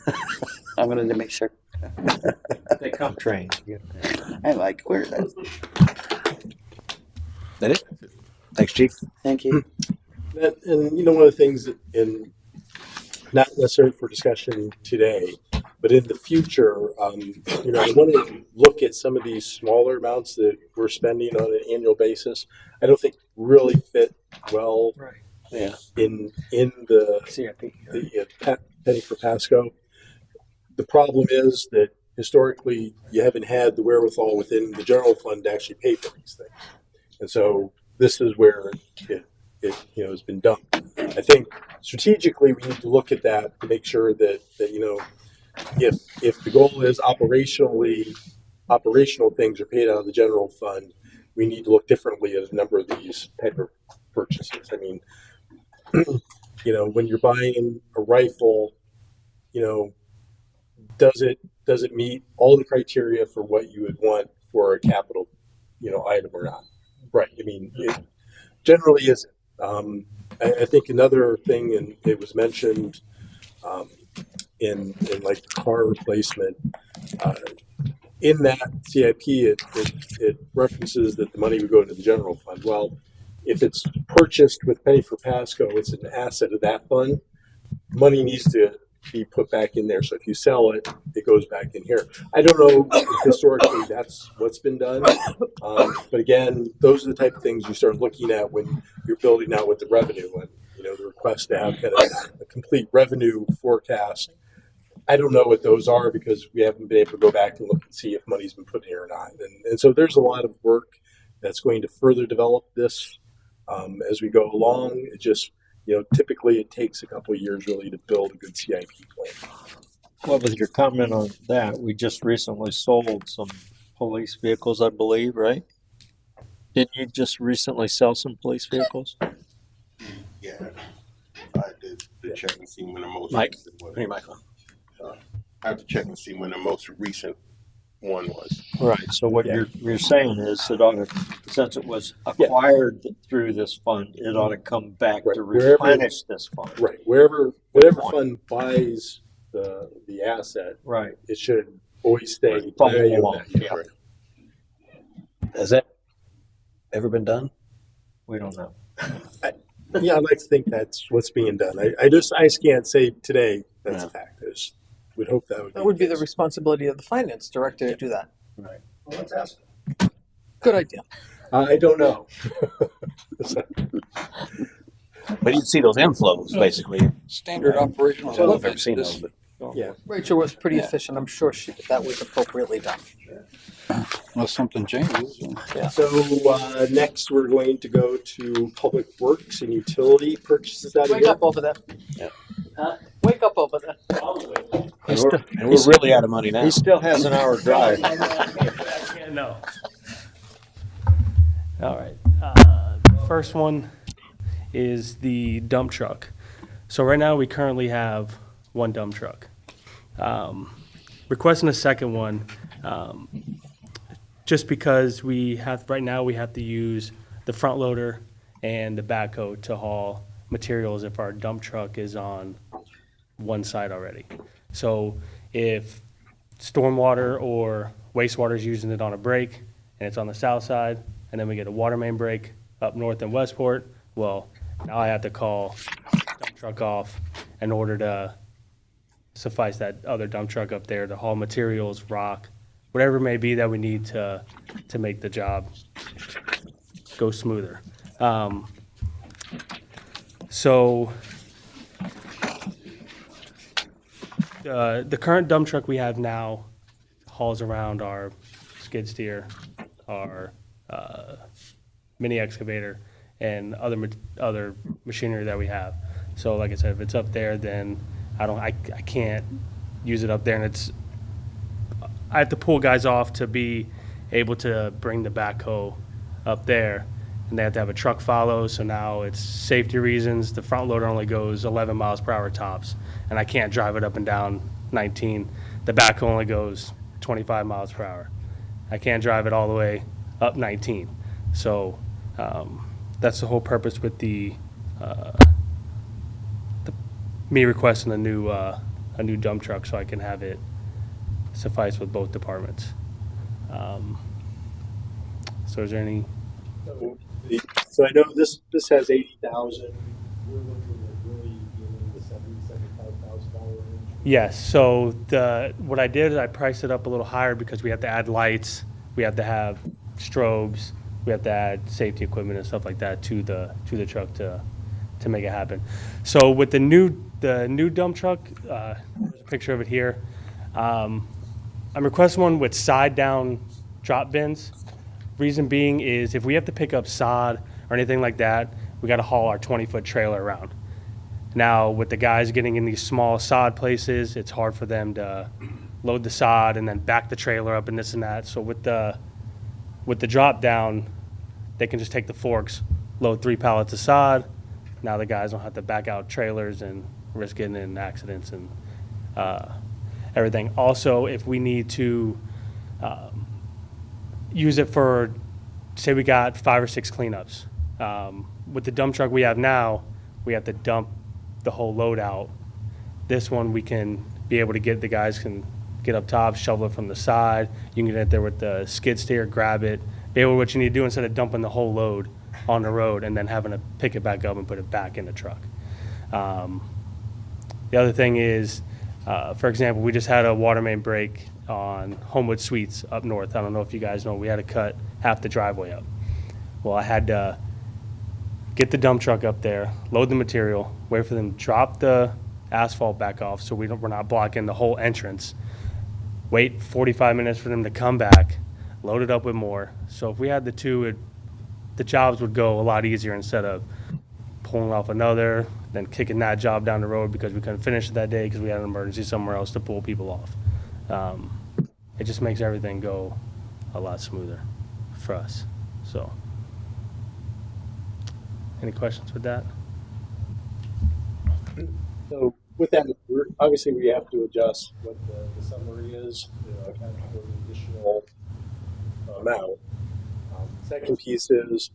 I wanted to make sure. They come trained. I like where that's. That it? Thanks, Chief. Thank you. And one of the things that not necessarily for discussion today, but in the future, I want to look at some of these smaller amounts that we're spending on an annual basis. I don't think really fit well Yeah. in the CIP. penny for Pasco. The problem is that historically you haven't had the wherewithal within the general fund to actually pay for these things, and so this is where it has been done. I think strategically we need to look at that to make sure that if the goal is operational things are paid out of the general fund, we need to look differently at a number of these type of purchases. I mean, when you're buying a rifle, does it meet all the criteria for what you would want for a capital, item or not? Right. I mean, it generally isn't. I think another thing, and it was mentioned in like car replacement, in that CIP, it references that the money would go into the general fund. Well, if it's purchased with penny for Pasco, it's an asset of that fund. Money needs to be put back in there. So if you sell it, it goes back in here. I don't know if historically that's what's been done. But again, those are the type of things you start looking at when you're building out with the revenue and, the request to have kind of a complete revenue forecast. I don't know what those are because we haven't been able to go back and look and see if money's been put in here or not. And so there's a lot of work that's going to further develop this as we go along. It just, typically it takes a couple of years really to build a good CIP plan. Well, with your comment on that, we just recently sold some police vehicles, I believe, right? Didn't you just recently sell some police vehicles? Yeah, I did check and see when the most Mike? recent was. Hey, Michael. I have to check and see when the most recent one was. Right. So what you're saying is it ought to, since it was acquired through this fund, it ought to come back to replenish this fund. Right. Whatever fund buys the asset, Right. it should always stay. Follow along. Yeah. Right. Has that ever been done? We don't know. Yeah, I'd like to think that's what's being done. I just can't say today that's a fact. I just would hope that would be the responsibility of the finance director to do that. Right. Well, let's ask. Good idea. I don't know. But you'd see those inflows, basically. Standard operational. I don't know if I've ever seen those, but Yeah. Rachel was pretty efficient. I'm sure that was appropriately done. Unless something changes. So next we're going to go to Public Works and Utility purchases out of Wake here. up over there. Yeah. Huh? Wake up over there. and we're really out of money now. He still has an hour drive. No. All right. First one is the dump truck. So right now we currently have one dump truck. Requesting a second one, just because right now we have to use the front loader and the backhoe to haul materials if our dump truck is on one side already. So if stormwater or wastewater is using it on a break and it's on the south side, and then we get a water main break up north in Westport, well, now I have to call dump truck off in order to suffice that other dump truck up there to haul materials, rock, whatever it may be that we need to make the job go smoother. So the current dump truck we have now hauls around our skid steer, our mini excavator, and other machinery that we have. So like I said, if it's up there, then I can't use it up there, and I have to pull guys off to be able to bring the backhoe up there, and they have to have a truck follow. So now it's safety reasons. The front loader only goes 11 miles per hour tops, and I can't drive it up and down 19. The backhoe only goes 25 miles per hour. I can't drive it all the way up 19. So that's the whole purpose with me requesting a new dump truck, so I can have it suffice with both departments. So is there any? So I know this has 80,000. We're looking at really dealing with 70,000, Yes, so what I did is I priced it up a little higher because we have to add lights, we have to have strobes, we have to add safety equipment and stuff like that to the truck to make it happen. So with the new dump truck, there's a picture of it here. I'm requesting one with side down drop bins. Reason being is if we have to pick up sod or anything like that, we got to haul our 20-foot trailer around. Now, with the guys getting in these small sod places, it's hard for them to load the sod and then back the trailer up and this and that. So with the drop down, they can just take the forks, load 3 pallets of sod. Now the guys don't have to back out trailers and risk getting in accidents and everything. Also, if we need to use it for, say we got 5 or 6 cleanups. With the dump truck we have now, we have to dump the whole load out. This one we can be able to the guys can get up top, shovel it from the side. You can get it there with the skid steer, grab it, be able to what you need to do instead of dumping the whole load on the road and then having to pick it back up and put it back in the truck. The other thing is, for example, we just had a water main break on Homewood Suites up north. I don't know if you guys know, we had to cut half the driveway up. Well, I had to get the dump truck up there, load the material, wait for them to drop the asphalt back off so we're not blocking the whole entrance, wait 45 minutes for them to come back, load it up with more. So if we had the two, the jobs would go a lot easier instead of pulling off another, then kicking that job down the road because we couldn't finish it that day because we had an emergency somewhere else to pull people off. It just makes everything go a lot smoother for us. So, any questions with that? So with that, obviously we have to adjust what the summary is, account for the additional amount. Second piece is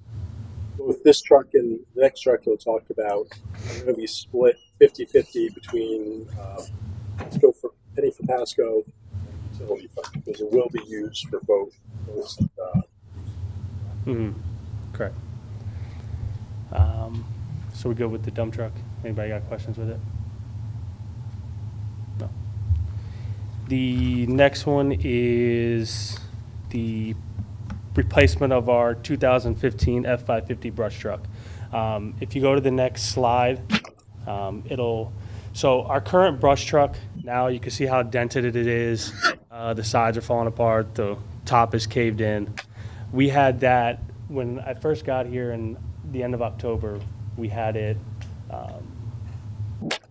both this truck and the next truck you'll talk about are going to be split 50-50 between Penny for Pasco and utility fund because it will be used for both. Correct. So we go with the dump truck. Anybody got questions with it? No. The next one is the replacement of our 2015 F550 brush truck. If you go to the next slide, so our current brush truck, now you can see how dented it is. The sides are falling apart. The top is caved in. We had that when I first got here in the end of October. We had it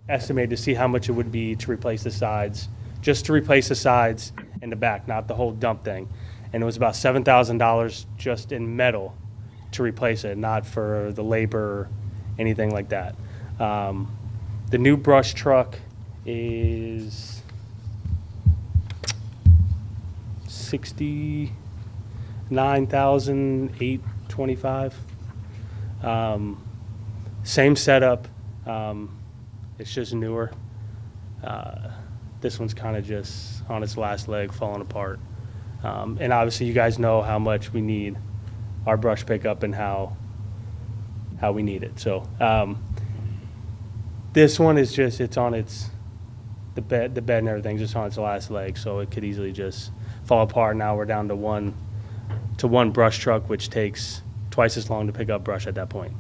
estimated to see how much it would be to replace the sides, just to replace the sides in the back, not the whole dump thing. And it was about $7,000 just in metal to replace it, not for the labor or anything like that. The new brush truck is $69,825. Same setup. It's just newer. This one's kind of just on its last leg, falling apart. And obviously, you guys know how much we need our brush pickup and how we need it. So this one is just the bed and everything's just on its last leg, so it could easily just fall apart. Now we're down to one brush truck, which takes twice as long to pick up brush at that point.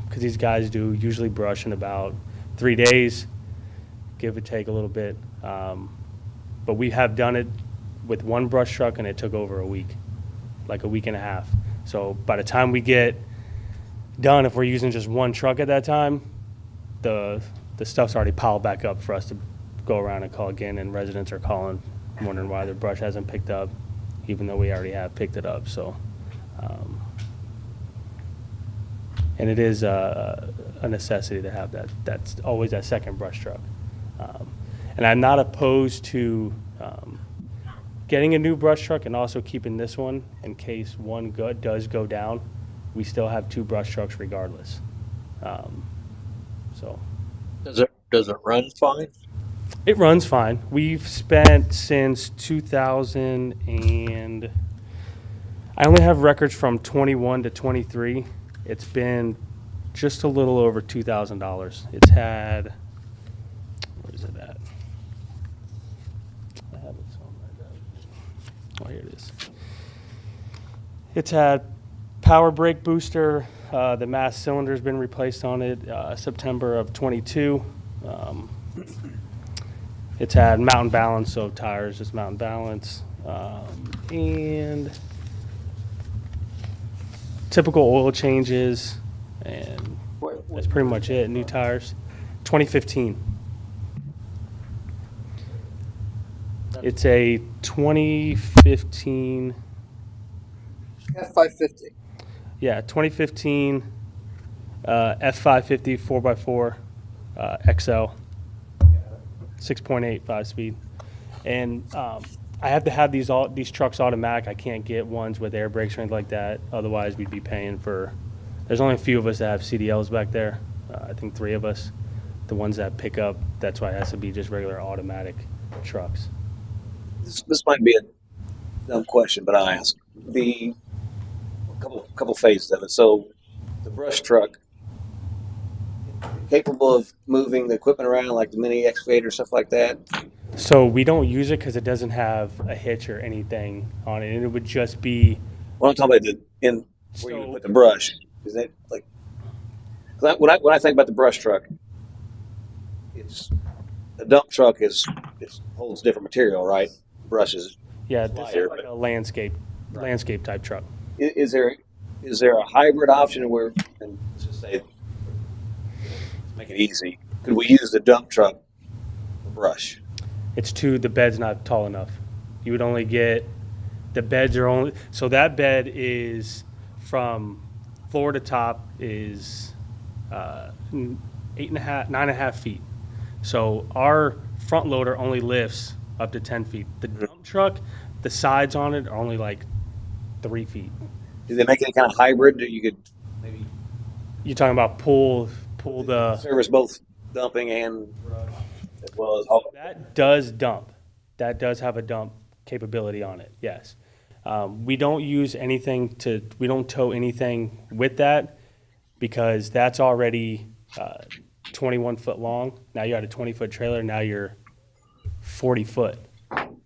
Because these guys do usually brush in about 3 days, give or take a little bit. But we have done it with one brush truck, and it took over a week, like a week and a half. So by the time we get done, if we're using just one truck at that time, the stuff's already piled back up for us to go around and call again, and residents are calling, wondering why their brush hasn't picked up, even though we already have picked it up. So, and it is a necessity to have that. That's always that second brush truck. And I'm not opposed to getting a new brush truck and also keeping this one in case one does go down. We still have 2 brush trucks regardless. So Does it run fine? it runs fine. We've spent since 2000 and I only have records from 21 to 23. It's been just a little over $2,000. It's had, where is it at? Oh, here it is. It's had power brake booster. The mass cylinder's been replaced on it September of 22. It's had mountain balance, so tires just mountain balance. And typical oil changes, and that's pretty much it. New tires. 2015. It's a 2015, F-550. yeah, 2015 F550 4x4 XL, 6.8 5-speed. And I have to have these trucks automatic. I can't get ones with air brakes or anything like that. Otherwise, we'd be paying for. There's only a few of us that have CDLs back there. I think 3 of us. The ones that pick up, that's why it has to be just regular automatic trucks. This might be a dumb question, but I'll ask. The couple phases of it. So the brush truck, capable of moving the equipment around like the mini excavator, stuff like that. So we don't use it because it doesn't have a hitch or anything on it, and it would just be. Well, I'm talking about where you put the brush. Is that like? 'Cause when I think about the brush truck, it's a dump truck it holds different material, right? Brushes. Yeah, this is Lighter, like a landscape type truck. Is there a hybrid option where, and let's just say, make it easy, could we use the dump truck for brush? The bed's not tall enough. You would only get, the beds are only, so that bed is from floor to top is 9.5 feet. So our front loader only lifts up to 10 feet. The dump truck, the sides on it are only like 3 feet. Do they make any kind of hybrid that you could maybe You're talking about pull the. service both dumping and brush as well as all? That does dump. That does have a dump capability on it, yes. We don't use anything we don't tow anything with that because that's already 21 foot long. Now you got a 20-foot trailer, now you're 40 foot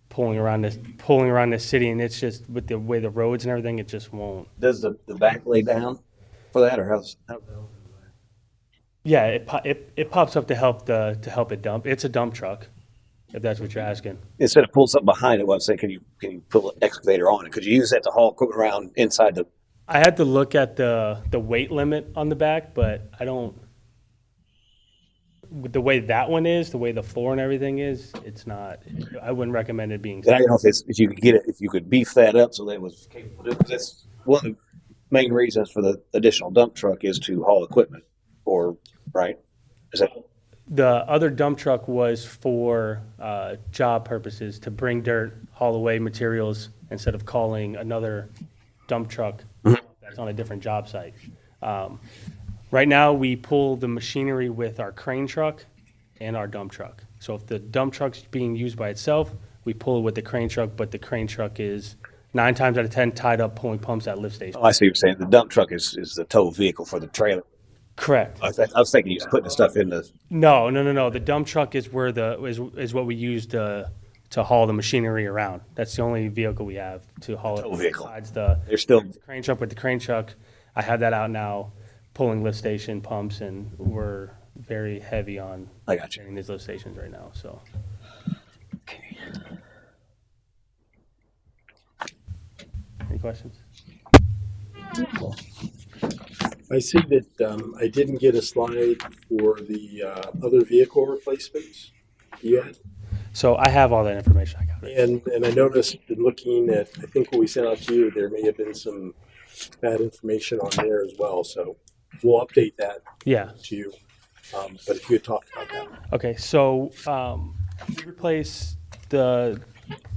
pulling around this city, and it's just, with the way the roads and everything, it just won't. Does the back lay down for that, or how? Yeah, it pops up to help it dump. It's a dump truck, if that's what you're asking. Instead of pulling something behind it, what I'm saying, can you pull an excavator on it? Could you use that to haul equipment around inside the? I had to look at the weight limit on the back, but I don't. With the way that one is, the way the floor and everything is, it's not. I wouldn't recommend it being. I don't know if you could get it, if you could beef that up so that it was capable. Because that's one of the main reasons for the additional dump truck is to haul equipment, or right? Is that? The other dump truck was for job purposes, to bring dirt, haul away materials, instead of calling another dump truck that's on a different job site. Right now, we pull the machinery with our crane truck and our dump truck. So if the dump truck's being used by itself, we pull it with the crane truck, but the crane truck is 9 times out of 10 tied up pulling pumps at lift stations. Oh, I see what you're saying. The dump truck is the tow vehicle for the trailer. Correct. I was thinking you was putting the stuff in the. No. The dump truck is where is what we use to haul the machinery around. That's the only vehicle we have to haul it. Tow vehicle. Besides There's still. the crane truck with the crane truck. I have that out now, pulling lift station pumps, and we're very heavy on I got you. getting these lift stations right now. So. Any questions? I see that I didn't get a slide for the other vehicle replacements yet. So I have all that information. I got it. And I noticed in looking at, I think what we sent out to you, there may have been some bad information on there as well. So we'll update that Yeah. to you. But if you could talk about that. Okay, so we replace the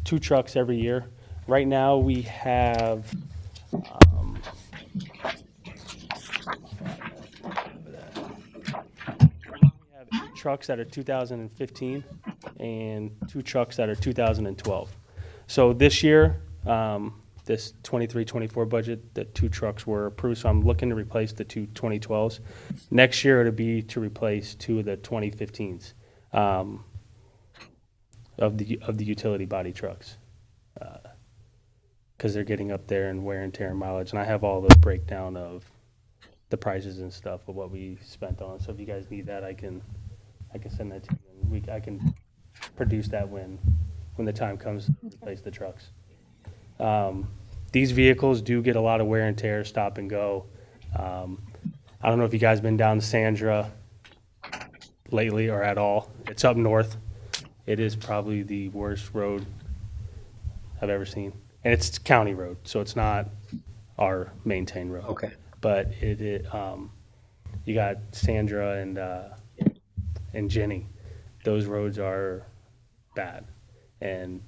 2 trucks every year. Right now, we have we have 8 trucks that are 2015 and 2 trucks that are 2012. So this year, this 23-24 budget, the 2 trucks were approved, so I'm looking to replace the 2 2012s. Next year, it'll be to replace 2 of the 2015s of the utility body trucks. because they're getting up there in wear and tear and mileage. And I have all the breakdown of the prices and stuff of what we spent on. So if you guys need that, I can send that to you. And I can produce that when the time comes to replace the trucks. These vehicles do get a lot of wear and tear, stop and go. I don't know if you guys been down to Sandra lately or at all. It's up north. It is probably the worst road I've ever seen. And it's county road, so it's not our maintained road. Okay. But you got Sandra and Jenny. Those roads are bad. And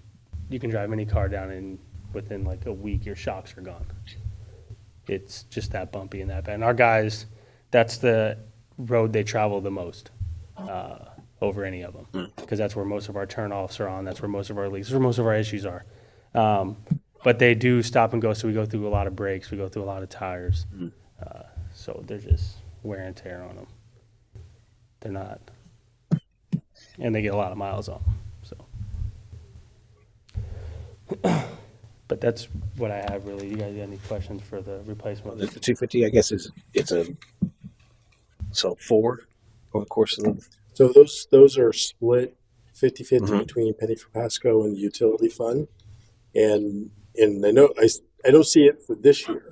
you can drive any car down and within like a week, your shocks are gone. It's just that bumpy and that bad. And our guys, that's the road they travel the most over any of them, because that's where most of our turnoffs are on. That's where most of our leaks, that's where most of our issues are. But they do stop and go, so we go through a lot of brakes, we go through a lot of tires. So they're just wear and tear on them. They're not, and they get a lot of miles on them. So. But that's what I have really. You guys got any questions for the replacement? The 250, I guess, so 4 over the course of the. So those are split 50-50 between Penny for Pasco and the utility fund. And I know I don't see it for this year.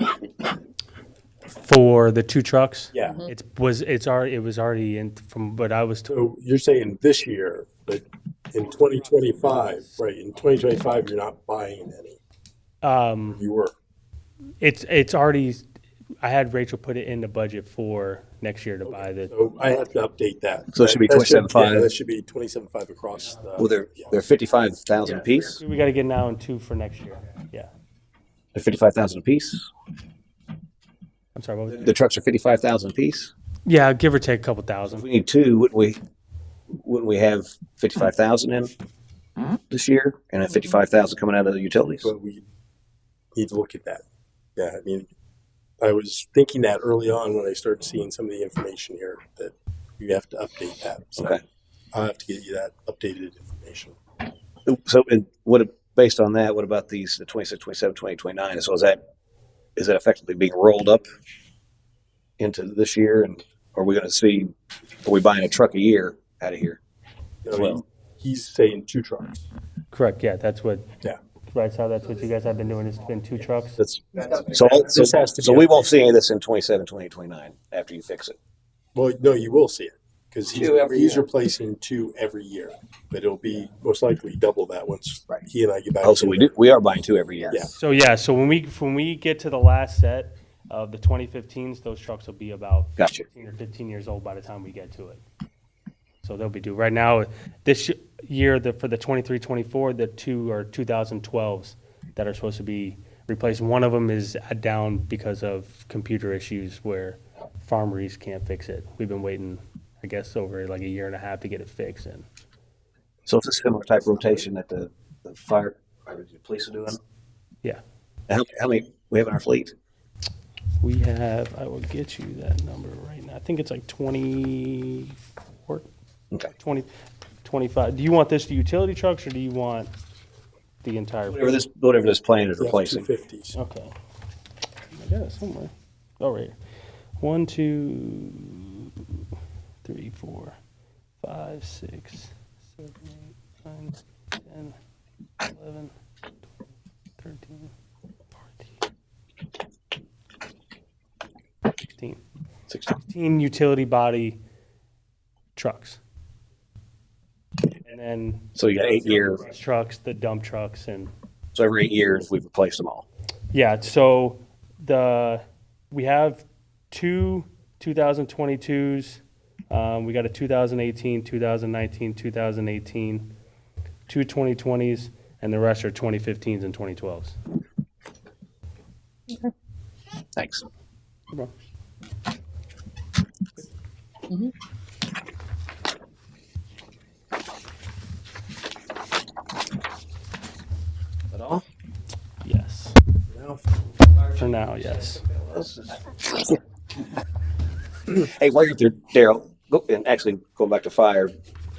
For the 2 trucks? Yeah. It was already in from what I was told. So you're saying this year, but in 2025, right? In 2025, you're not buying any. You were. It's already. I had Rachel put it in the budget for next year to buy the. So I have to update that. So it should be 27.5. That should be 27.5 across. Well, they're 55,000 a piece. We got to get now in 2 for next year. Yeah. They're 55,000 a piece. I'm sorry. What was it? The trucks are 55,000 a piece. Yeah, give or take a couple If thousand. we need 2, wouldn't we have 55,000 in this year and 55,000 coming out of the utilities? But we need to look at that. Yeah, I mean, I was thinking that early on when I started seeing some of the information here that you have to update that. So Okay. I'll have to get you that updated information. So, and based on that, what about the 26, 27, 28, 29? So is that effectively being rolled up into this year? And are we buying a truck a year out of here? No, Well. he's saying 2 trucks. Correct. Yeah, that's what. Yeah. Right. So that's what you guys have been doing. It's been 2 trucks. So we won't see any of this in 27, 28, 29 after you fix it. Well, no, you will see it because Two every he's year. replacing 2 every year, but it'll be most likely double that once he and I get back. Oh, so we are buying 2 every year. Yeah. So when we get to the last set of the 2015s, those trucks will be about Gotcha. 14 or 15 years old by the time we get to it. So they'll be due. Right now, this year, for the 23-24, the 2 are 2012s that are supposed to be replaced. One of them is down because of computer issues where Farmeries can't fix it. We've been waiting, I guess, over like a year and a half to get it fixed. And So it's a similar type rotation that the fire police are doing? yeah, How many we have in our fleet? we have, I will get you that number right now. I think it's like 24. Okay. 20, 25. Do you want this the utility trucks or do you want the entire? Whatever this plan is replacing. 250s. Okay. I got it somewhere. Oh, right here. 1, 2, 3, 4, 5, 6, 7, 8, 9, 10, 11, 12, 13, 14, 15. 16 utility body trucks. And then So you got 8 years. trucks, the dump trucks, and So every 8 years we've replaced them all. yeah. So we have 2 2022s. We got a 2018, 2019, 2018, 2 2020s, and the rest are 2015s and 2012s. Thanks. No problem. At all? Yes. For now, yes. Hey, while you're up there, Daryl, and actually going back to fire,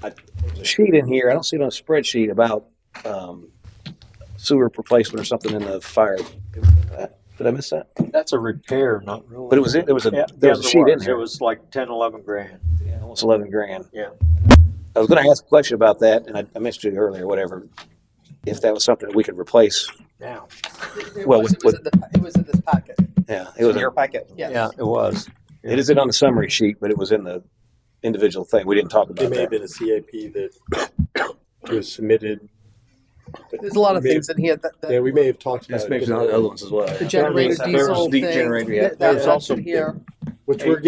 there's a sheet in here. I don't see it on a spreadsheet about sewer replacement or something in the fire. Did I miss that? That's a repair, not really. But it was in, there was a Yeah, there was a sheet in It there. was like 10, 11 grand. Almost 11 grand. Yeah. I was going to ask a question about that, and I missed it earlier. Whatever. If that was something that we could replace Now. Well, It was in this packet. Yeah, it was in your packet. Yes. Yeah, it was. It isn't on the summary sheet, but it was in the individual thing. We didn't talk It about may have that. been a CIP that was submitted. There's a lot of We may things in here that, Yeah, we may have talked about Just it. maybe some other ones as well. the generator There diesel was the thing, generator, yeah. that- There's that's also- in here. Which we're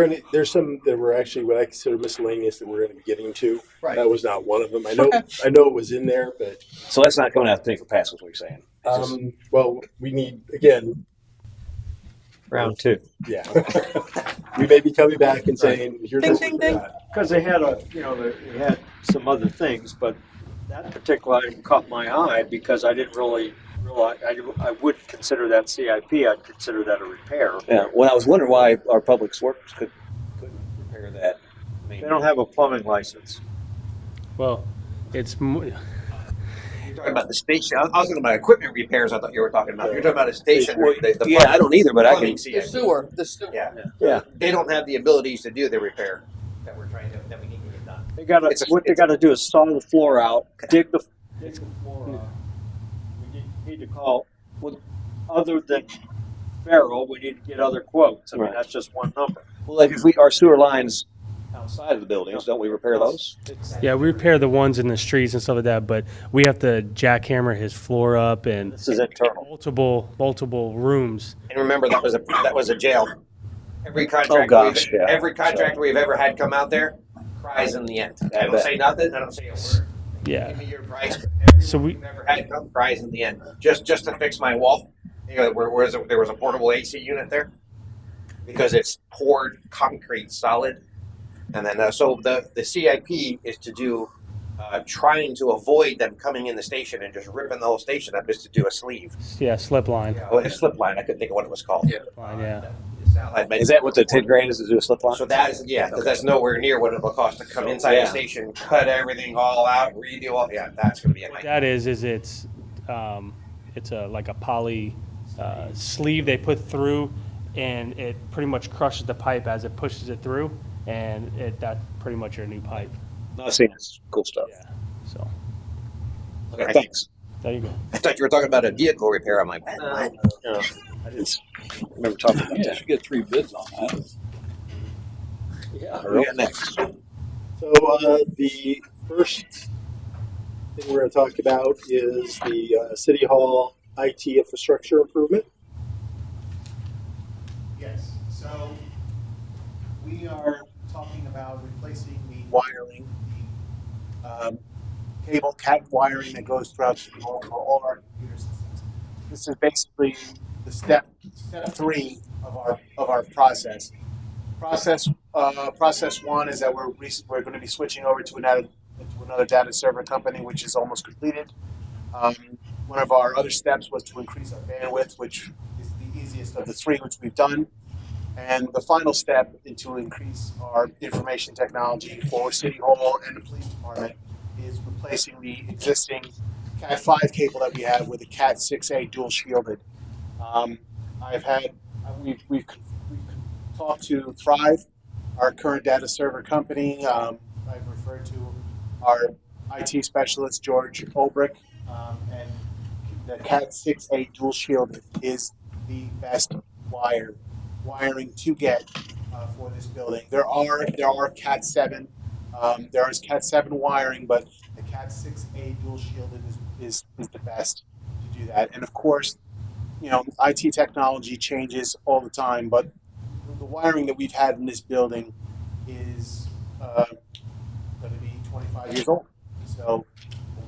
gonna. There's some that were actually what I consider miscellaneous that we're going to be getting to. Right. That was not one of them. I know. Okay. I know it was in there, but So that's not coming out of the thing for pass, is what you're saying. It's just- well, we need again. Round two. Yeah, we may be coming back and saying, "Here's Ding, what ding, we ding. forgot." Because they had they had some other things, but that particular item caught my eye because I didn't really realize, I wouldn't consider that CIP, I'd consider that a repair. Yeah, well, I was wondering why our public works couldn't repair that. I mean, They don't have a plumbing license. Well, it's You're talking about the station. I was talking about equipment repairs. I thought you were talking about. You're talking about a station. The yeah, I don't either, but I plumbing can. The CIP. sewer. Yeah. Yeah. They don't have the abilities to do the repair that we're trying to, that we need to get done. They gotta, It's a- what they it's a- gotta do is saw the floor out, dig the floor out. We need to call, well, other than Farrell, we need to get other quotes. I mean, Right. that's just one number. Well, like if our sewer lines outside of the buildings, don't we repair those? yeah, we repair the ones in the streets and stuff like that, but we have to jackhammer his floor up and This is internal. multiple rooms. And remember, that was a jail. Every contractor, gosh, yeah. every contractor we've ever had come out there cries in the end. I don't bet. say nothing. I don't say a word. Yeah. Give me your price. But everyone So we- we've ever had come cries in the end. Just to fix my wall. You know, there was a portable AC unit there because it's poured concrete solid. And then so the CIP is to do trying to avoid them coming in the station and just ripping the whole station up, is to do a sleeve. Yeah, slip line. A slip line. I couldn't think of what it was called. Yeah. Is Is that what the 10 grand is to do a slip line? So that is, yeah, because that's nowhere near what it'll cost to come inside Yeah. the station, cut everything all out, redo all. Yeah, that's going to be a nightmare. That is it's a like a poly sleeve they put through, and it pretty much crushes the pipe as it pushes it through, and that's pretty much your new pipe. No, I've seen this cool stuff. Yeah. So Okay, thanks. there you go. I thought you were talking about a vehicle repair. I'm like, what? No, I didn't remember talking about Yeah, that. should get 3 bids on that. Yeah, we got next. So the first thing we're going to talk about is the City Hall IT infrastructure improvement. Yes, so we are talking about replacing the wiring, the cable cat wiring that goes throughout the hall for all our computer systems. This is basically the step 3 of our process. Process one is that we're going to be switching over to another data server company, which is almost completed. One of our other steps was to increase our bandwidth, which is the easiest of the 3, which we've done. And the final step is to increase our information technology for City Hall and the Police Department is replacing the existing Cat5 cable that we have with a Cat6A dual shielded. We've talked to Thrive, our current data server company. I've referred to our IT specialist, George Olbrich, and the Cat6A dual shielded is the best wiring to get for this building. There are Cat 7. There is Cat 7 wiring, but the Cat 6A dual shielded is the best to do that. And of course, IT technology changes all the time, but the wiring that we've had in this building is going to be 25 years old. So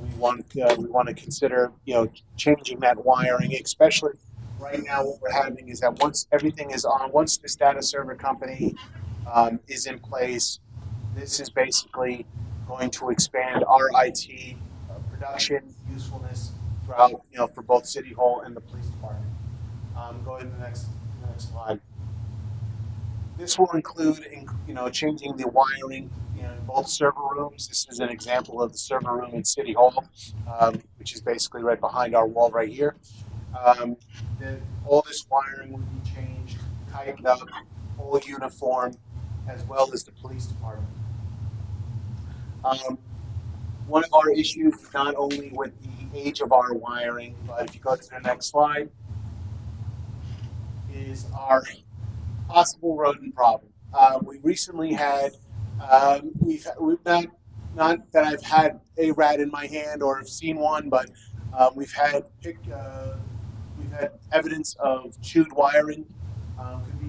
we want to consider changing that wiring, especially. Right now, what we're having is that once everything is on, once this data server company is in place, this is basically going to expand our IT production usefulness throughout, for both City Hall and the Police Department. Going to the next slide. This will include, changing the wiring in both server rooms. This is an example of the server room in City Hall. which is basically right behind our wall right here. All this wiring would be changed, tightened up, all uniform, as well as the police department. One of our issues is not only with the age of our wiring, but if you go to the next slide, is our possible rodent problem. We recently had, we've not that I've had a rat in my hand or have seen one, but we've had evidence of chewed wiring, could be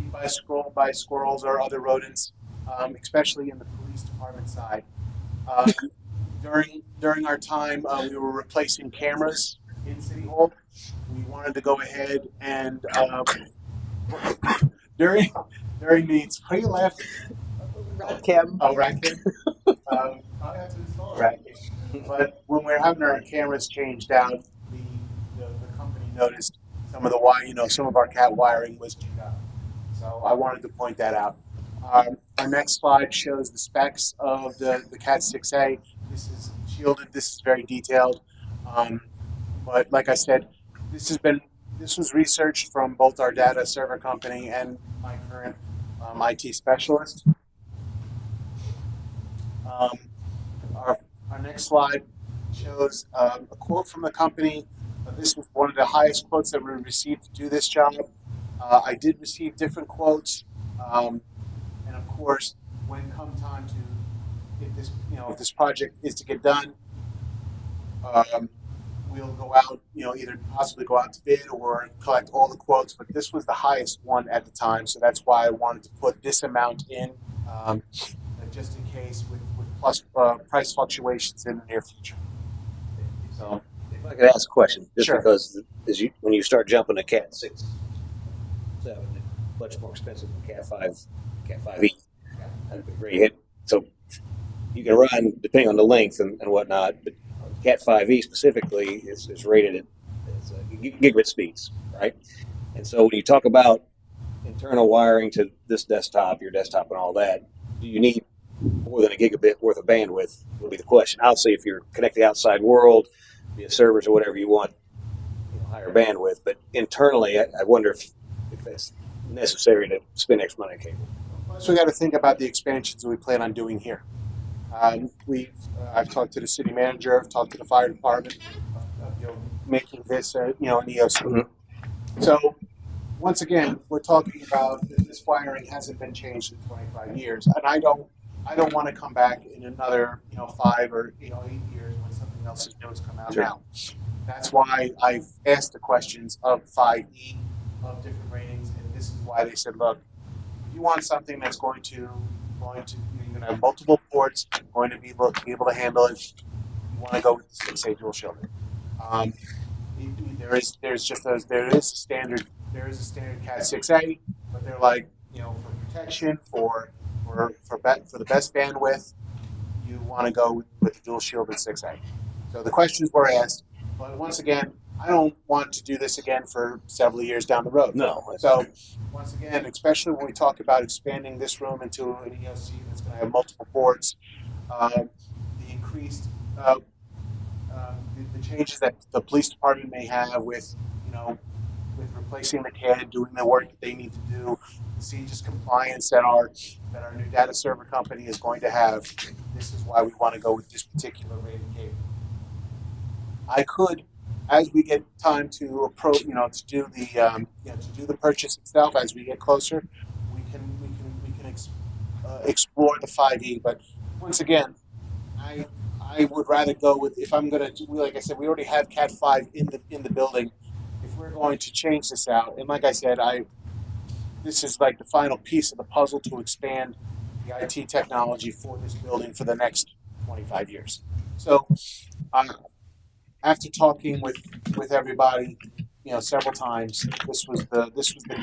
by squirrels or other rodents, especially in the police department side. During our time, we were replacing cameras in City Hall. We wanted to go ahead and during the why are you laughing? Rat cam. Oh, rat cam. I have to install a rat cam. But when we were having our cameras changed out, the company noticed some of our cat wiring was chewed out. So I wanted to point that out. Our next slide shows the specs of the Cat 6A. This is shielded. This is very detailed. But like I said, this was researched from both our data server company and my current IT specialist. Our next slide shows a quote from the company. This was one of the highest quotes that we received to do this job. I did receive different quotes, and of course, when come time to get this, if this project is to get done, we'll go out, either possibly go out to bid or collect all the quotes. But this was the highest one at the time, so that's why I wanted to put this amount in, just in case with plus price fluctuations in the near future. So, If I could ask a question, just Sure. because when you start jumping to Cat 6, 7, it's much more expensive than Cat 5, Cat 5e. That'd be a great hit. So you can run depending on the length and whatnot, but Cat 5e specifically is rated at gigabit speeds, right? And so when you talk about internal wiring to this desktop, your desktop and all that, do you need more than a gigabit worth of bandwidth will be the question. Obviously, if you're connecting the outside world, via servers or whatever you want, higher bandwidth. But internally, I wonder if it's necessary to spend extra money on cable. Plus, we got to think about the expansions we plan on doing here. I've talked to the city manager, I've talked to the fire department, making this, an EOC. Mm-hmm. So, once again, we're talking about this wiring hasn't been changed in 25 years, and I don't want to come back in another, 5 or 8 years when something else is new has come out Sure. now. That's why I've asked the questions of 5E of different ratings, and this is why they said, look, if you want something that's going to you're going to have multiple ports, going to be able to handle it, you want to go with the 6A dual shielded. There is a standard Cat 6A, but they're like, for protection, for the best bandwidth, you want to go with the dual shielded 6A. So the questions were asked, but once again, I don't want to do this again for several years down the road. No. So once again, especially when we talk about expanding this room into an EOC that's going to have multiple ports, the increased the changes that the police department may have with replacing the CAD, doing the work that they need to do, CJIS compliance that our new data server company is going to have. This is why we want to go with this particular rated cable. I could, as we get time to approach, to do the purchase itself, as we get closer, we can explore the 5E. But once again, I would rather go with, if I'm going to, like I said, we already have Cat 5 in the building. If we're going to change this out, and like I said, this is like the final piece of the puzzle to expand the IT technology for this building for the next 25 years. So, after talking with everybody, several times, this was the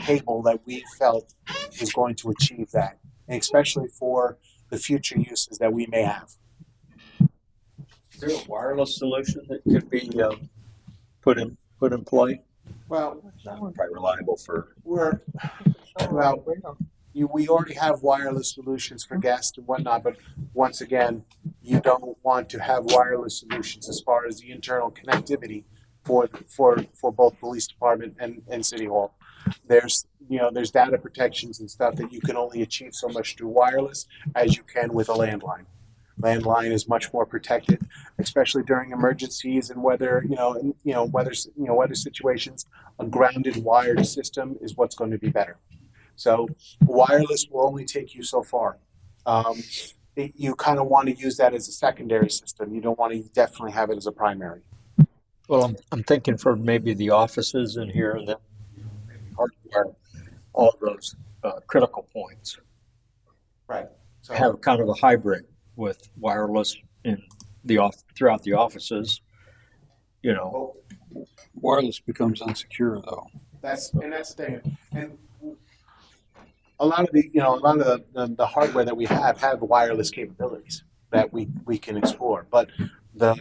cable that we felt was going to achieve that, and especially for the future uses that we may have. Is there a wireless solution that could be put in play? Well, Probably reliable for. We already have wireless solutions for guests and whatnot, but once again, you don't want to have wireless solutions as far as the internal connectivity for both police department and city hall. There's there's data protections and stuff that you can only achieve so much through wireless as you can with a landline. Landline is much more protected, especially during emergencies and weather weather situations. A grounded wired system is what's going to be better. So wireless will only take you so far. You kind of want to use that as a secondary system. You don't want to definitely have it as a primary. Well, I'm thinking for maybe the offices in here and then maybe hardware all those critical points. Right. So Have kind of a hybrid with wireless in throughout the offices. You know, Wireless becomes unsecure though. that's the thing. And a lot of the hardware that we have wireless capabilities that we can explore, but the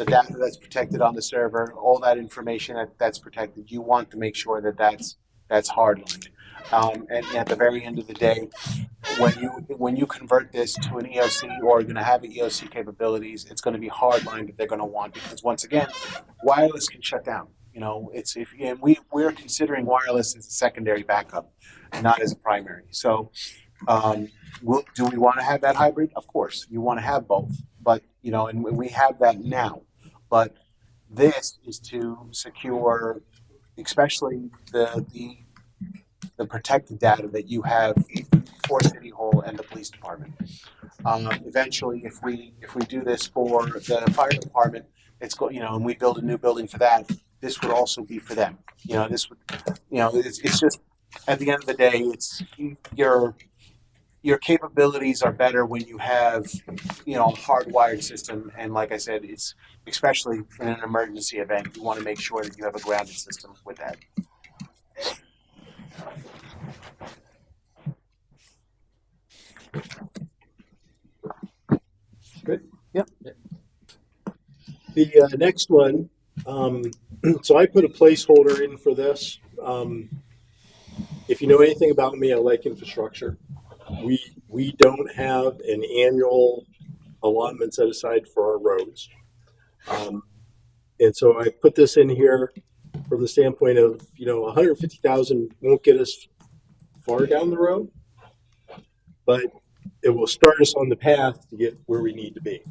data that's protected on the server, all that information that's protected, you want to make sure that that's hardlined. And at the very end of the day, when you convert this to an EOC or going to have EOC capabilities, it's going to be hardlined that they're going to want, because once again, wireless can shut down. We're considering wireless as a secondary backup, not as a primary. So, do we want to have that hybrid? Of course, you want to have both, but and we have that now. But this is to secure, especially the protected data that you have for City Hall and the police department. Eventually, if we do this for the fire department, and we build a new building for that. This would also be for them. It's just at the end of the day, it's your capabilities are better when you have a hardwired system. And like I said, it's especially in an emergency event, you want to make sure that you have a grounded system with that. Good. Yep. The next one, so I put a placeholder in for this. If you know anything about me, I like infrastructure. We don't have an annual allotment set aside for our roads. And so I put this in here from the standpoint of, 150,000 won't get us far down the road, but it will start us on the path to get where we need to be.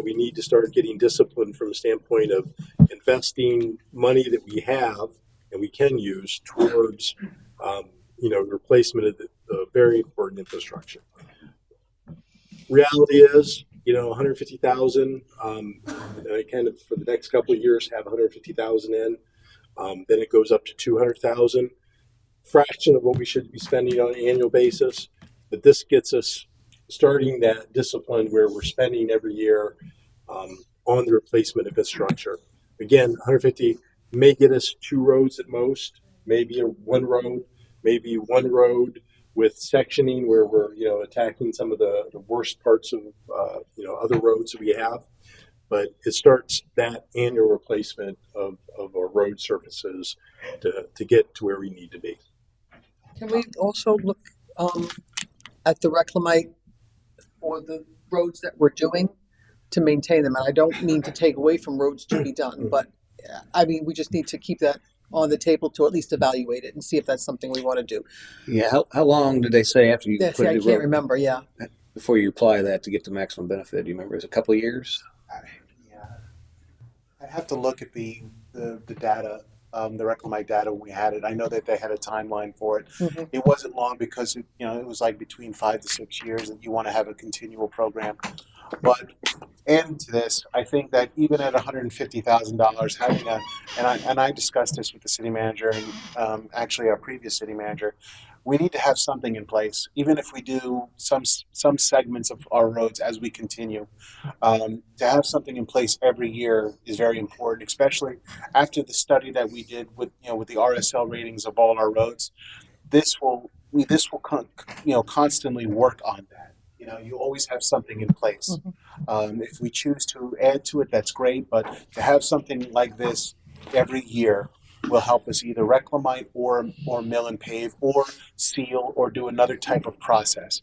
We need to start getting disciplined from the standpoint of investing money that we have and we can use towards, replacement of the very important infrastructure. Reality is, 150,000. I kind of for the next couple of years have 150,000 in. Then it goes up to 200,000. Fraction of what we should be spending on an annual basis. But this gets us starting that discipline where we're spending every year on the replacement of infrastructure. Again, 150 may get us 2 roads at most, maybe one road with sectioning where we're attacking some of the worst parts of other roads that we have. But it starts that annual replacement of our road surfaces to get to where we need to be. Can we also look at the reclamite for the roads that we're doing to maintain them? And I don't mean to take away from roads to be done, but we just need to keep that on the table to at least evaluate it and see if that's something we want to do. Yeah, how long did they say after you Yes, put I a new can't road remember. Yeah, before you apply that to get the maximum benefit? Do you remember? Is it a couple of years? I'd have to look at the data, the Reclamite data when we had it. I know that they had a timeline for it. Mm-hmm. It wasn't long because it was like between 5 to 6 years, and you want to have a continual program. But adding to this, I think that even at $150,000, having and I discussed this with the city manager and actually our previous city manager, we need to have something in place, even if we do some segments of our roads as we continue. To have something in place every year is very important, especially after the study that we did with the RSL ratings of all our roads. This will constantly work on that. You always have something in place. Mm-hmm. If we choose to add to it, that's great. But to have something like this every year will help us either reclamite or mill and pave or seal or do another type of process.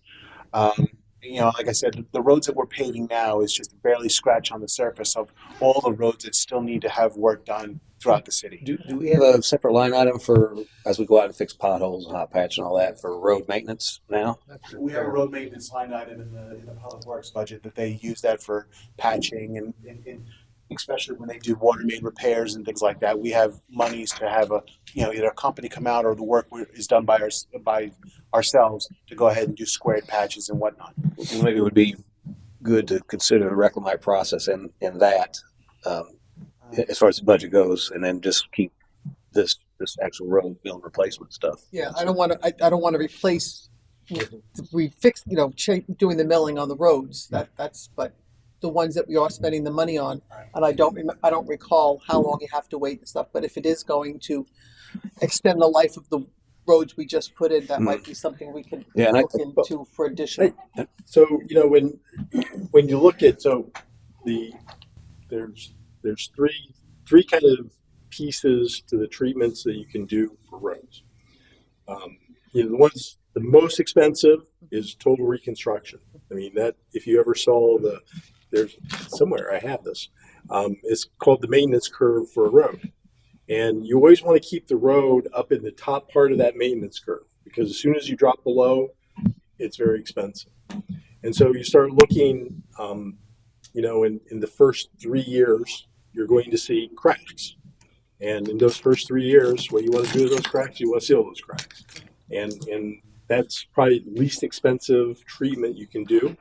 like I said, the roads that we're paving now is just barely scratch on the surface of all the roads that still need to have work done throughout the city. Do we have a separate line item for, as we go out and fix potholes and hot patch and all that, for road maintenance now? We have a road maintenance line item in the public works budget that they use that for patching and especially when they do water main repairs and things like that. We have monies to have either a company come out or the work is done by ourselves to go ahead and do squared patches and whatnot. Maybe it would be good to consider the reclamite process in that, as far as the budget goes, and then just keep this actual road building replacement stuff. Yeah, I don't want to replace. We fix, doing the milling on the roads. But the ones that we are spending the money on, and I don't recall how long you have to wait and stuff. But if it is going to extend the life of the roads we just put in, that might be something we could look into for additional. So when you look at there's three kind of pieces to the treatments that you can do for roads. The most expensive is total reconstruction. I mean, that if you ever saw there's somewhere I have this. It's called the maintenance curve for a road, and you always want to keep the road up in the top part of that maintenance curve because as soon as you drop below, it's very expensive. And so you start looking, in the first 3 years, you're going to see cracks. And in those first 3 years, what you want to do with those cracks, you want to seal those cracks. And that's probably the least expensive treatment you can do.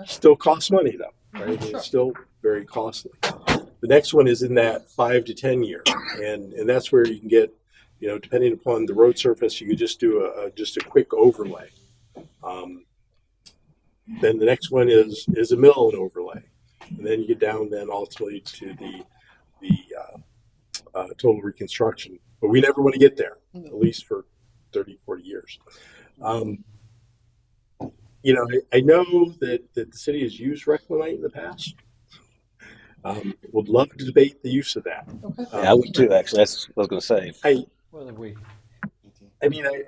Still costs money though, right? It's still very costly. The next one is in that 5 to 10 year. And that's where you can get, depending upon the road surface, you could just do a quick overlay. Then the next one is a mill and overlay. And then you get down then ultimately to the total reconstruction. But we never want to get there, at least for 30, 40 years. I know that the city has used reclamite in the past. Would love to debate the use of that. Okay. Yeah, I would too, actually. That's what I was going to say.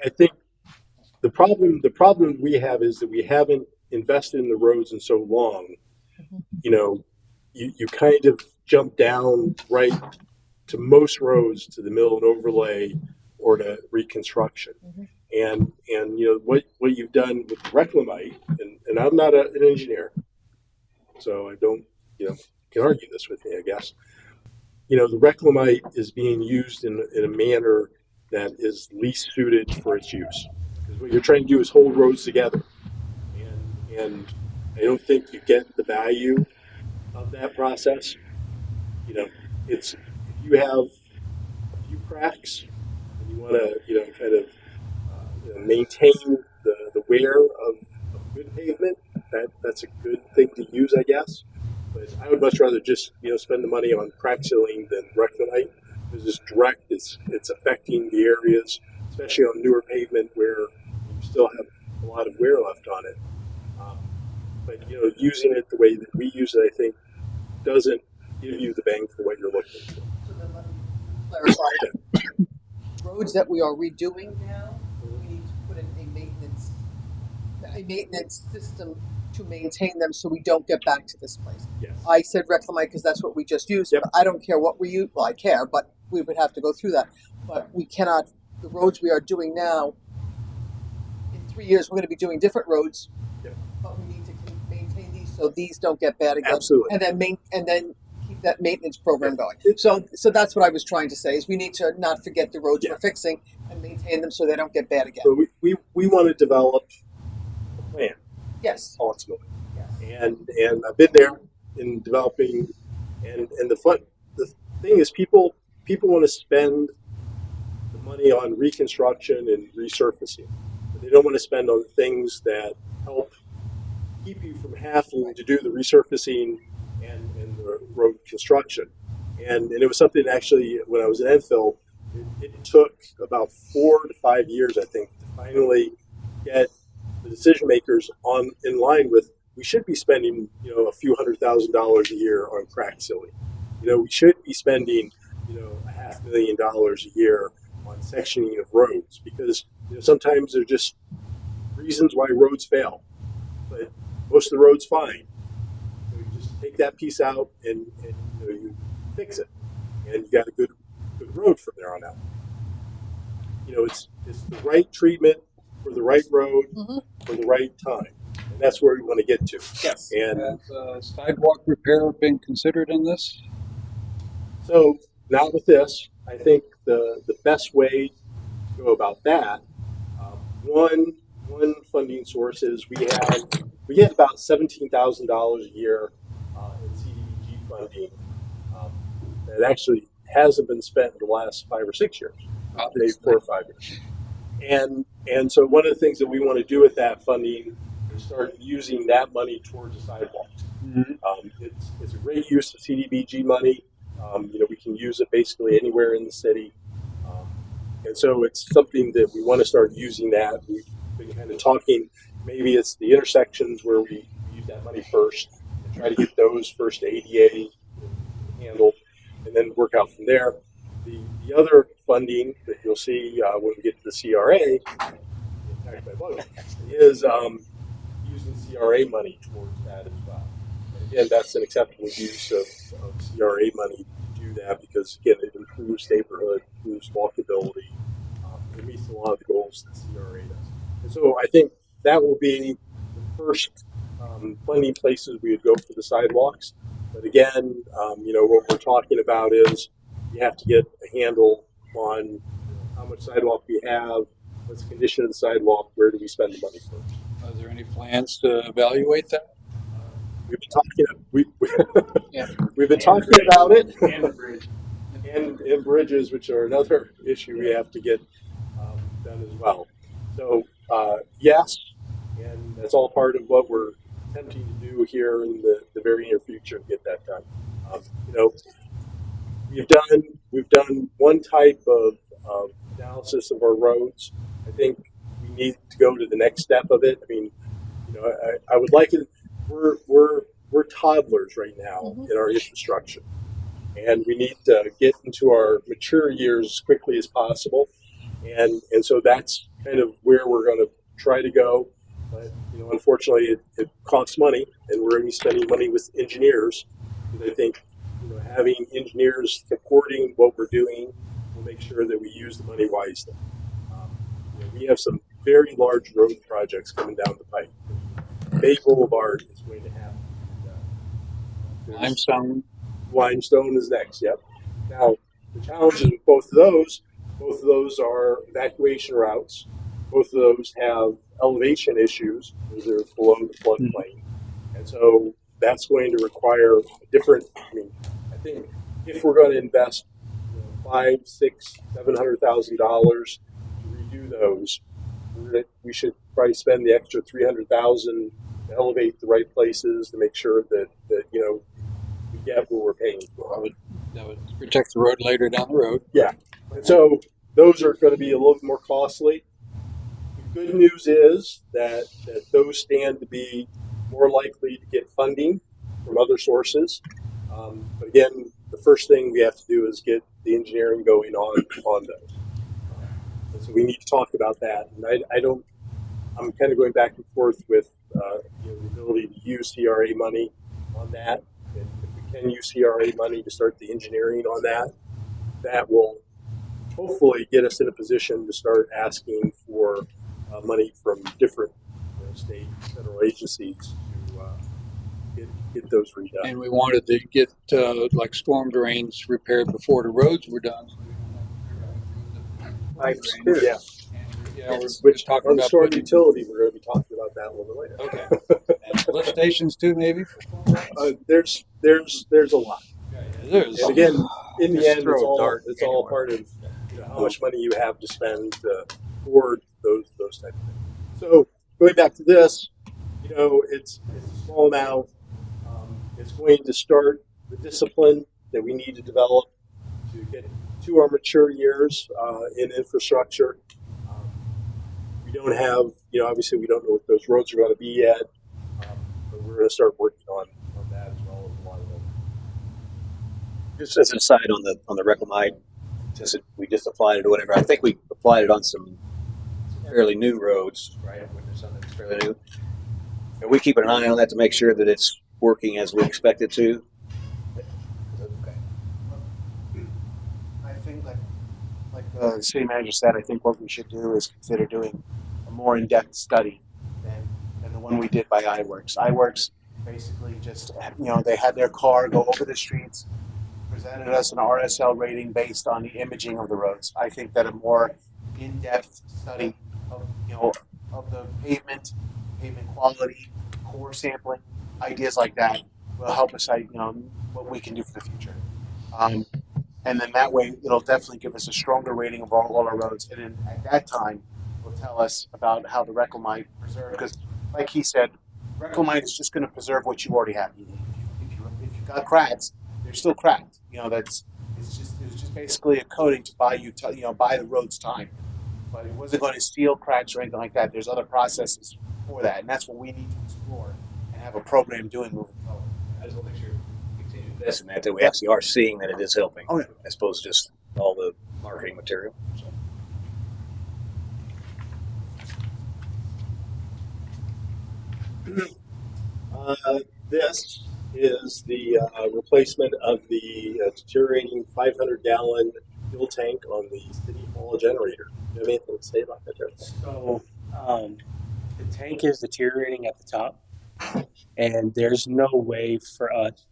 I think the problem we have is that we haven't invested in the roads in so long. You kind of jump down right to most roads to the mill and overlay or to reconstruction. And what you've done with reclamite, and I'm not an engineer, so I don't can argue this with me, I guess. The reclamite is being used in a manner that is least suited for its use. Because what you're trying to do is hold roads together, and I don't think you get the value of that process. It's if you have a few cracks and you want to kind of maintain the wear of good pavement, that's a good thing to use, I guess. But I would much rather just spend the money on crack sealing than reclamite because it's direct. It's affecting the areas, especially on newer pavement where you still have a lot of wear left on it. But using it the way that we use it, I think, doesn't give you the bang for what you're looking for. So then let me clarify. Roads that we are redoing now, we need to put in a maintenance system to maintain them so we don't get back to this place. Yes. I said reclamite because that's what we just used. Yep. But I don't care what we use. Well, I care, but we would have to go through that. But we cannot, the roads we are doing now, in 3 years, we're going to be doing different roads. Yep. But we need to maintain these so these don't get bad again. Absolutely. And then keep that maintenance program going. So that's what I was trying to say is we need to not forget the roads we're fixing and maintain them so they don't get bad again. So we want to develop a plan. Yes. Ultimately. Yes. And I've been there in developing, and the thing is people want to spend the money on reconstruction and resurfacing, but they don't want to spend on things that help keep you from having to do the resurfacing and the road construction. And it was something actually when I was in Enfield, it took about 4 to 5 years, I think, to finally get the decision makers in line with we should be spending a few $100,000 a year on crack sealing. We should be spending $500,000 a year on sectioning of roads because sometimes there's just reasons why roads fail. But most of the road's fine. So you just take that piece out and you fix it, and you got a good road from there on out. It's the right treatment for the right road for the right time, and that's where we want to get to. Yes. And Has sidewalk repair been considered in this? so now with this, I think the best way to go about that, one funding source is we get about $17,000 a year in CDBG funding that actually hasn't been spent in the last 5 or 6 years, maybe 4 or 5 years. And so one of the things that we want to do with that funding is start using that money towards the sidewalks. It's a great use of CDBG money. We can use it basically anywhere in the city. And so it's something that we want to start using that. We've been kind of talking, maybe it's the intersections where we use that money first and try to get those first ADA handled and then work out from there. The other funding that you'll see when we get to the CRA, is using CRA money towards that as well. And again, that's an acceptable use of CRA money to do that because, again, it improves neighborhood, improves walkability, it meets a lot of the goals that CRA does. And so I think that will be the first funding places we would go for the sidewalks. But again, what we're talking about is you have to get a handle on how much sidewalk we have, what's the condition of the sidewalk, where do we spend the money first. Are there any plans to evaluate that? We've been talking about it, and bridges, which are another issue we have to get done as well. So yes, and that's all part of what we're attempting to do here in the very near future to get that done. We've done one type of analysis of our roads. I think we need to go to the next step of it. I mean, I would like it. We're toddlers right now in our infrastructure, and we need to get into our mature years as quickly as possible. And so that's kind of where we're going to try to go. But unfortunately, it costs money, and we're going to be spending money with engineers. And I think having engineers supporting what we're doing will make sure that we use the money wisely. We have some very large road projects coming down the pipe. Bay Boulevard is going to happen. Limestone is next. Yep. Now the challenges with both of those are evacuation routes. Both of those have elevation issues because they're below the floodplain, and so that's going to require a different. I think if we're going to invest $500,000, $600,000, $700,000 to redo those, we should probably spend the extra $300,000 to elevate the right places to make sure that we get what we're paying for. That would protect the road later down the road. Yeah, and so those are going to be a little bit more costly. The good news is that those stand to be more likely to get funding from other sources. But again, the first thing we have to do is get the engineering going on those. And so we need to talk about that. And I'm kind of going back and forth with the ability to use CRA money on that. And if we can use CRA money to start the engineering on that, that will hopefully get us in a position to start asking for money from different state, federal agencies to get those redone. And we wanted to get like storm drains repaired before the roads were done. Yeah. Yeah, we're Which talking on the about storm putting- utility, we're going to be talking about that a little later. Okay. And lift stations too, maybe? There's a lot. There's. And again, in the Just end, throw a dart it's all part of how much money you have to spend toward those type of things. So going back to this, it's a small amount. It's going to start the discipline that we need to develop to get to our mature years in infrastructure. We don't have, obviously we don't know what those roads are going to be yet, but we're going to start working on that as well as a lot of them. Just as an aside on the Reclamite, we just applied it or whatever. I think we applied it on some fairly new roads, right? When there's something that's fairly new. Are we keeping an eye on that to make sure that it's working as we expect it to? Okay. I think like the city manager said, I think what we should do is consider doing a more in-depth study than the one we did by iWorks. iWorks basically just, they had their car go over the streets, presented us an RSL rating based on the imaging of the roads. I think that a more in-depth study of the pavement quality, core sampling, ideas like that will help us, what we can do for the future. And then that way, it'll definitely give us a stronger rating of all our roads. And then at that time, will tell us about how the Reclamite preserve. Because, like he said, Reclamite is just going to preserve what you already have. If you've got cracks, they're still cracked. It's just basically a coating to buy buy the road's time. But it wasn't going to seal cracks or anything like that. There's other processes for that, and that's what we need to explore and have a program doing moving forward. I just want to make sure we continue to invest in that we actually are seeing that it is helping. Oh, yeah. As opposed to just all the marketing material. So. This is the replacement of the deteriorating 500-gallon fuel tank on the City Hall generator. Do you have anything to say about that, Jeff? So the tank is deteriorating at the top, and there's no way for us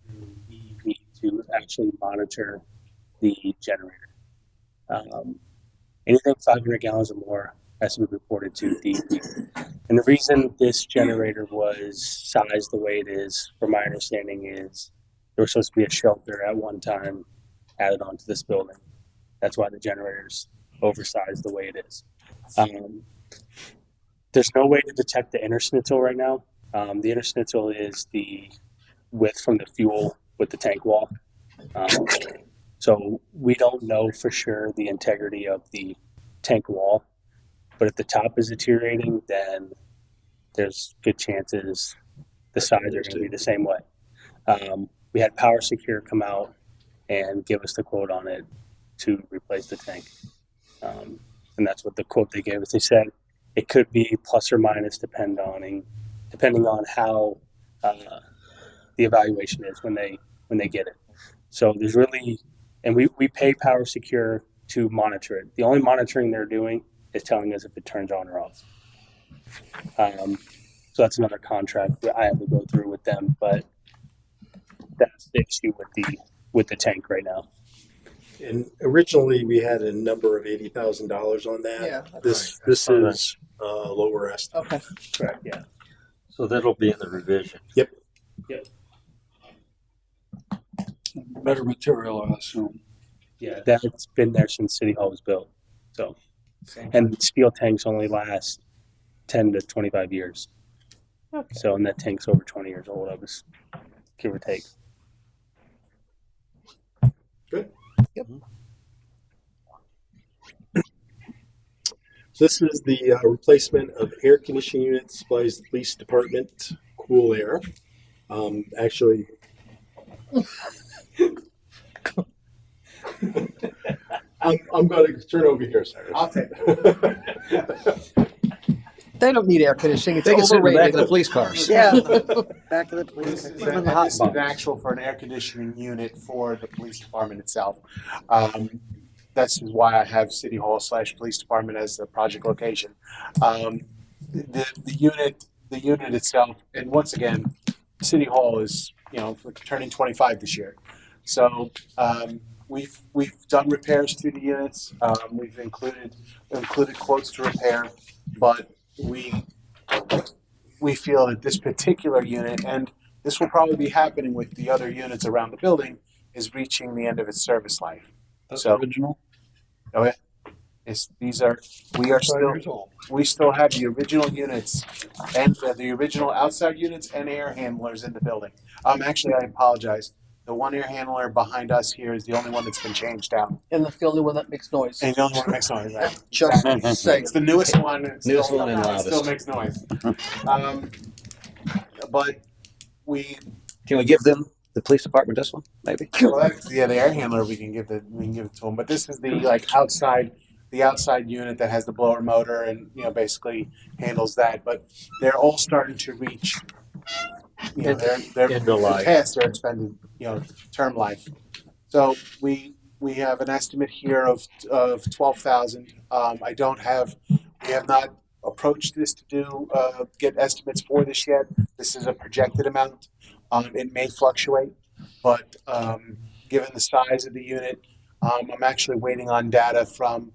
to actually monitor the generator. Anything 500 gallons or more has to be reported to DEP. And the reason this generator was sized the way it is, from my understanding, is there was supposed to be a shelter at one time added onto this building. That's why the generator's oversized the way it is. There's no way to detect the interschnitzel right now. The interschnitzel is the width from the fuel with the tank wall. So we don't know for sure the integrity of the tank wall. But if the top is deteriorating, then there's good chances the sides are going to be the same way. We had Power Secure come out and give us the quote on it to replace the tank. And that's what the quote they gave us. They said it could be plus or minus depending on how the evaluation is when they get it. So there's really, and we pay Power Secure to monitor it. The only monitoring they're doing is telling us if it turns on or off. So that's another contract that I have to go through with them, but that's the issue with the tank right now. And originally, we had a number of $80,000 on that. Yeah. This is lower estimate. Okay. Correct. Yeah. So that'll be in the revision. Yep. Better material, I assume. Yeah, that's been there since City Hall was built. So, and steel tanks only last 10 to 25 years. Okay. So, and that tank's over 20 years old. I was, give or take. Good. Yep. This is the replacement of air conditioning units, supplies the police department, cool air. Actually, I'm going to turn over here, Cyrus. I'll take it. They don't need air conditioning. It's They can sit in the back overrated. of the police cars. Yeah. Back of the police. This is Put them in the hot this is an box. actual for an air conditioning unit for the police department itself. That's why I have City Hall / police department as the project location. The unit itself, and once again, City Hall is turning 25 this year, so we've done repairs to the units. We've included quotes to repair, but we feel that this particular unit, and this will probably be happening with the other units around the building, is reaching the end of its service life. That's So- original. Oh yeah, we still have the original units and the original outside units and air handlers in the building. Actually, I apologize. The one air handler behind us here is the only one that's been changed out. And the only one that makes noise. And the only one that makes noise, right? Just Exactly. saying. It's the newest one. It Newest still, one and it loudest. still makes noise. But we, Can we give them the police department this one, maybe? the air handler we can give it to them. But this is the outside the outside unit that has the blower motor and, basically handles that. But they're all starting to reach, they're End of life. past their expended, term life. So we have an estimate here of 12,000. We have not approached this to get estimates for this yet. This is a projected amount. It may fluctuate, but given the size of the unit, I'm actually waiting on data from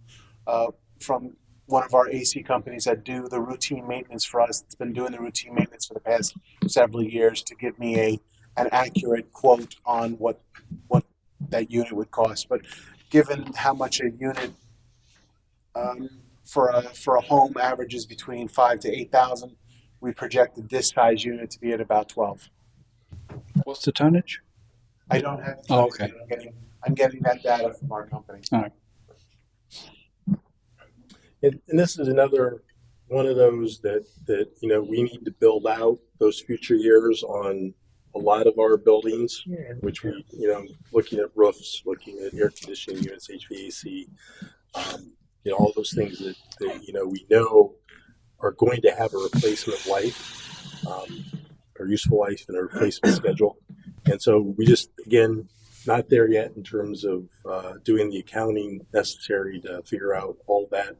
one of our AC companies that do the routine maintenance for us. It's been doing the routine maintenance for the past several years to give me an accurate quote on what that unit would cost. But given how much a unit for a home averages between 5,000 to 8,000, we projected this size unit to be at about 12. What's the tonnage? I don't have. Oh, okay. I'm getting that data from our company. All right. And this is another one of those that we need to build out those future years on a lot of our buildings, which we looking at roofs, looking at air conditioning units, HVAC, all those things that we know are going to have a replacement life, or useful life, and a replacement schedule. And so we just, again, not there yet in terms of doing the accounting necessary to figure out all that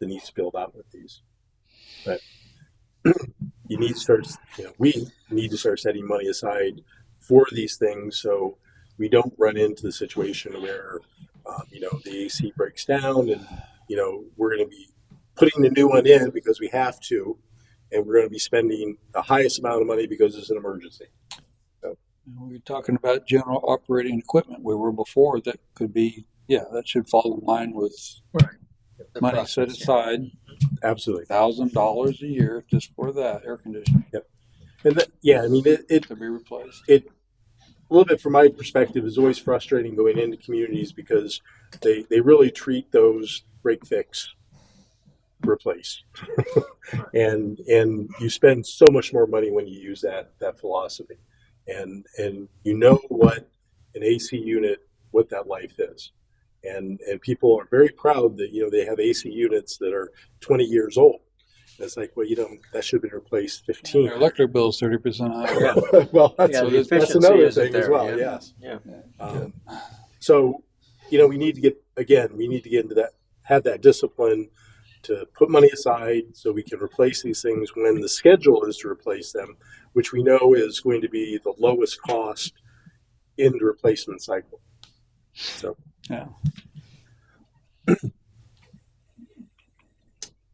needs to build out with these. But you need to start, we need to start setting money aside for these things so we don't run into the situation where, the AC breaks down and, we're going to be putting the new one in because we have to, and we're going to be spending the highest amount of money because it's an emergency. So. We were talking about general operating equipment we were before that could be, that should fall in line with money set aside. Absolutely. $1,000 a year just for that air conditioning. Yep. And it to be replaced. A little bit from my perspective is always frustrating going into communities because they really treat those break fix replace and you spend so much more money when you use that philosophy and what an AC unit, what that life is. And people are very proud that, they have AC units that are 20 years old. It's like, well, that should have been replaced 15. Their electric bill is 30% higher. Yeah. Well, that's another thing as well. Yeah. Yes. Yeah. So, we need to get into that, have that discipline to put money aside so we can replace these things when the schedule is to replace them, which we know is going to be the lowest cost in the replacement cycle. So. Yeah.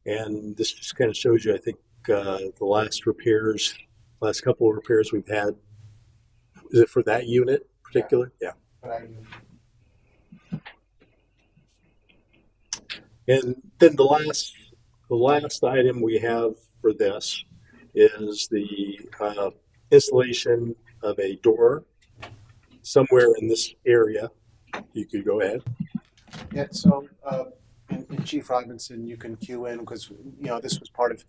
And this just kind of shows you, I think, the last couple of repairs we've had. Is it for that unit in particular? Yeah. And then the last item we have for this is the installation of a door somewhere in this area. You could go ahead. Yeah, so and Chief Robinson, you can cue in because this was part of.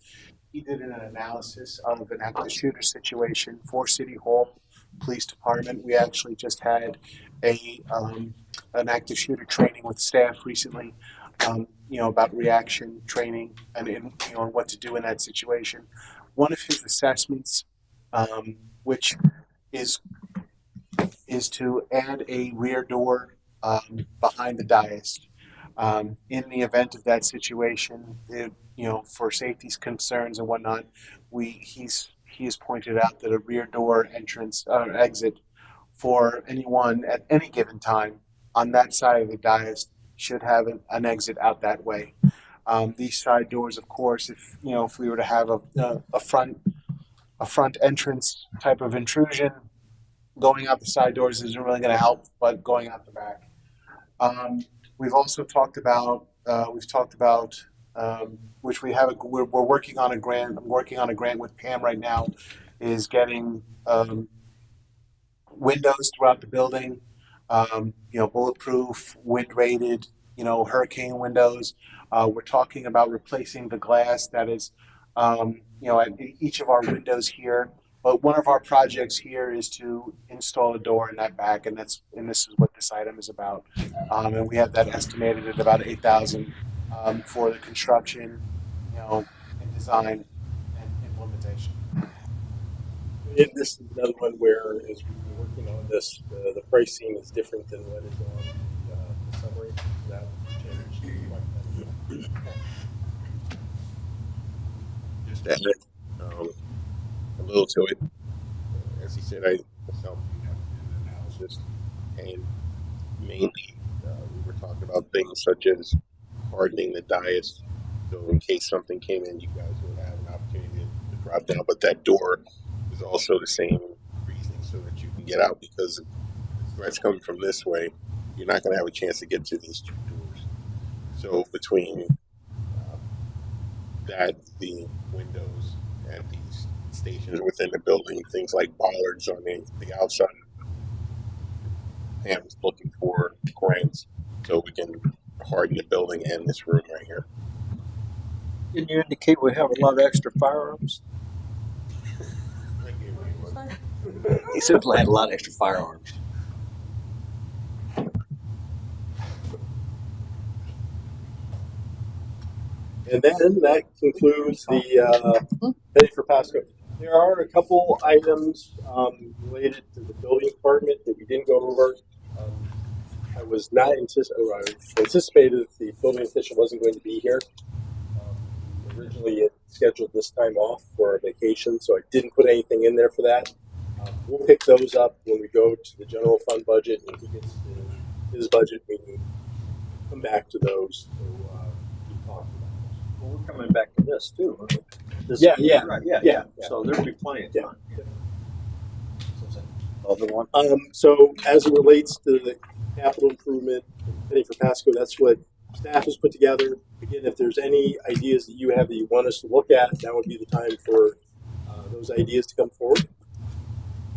He did an analysis of an active shooter situation for City Hall Police Department. We actually just had an active shooter training with staff recently. About reaction training and what to do in that situation. One of his assessments, which is to add a rear door behind the dais. In the event of that situation, for safety concerns and whatnot, he has pointed out that a rear door entrance or exit for anyone at any given time on that side of the dais should have an exit out that way. These side doors, of course, if we were to have a front entrance type of intrusion, going out the side doors isn't really going to help, but going out the back. We've also talked about which we're working on a grant. I'm working on a grant with Pam right now, is getting windows throughout the building. Bulletproof, wind rated, hurricane windows. We're talking about replacing the glass that is, at each of our windows here. But one of our projects here is to install a door in that back, and this is what this item is about. And we have that estimated at about $8,000 for the construction, and design and implementation. And this is another one where, as we've been working on this, the pricing is different than what is on the summary. That changed quite a bit. Just to add a little to it, as he said, I myself have to do the analysis, and mainly we were talking about things such as hardening the dais, so in case something came in, you guys would have an opportunity to drop down. But that door is also the same reasoning, so that you can get out, because if threats coming from this way, you're not going to have a chance to get to these two doors. So between that, the windows and these stations within the building, things like bollards on the outside, Pam is looking for grants so we can harden the building and this room right here. Didn't you indicate we have a lot of extra firearms? He certainly had a lot of extra firearms. And then that concludes the Penny for Pasco. There are a couple items related to the building department that we didn't go over. I was not anticipated that the building official wasn't going to be here. Originally, it scheduled this time off for a vacation, so I didn't put anything in there for that. We'll pick those up when we go to the general fund budget, and he gets to his budget. We can come back to those to keep talking about. Well, we're coming back to this too. Huh? This Yeah. Right, yeah. So there'll be plenty of time. Other one. So as it relates to the capital improvement, Penny for Pasco, that's what staff has put together. Again, if there's any ideas that you have that you want us to look at, that would be the time for those ideas to come forward.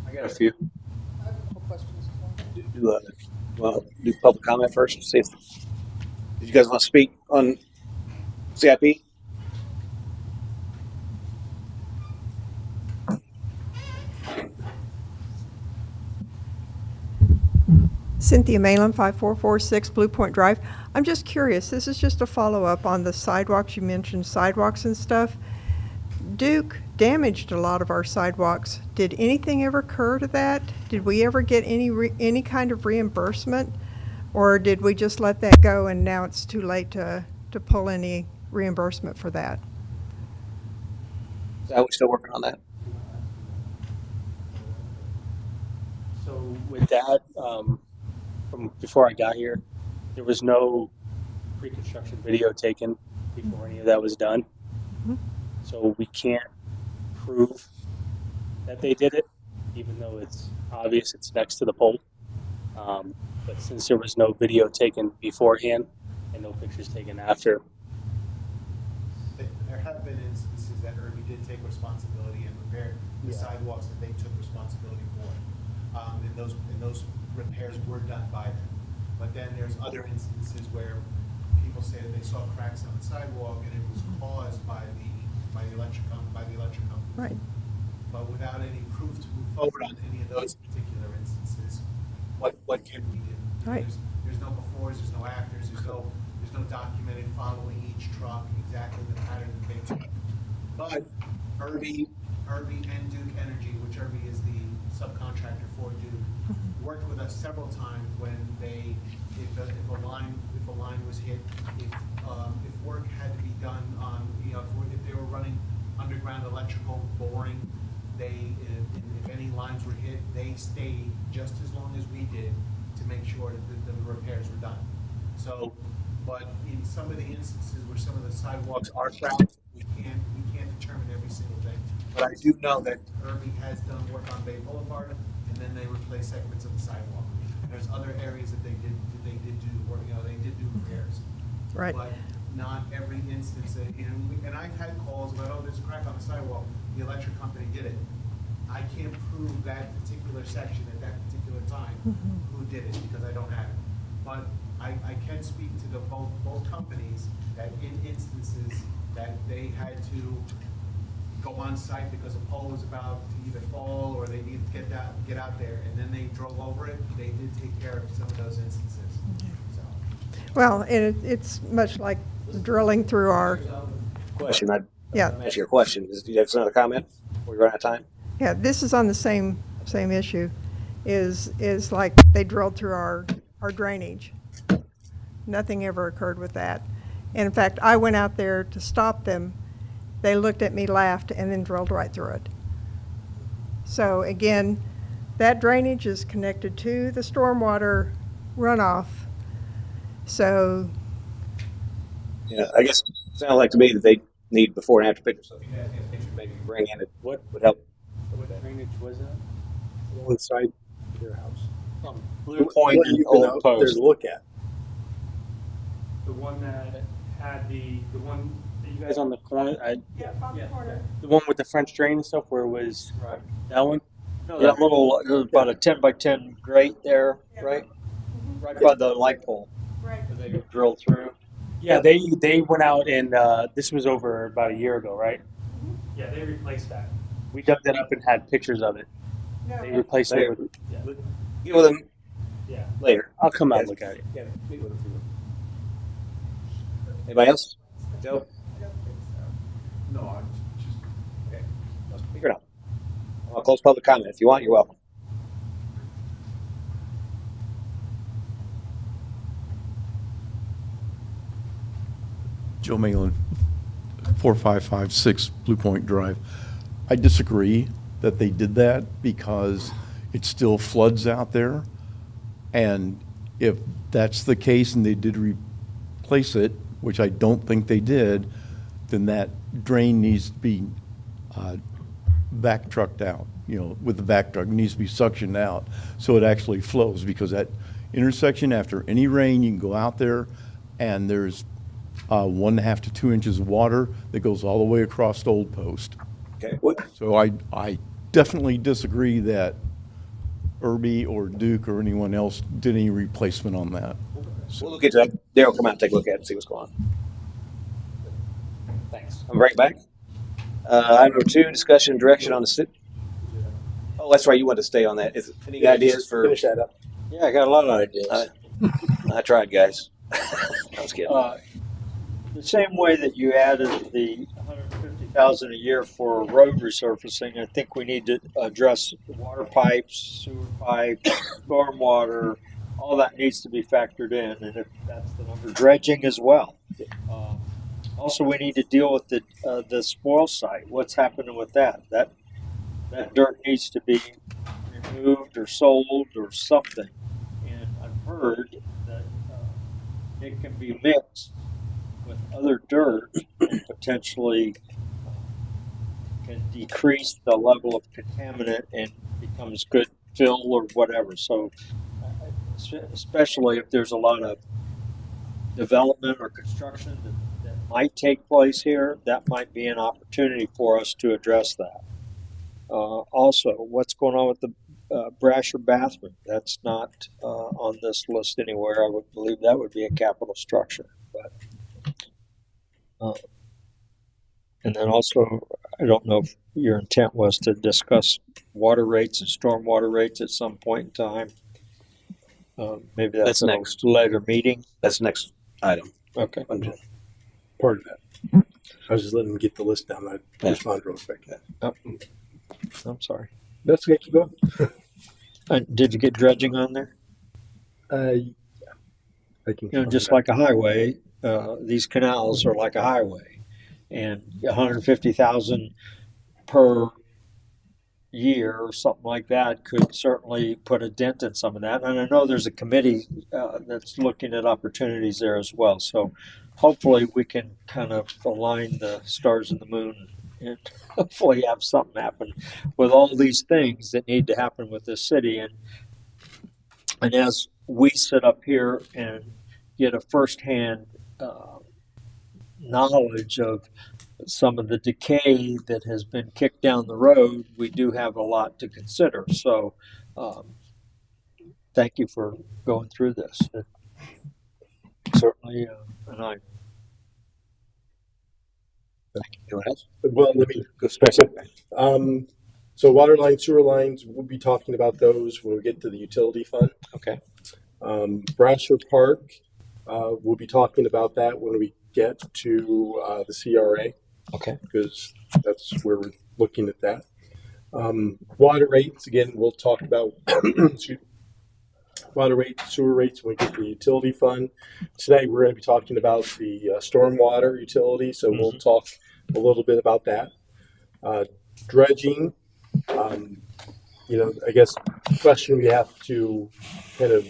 I got a few. I have a couple questions. Do public comment first. See if you guys want to speak on CIP. Cynthia Malin, 5446 Blue Point Drive. I'm just curious, this is just a follow-up on the sidewalks. You mentioned sidewalks and stuff. Duke damaged a lot of our sidewalks. Did anything ever occur to that? Did we ever get any kind of reimbursement? Or did we just let that go and now it's too late to pull any reimbursement for that? Are we still working on that? So with that, from before I got here, there was no pre-construction video taken before any of that was done. Mhm. So we can't prove that they did it, even though it's obvious it's next to the pole. But since there was no video taken beforehand and no pictures taken after, There have been instances that Irby did take responsibility and repair the sidewalks that they took responsibility for. And those repairs were done by them. But then there's other instances where people say that they saw cracks on the sidewalk and it was caused by the electric company. Right. But without any proof to move forward on any of those particular instances, what can we do? Right. There's no befores, there's no afters, there's no documented following each truck exactly the pattern that they took. But Irby and Duke Energy, which Irby is the subcontractor for Duke, worked with us several times when if a line was hit, if work had to be done on, if they were running underground electrical boring, if any lines were hit, they stayed just as long as we did to make sure that the repairs were done. So, but in some of the instances where some of the sidewalks are cracked, we can't determine every single thing. But I do know that Irby has done work on Bay Boulevard, and then they replaced segments of the sidewalk. And there's other areas that they did do work. They did do repairs. Right. But not every instance. And I've had calls about, there's a crack on the sidewalk. The electric company did it. I can't prove that particular section at that particular time who did it because I don't have it. But I can speak to both companies that in instances that they had to go on site because a pole was about to either fall or they needed to get out there, and then they drove over it. They did take care of some of those instances. So. Well, and it's much like drilling through our, Question, yeah, answer your question. Do you have another comment before we run out of time? yeah, this is on the same issue, is like they drilled through our drainage. Nothing ever occurred with that. And in fact, I went out there to stop them. They looked at me, laughed, and then drilled right through it. So again, that drainage is connected to the stormwater runoff. So, Yeah, I guess it sounded like to me that they need before and after pictures. So if you guys get pictures, maybe bring in it. What would help? What drainage was that? One side of their house. Blue Point What and you've been Old out there Post. to look at. The one that had the one that you guys on the corner. The one with the French drain and stuff, where it was that one. No, that little, it was about a 10 by 10 grate there, right? Right by the light pole. right. They drilled through. Yeah, they went out and this was over about a year ago, right? Yeah, they replaced that. We dug that up and had pictures of it. They replaced it with. Get with them Yeah, later. I'll come out and look at it. Yeah, meet with them. Anybody else? Joe? No, I'm just. Okay. Let's figure it out. I'll close public comment. If you want, you're welcome. Joe Malin, 4556 Blue Point Drive. I disagree that they did that because it still floods out there. And if that's the case and they did replace it, which I don't think they did, then that drain needs to be back trucked out, with the back truck, needs to be suctioned out so it actually flows, because that intersection, after any rain, you can go out there and there's 1.5 to 2 inches of water that goes all the way across the Old Post. Okay. So I definitely disagree that Irby or Duke or anyone else did any replacement on that. We'll look into that. Daryl, come out and take a look at it and see what's going on. Thanks. I'm right back. Item number 2, discussion and direction on the city. Oh, that's right. You want to stay on that. Any ideas for? Finish that up. Yeah, I got a lot of ideas. I tried, guys. I was kidding. The same way that you added the $150,000 a year for road resurfacing, I think we need to address water pipes, sewer pipes, stormwater. All that needs to be factored in, and if that's the number, dredging as well. Also, we need to deal with the spoil site. What's happening with that? That dirt needs to be removed or sold or something. And I've heard that it can be mixed with other dirt and potentially can decrease the level of contaminant and becomes good fill or whatever. So, especially if there's a lot of development or construction that might take place here, that might be an opportunity for us to address that. Also, what's going on with the Brasher bathroom? That's not on this list anywhere. I would believe that would be a capital structure. But, and then also, I don't know if your intent was to discuss water rates and stormwater rates at some point in time. Maybe that's next. A later meeting. That's the next item. Okay. Part of that. I was just letting them get the list down. I respond real quick. Oh, I'm sorry. That's okay. Keep going. Did you get dredging on there? Yeah. I can. Just like a highway, these canals are like a highway, and 150,000 per year or something like that could certainly put a dent in some of that. And I know there's a committee that's looking at opportunities there as well. So hopefully we can kind of align the stars and the moon and hopefully have something happen with all these things that need to happen with this city. And as we sit up here and get a firsthand knowledge of some of the decay that has been kicked down the road, we do have a lot to consider. So thank you for going through this. Certainly, and I. Anyone else? Well, let me go special. So water lines, sewer lines, we'll be talking about those when we get to the utility fund. Okay. Brasher Park, we'll be talking about that when we get to the CRA. Okay. Because that's where we're looking at that. Water rates, again, we'll talk about excuse me, water rates, sewer rates when we get the utility fund. Tonight we're going to be talking about the stormwater utility, so we'll talk a little bit about that. Dredging, I guess the question we have to kind of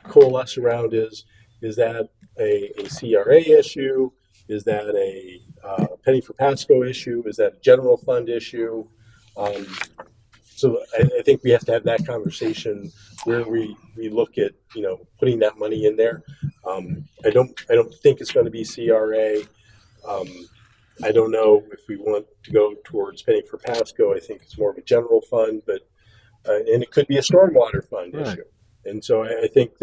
coalesce around is that a CRA issue? Is that a penny for Pasco issue? Is that a general fund issue? So I think we have to have that conversation where we look at putting that money in there. I don't think it's going to be CRA. I don't know if we want to go towards penny for Pasco. I think it's more of a general fund, but and it could be a stormwater fund issue. And so I think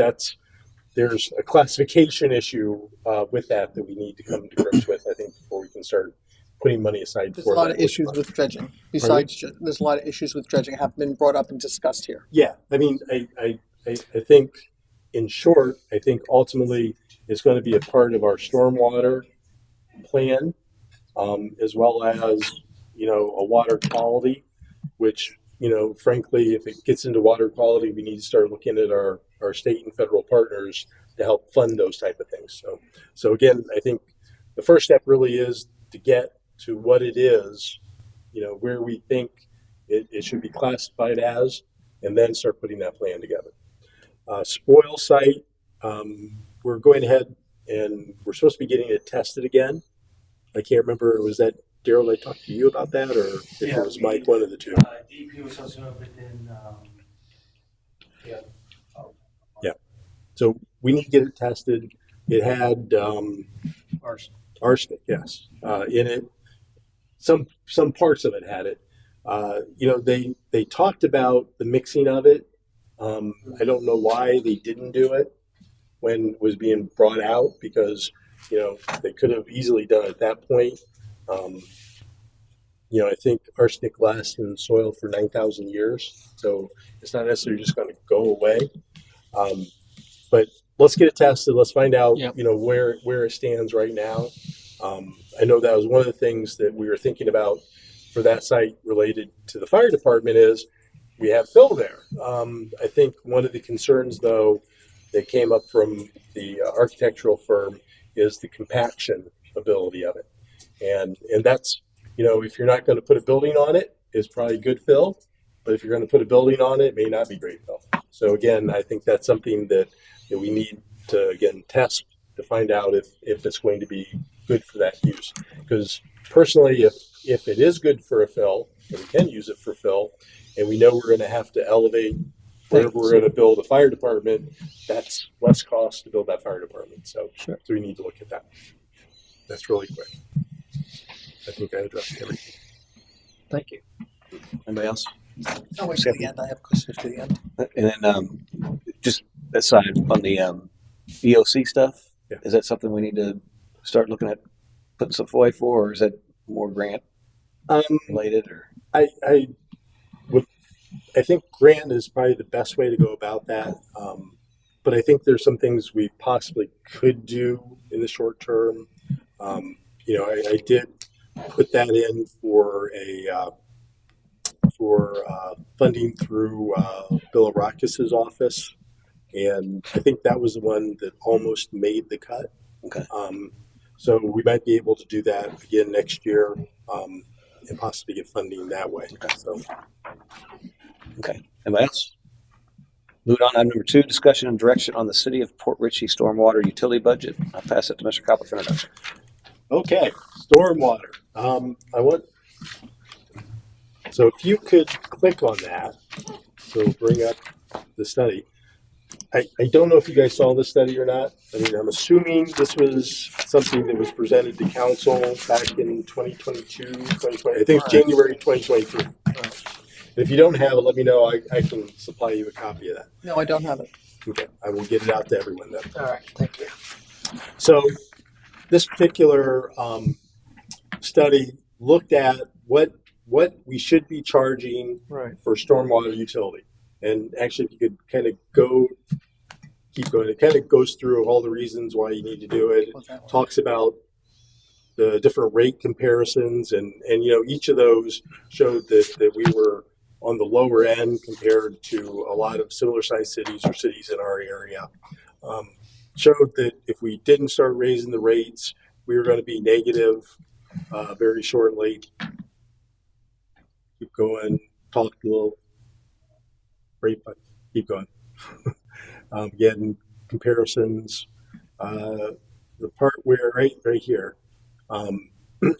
there's a classification issue with that we need to come to grips with, I think, before we can start putting money aside There's for a lot that. of issues with dredging. Besides, there's a lot of issues with dredging have been brought up and discussed here. Yeah, I mean, I think, in short, I think ultimately it's going to be a part of our stormwater plan, as well as a water quality, which frankly, if it gets into water quality, we need to start looking at our state and federal partners to help fund those type of things. So again, I think the first step really is to get to what it is, where we think it should be classified as, and then start putting that plan together. Spoil site, we're going ahead and we're supposed to be getting it tested again. I can't remember, was that Daryl, I talked to you about that, or if it was Mike, one of the two? DP was supposed to know within, Yeah. So we need to get it tested. It had arsenic, yes, in it. Some parts of it had it. They talked about the mixing of it. I don't know why they didn't do it when it was being brought out, because they could have easily done it at that point. I think arsenic lasts in soil for 9,000 years, so it's not necessarily just going to go away. But let's get it tested. Let's find out, where it stands right now. I know that was one of the things that we were thinking about for that site related to the fire department is we have fill there. I think one of the concerns, though, that came up from the architectural firm is the compaction ability of it. And that's, if you're not going to put a building on it, it's probably good fill. But if you're going to put a building on it, it may not be great fill. So again, I think that's something that we need to, again, test to find out if it's going to be good for that use. Because personally, if it is good for a fill, and we can use it for fill, and we know we're going to have to elevate wherever we're going to build a fire department, that's less cost to build that fire department. So we need to look at that. That's really quick. I think I addressed everything. Thank you. Anybody else? I'll wait till the end. I have questions to the end. And then just aside on the EOC stuff, is that something we need to start looking at putting stuff away for, or is that more grant related? Or I think grant is probably the best way to go about that. But I think there's some things we possibly could do in the short term. I did put that in for funding through Bill Arakis' office, and I think that was the one that almost made the cut. Okay. So we might be able to do that again next year, and possibly get funding that way. Okay. Okay. Anybody else? Moving on, item number 2, discussion and direction on the City of Port Richey stormwater utility budget. I'll pass it to Mr. Copper for introduction. Okay, stormwater. So if you could click on that, so bring up the study. I don't know if you guys saw this study or not. I mean, I'm assuming this was something that was presented to council back in 2022, 2020. I think it's January 2023. If you don't have it, let me know. I can supply you a copy of that. No, I don't have it. Okay, I will get it out to everyone then. All right, thank you. So this particular study looked at what we should be charging for stormwater utility. And actually, if you could kind of go keep going. It kind of goes through all the reasons why you need to do it. It talks about the different rate comparisons, and each of those showed that we were on the lower end compared to a lot of similar sized cities or cities in our area. Showed that if we didn't start raising the rates, we were going to be negative very shortly. Keep going. Talk a little. Rate, but keep going. Again, comparisons. The part where right here,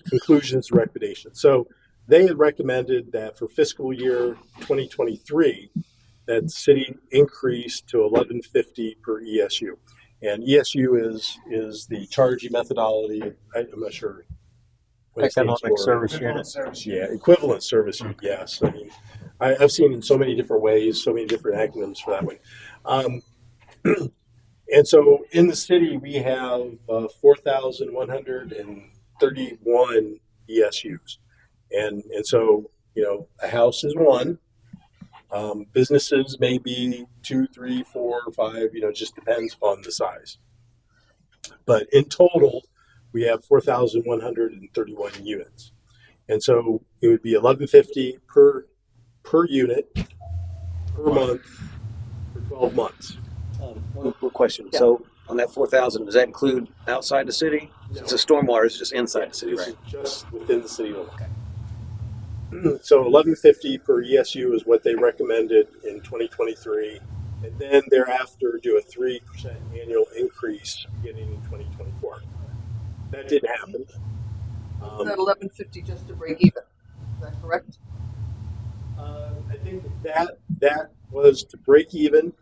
conclusions and recommendations. So they had recommended that for fiscal year 2023, that the city increase to $11.50 per ESU. And ESU is the charging methodology. I'm not sure what it stands Economic for. Service Unit. Yeah, equivalent service unit. Yes, I mean I've seen in so many different ways, so many different acronyms for that one. And so in the city we have 4,131 ESUs, and so a house is one. Businesses may be 2, 3, 4, 5, just depends on the size. But in total, we have 4,131 units. And so it would be $11.50 per unit per month for 12 months. One question. Yeah. So on that 4,000, does that include outside the city? No. It's a stormwater, it's just inside the city, right? Just within the city. Okay. So $11.50 per ESU is what they recommended in 2023, and then thereafter do a 3% annual increase beginning in 2024. That didn't happen. That $11.50 just to break even. Is that correct? I think that was to break even,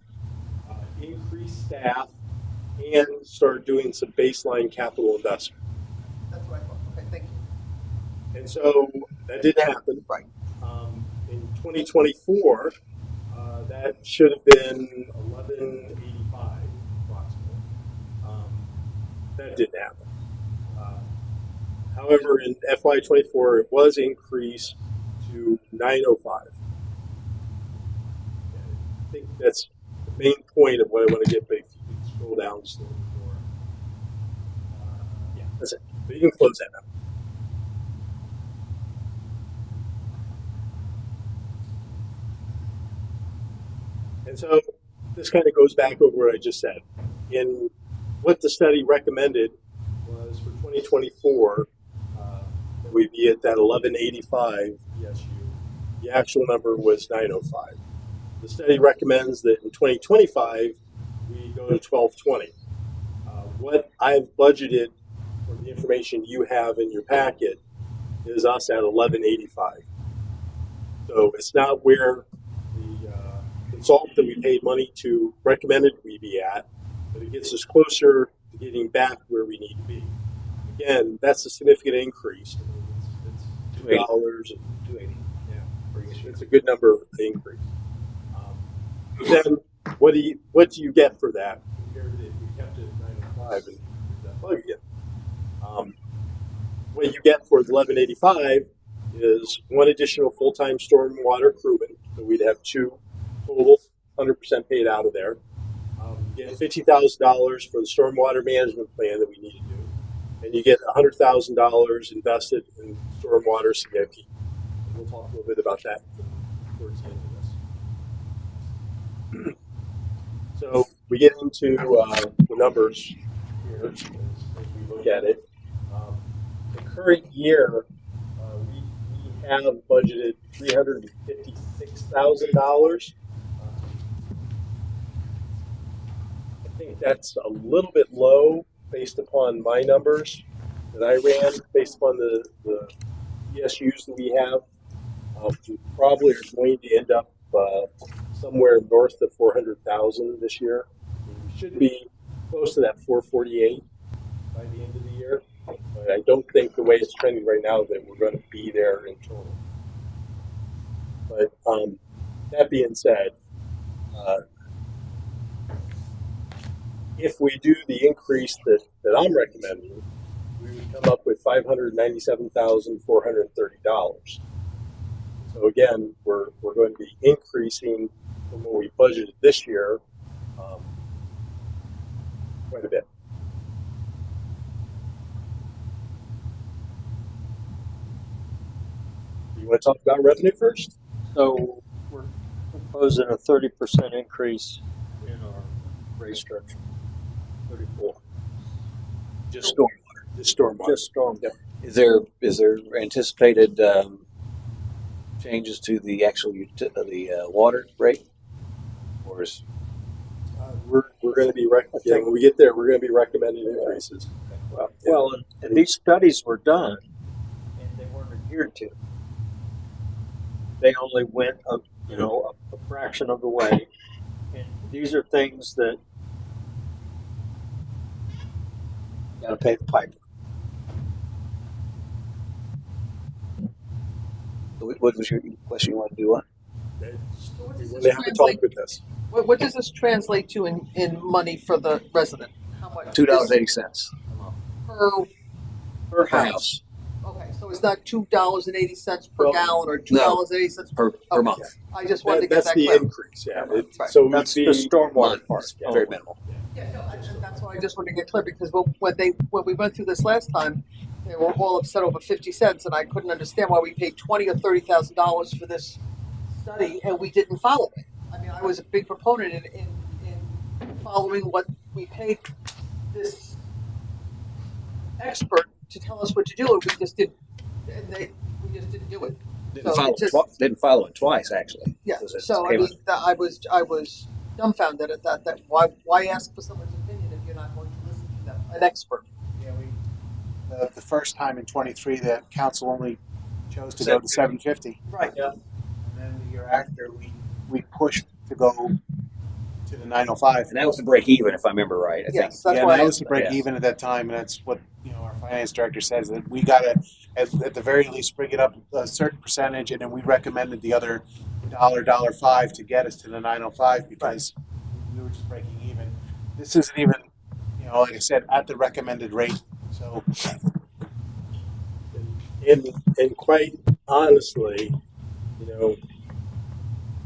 increase staff, and start doing some baseline capital investment. That's what I thought. Okay, thank you. And so that didn't happen. Right. In 2024, that should have been $11.85 approximately. That didn't happen. However, in FY24, it was increased to $9.05. I think that's the main point of what I want to get. But if you can scroll down just a little bit more. Yeah, that's it. But you can close that now. And so this kind of goes back over what I just said. In what the study recommended was for 2024, that we'd be at that 1185 ESU. The actual number was 905. The study recommends that in 2025, we go to 1220. What I've budgeted for the information you have in your packet is us at 1185. So it's not where the consultant that we paid money to recommended we be at, but it gets us closer to getting back where we need to be. Again, that's a significant increase. It's $2 and $2.80. Yeah, it's a good number of increase. Then what do you get for that compared to if we kept it at 905 and that plug again? What you get for the 1185 is one additional full-time stormwater crewman, so we'd have 2 total, 100% paid out of there. You get $50,000 for the stormwater management plan that we need to do, and you get $100,000 invested in stormwater CIP. And we'll talk a little bit about that towards the end of this. So we get into the numbers here as we look at it. The current year, we have budgeted $356,000. I think that's a little bit low based upon my numbers that I ran, based upon the ESUs that we have. We probably are going to end up somewhere north of 400,000 this year. We should be close to that 448 by the end of the year. But I don't think the way it's trending right now that we're going to be there in total. But that being said, if we do the increase that I'm recommending, we would come up with $597,430. So again, we're going to be increasing from what we budgeted this year quite a bit. You want to talk about revenue first? So we're proposing a 30% increase in our rate structure. 34. Just stormwater. Just stormwater. Just storm. Yep. Is there anticipated changes to the actual water rate, or is We're going to be when we get there, we're going to be recommending increases. Well, and these studies were done, and they weren't adhered to. They only went a fraction of the way, and these are things that you got to pay the piper? What was your question? You want to do what? They have to talk with us. What does this translate to in money for the resident? How much? $2.80 Per per house Okay, so it's not $2.80 per gallon or $2.80 per month. I just wanted to get That's that the clear. increase. Yeah. Right. So that's it the would be stormwater part. It's very minimal. Yeah, no, that's why I just wanted to get clear because when we went through this last time, they were all upset over 50 cents, and I couldn't understand why we paid $20,000 or $30,000 for this study and we didn't follow it. I mean, I was a big proponent in following what we paid this expert to tell us what to do, and we just didn't. We just didn't do it. Didn't follow it twice, actually. Yeah. Because it So I came mean, I was dumbfounded at that. That why ask for someone's opinion if you're not going to listen to them, an expert? Yeah, the first time in 23, the council only chose to go to 750. Right. Yeah. And then the year after, we pushed to go to the 905. And that was the break even, if I remember right. I think. Yes, that's Yeah, why that I was the break even at that time, and that's what our finance director says, that we got to, at the very least, bring it up a certain percentage, and then we recommended the other $1.05 to get us to the 905 because we were just breaking even. This isn't even, like I said, at the recommended rate. So, and quite honestly,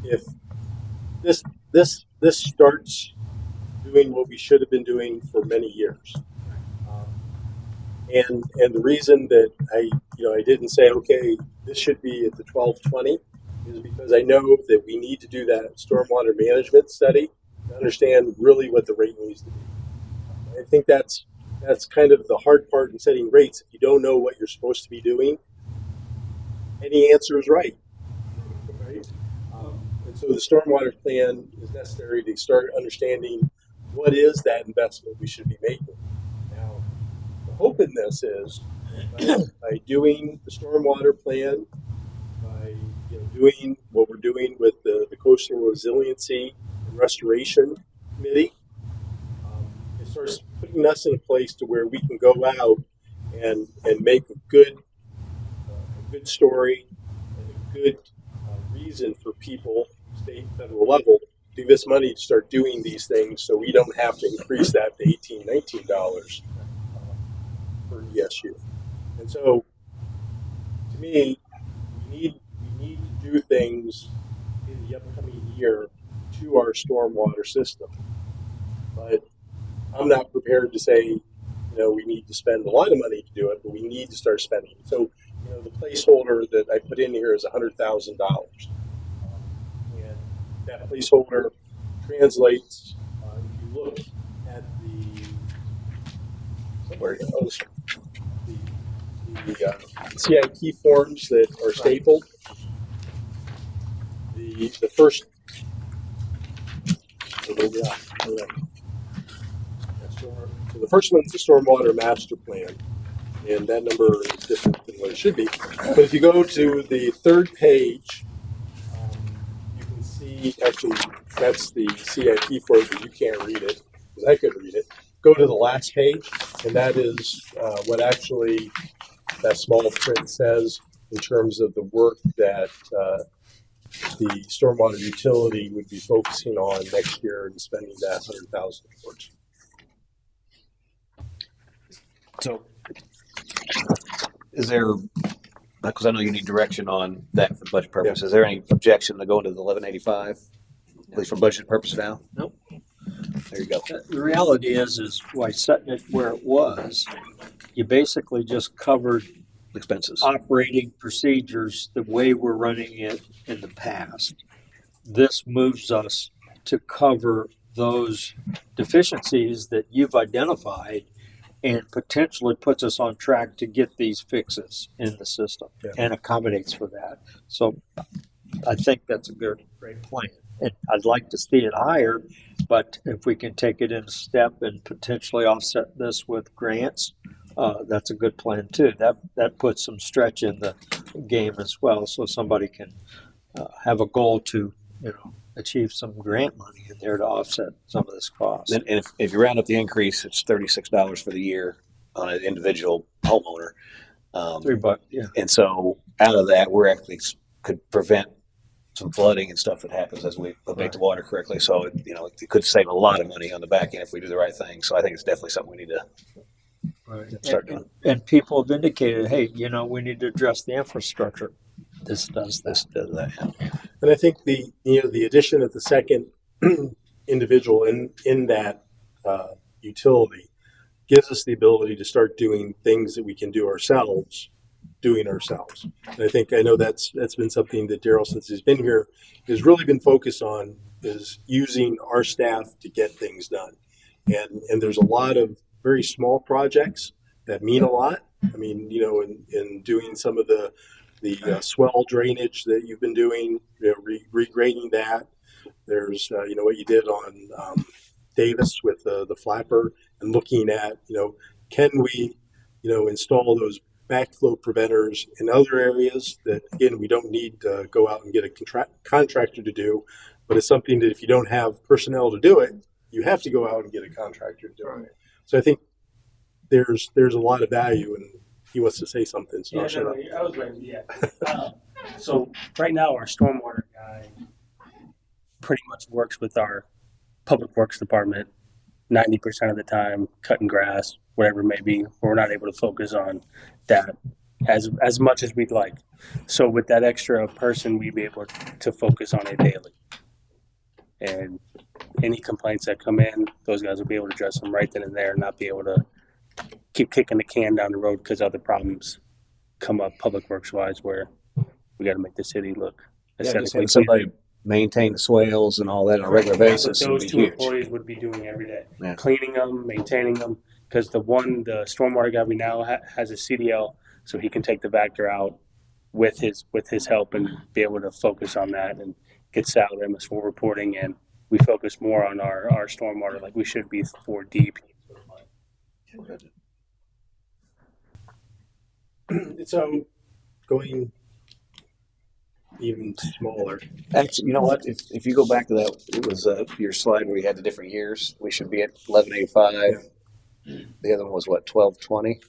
if this starts doing what we should have been doing for many years, and the reason that I didn't say okay, this should be at the 1220 is because I know that we need to do that stormwater management study to understand really what the rate needs to be. I think that's kind of the hard part in setting rates. If you don't know what you're supposed to be doing, any answer is right. And so the stormwater plan is necessary to start understanding what is that investment we should be making. Now, the hope in this is by doing the stormwater plan, by doing what we're doing with the Coastal Resiliency and Restoration Committee, it starts putting us in a place to where we can go out and make a good story and a good reason for people, state and federal level, to give us money to start doing these things so we don't have to increase that to $18, $19 per ESU. And so, to me, we need to do things in the upcoming year to our stormwater system. But I'm not prepared to say, we need to spend a lot of money to do it, but we need to start spending. So, the placeholder that I put in here is $100,000. And that placeholder translates, if you look at the CIP forms that are stapled, the first, so the first one's the stormwater master plan, and that number is different than what it should be. But if you go to the third page, you can see, actually, that's the CIP for it, but you can't read it, because I couldn't read it. Go to the last page, and that is what actually that small print says in terms of the work that the stormwater utility would be focusing on next year and spending that $100,000 towards. So, is there, because I know you need direction on that for budget purposes, is there any objection to going to the 1185, at least for budget purposes now? Nope. There you go. The reality is by setting it where it was, you basically just covered Expenses. operating procedures the way we're running it in the past. This moves us to cover those deficiencies that you've identified and potentially puts us on track to get these fixes in the system and accommodates for that. So I think that's a great plan. And I'd like to see it higher, but if we can take it in a step and potentially offset this with grants, that's a good plan too. That puts some stretch in the game as well, so somebody can have a goal to, achieve some grant money in there to offset some of this cost. And if you round up the increase, it's $36 for the year on an individual homeowner. $3, yeah. And so out of that, we're actually could prevent some flooding and stuff that happens as we abate the water correctly. So, it could save a lot of money on the back end if we do the right thing. So I think it's definitely something we need to start doing. And people have indicated, hey, we need to address the infrastructure. This does that. Yeah. And I think the addition of the second individual in that utility gives us the ability to start doing things that we can do ourselves. And I know that's been something that Daryl, since he's been here, has really been focused on, is using our staff to get things done. And there's a lot of very small projects that mean a lot. I mean, in doing some of the swell drainage that you've been doing, regrading that. There's, what you did on Davis with the flapper, and looking at, can we, install those backflow preventers in other areas that, again, we don't need to go out and get a contractor to do, but it's something that if you don't have personnel to do it, you have to go out and get a contractor to do it. So I think there's a lot of value, and he wants to say something. So I was ready. So right now, our stormwater guy pretty much works with our public works department 90% of the time, cutting grass, whatever it may be. We're not able to focus on that as much as we'd like. So with that extra person, we'd be able to focus on it daily. And any complaints that come in, those guys will be able to address them right then and there, and not be able to keep kicking the can down the road because other problems come up public works wise where we got to make the city look aesthetically. Somebody maintain the swales and all that on a regular basis. Those two employees would be doing every day, cleaning them, maintaining them. Because the stormwater guy we now has a CDL, so he can take the Vector out with his help and be able to focus on that and get salary MS4 reporting, and we focus more on our stormwater like we should be for DEP. So going even smaller. Actually, you know what? If you go back to that, it was your slide where you had the different years. We should be at 1185. The other one was what, 1220?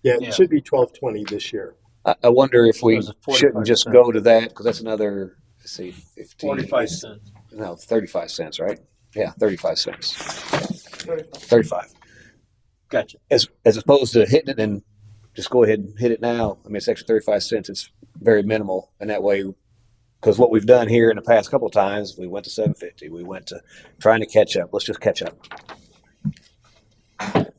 Yeah, it should be 1220 this year. I wonder if we shouldn't just go to that, because that's another, let's see, 15. 45 cents. No, 35 cents, right? Yeah, 35 cents. 35. Gotcha. As opposed to hitting it and just go ahead and hit it now. I mean, it's extra 35 cents. It's very minimal. And that way, because what we've done here in the past couple of times, we went to 750. We went to trying to catch up. Let's just catch up.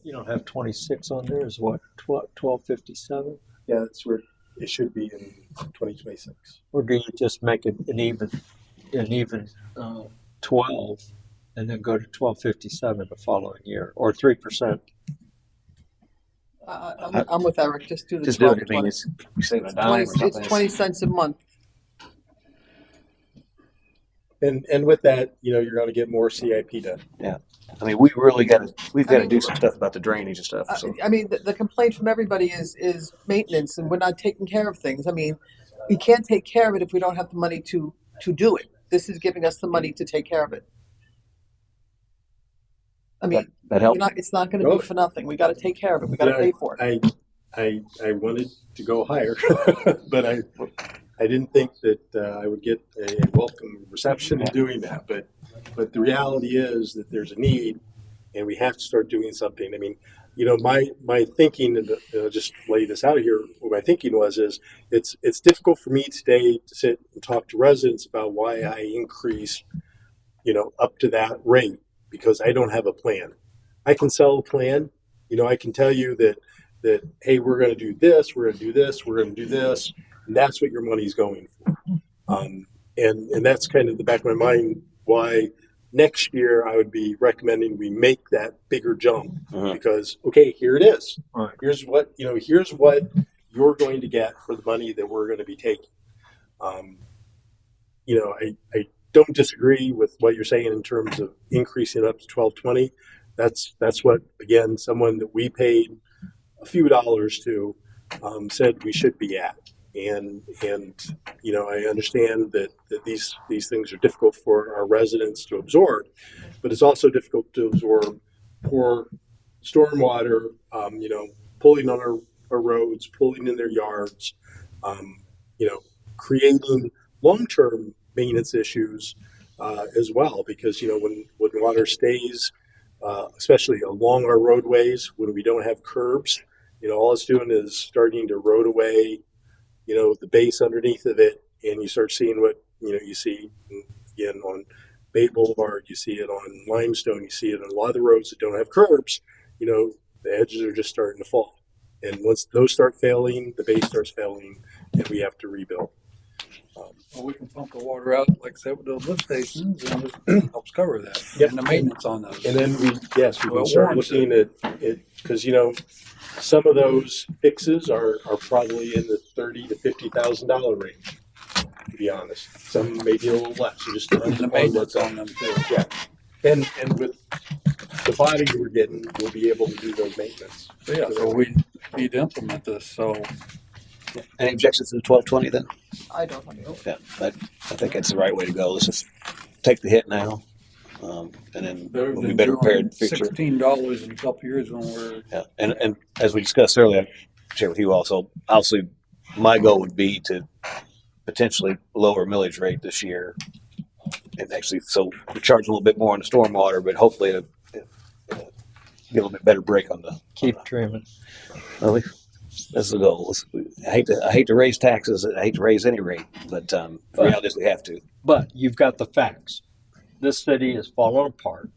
You don't have 26 on there, is what, 1257? Yeah, that's where it should be in 2026. Or do you just make it an even 12 and then go to 1257 the following year, or 3%? I'm with Eric. Just do the Just do 12, it. I mean, 20. you save a dime or something. It's 20 cents a month. And with that, you're going to get more CIP done. Yeah. I mean, we've got to do some stuff about the drainage and stuff. So. I mean, the complaint from everybody is maintenance, and we're not taking care of things. I mean, we can't take care of it if we don't have the money to do it. This is giving us the money to take care of it. I mean, that helps. It's not going to be for nothing. We got to take care of it. We got to pay for it. I wanted to go higher, but I didn't think that I would get a welcome reception in doing that. But the reality is that there's a need, and we have to start doing something. I mean, my thinking, and I'll just lay this out here. What my thinking is it's difficult for me today to sit and talk to residents about why I increase, up to that rate. because I don't have a plan. I can sell a plan. You know, I can tell you that hey, we're going to do this, we're going to do this, we're going to do this, and that's what your money's going for. And that's kind of the back of my mind why next year I would be recommending we make that bigger jump because okay, here it is. Right. Here's what you're going to get for the money that we're going to be taking. You know, I don't disagree with what you're saying in terms of increasing it up to 1220. That's what, again, someone that we paid a few dollars to said we should be at. And you know, I understand that these things are difficult for our residents to absorb, but it's also difficult to absorb poor stormwater, you know, pulling on our roads, pulling in their yards, you know, creating long-term maintenance issues as well, because, you know, when water stays, especially along our roadways, when we don't have curbs, you know, all it's doing is starting to erode away, you know, the base underneath of it, and you start seeing what, you know, you see again on Bay Boulevard, you see it on Limestone, you see it on a lot of the roads that don't have curbs, you know, the edges are just starting to fall. And once those start failing, the base starts failing, and we have to rebuild. Well, we can pump the water out, like I said, with those lift stations, and it helps cover that. Yep. And the maintenance on those. And then we Well, can it start warrants looking at it, because, you know, some of those fixes are probably in the $30,000 to $50,000 range, to be honest. Some may be a little less. You just And the maintenance on them too. Yeah. And with the body we're getting, we'll be able to do those maintenance. Yeah, so we need to implement this, so. Any objections to the 1220 then? I don't know. Yeah, I think that's the right way to go. Let's just take the hit now, and then Better we'll be than better doing prepared in the future. $16 in a couple of years when we're. Yeah, and as we discussed earlier, I share with you also, obviously, my goal would be to potentially lower millage rate this year. And actually, so we charge a little bit more on the stormwater, but hopefully get a little bit better break on the. Keep trimming. Well, that's the goal. I hate to raise taxes. I hate to raise any rate, but the reality is we have to. But you've got the facts. This city is falling apart,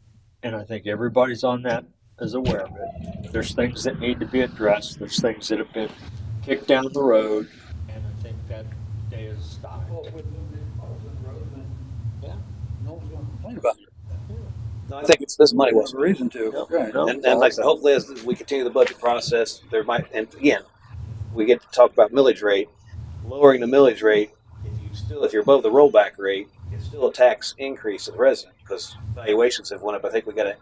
and I think everybody's on that is aware of it. There's things that need to be addressed. There's things that have been kicked down the road, and I think that day is stopped. Yeah. No one's gonna complain about it. No, I think this money There's was. a reason to. Right. And like I said, hopefully as we continue the budget process, there might, and again, we get to talk about millage rate. Lowering the millage rate, if you're above the rollback rate, it's still a tax increase to the resident because valuations have went up. I think we got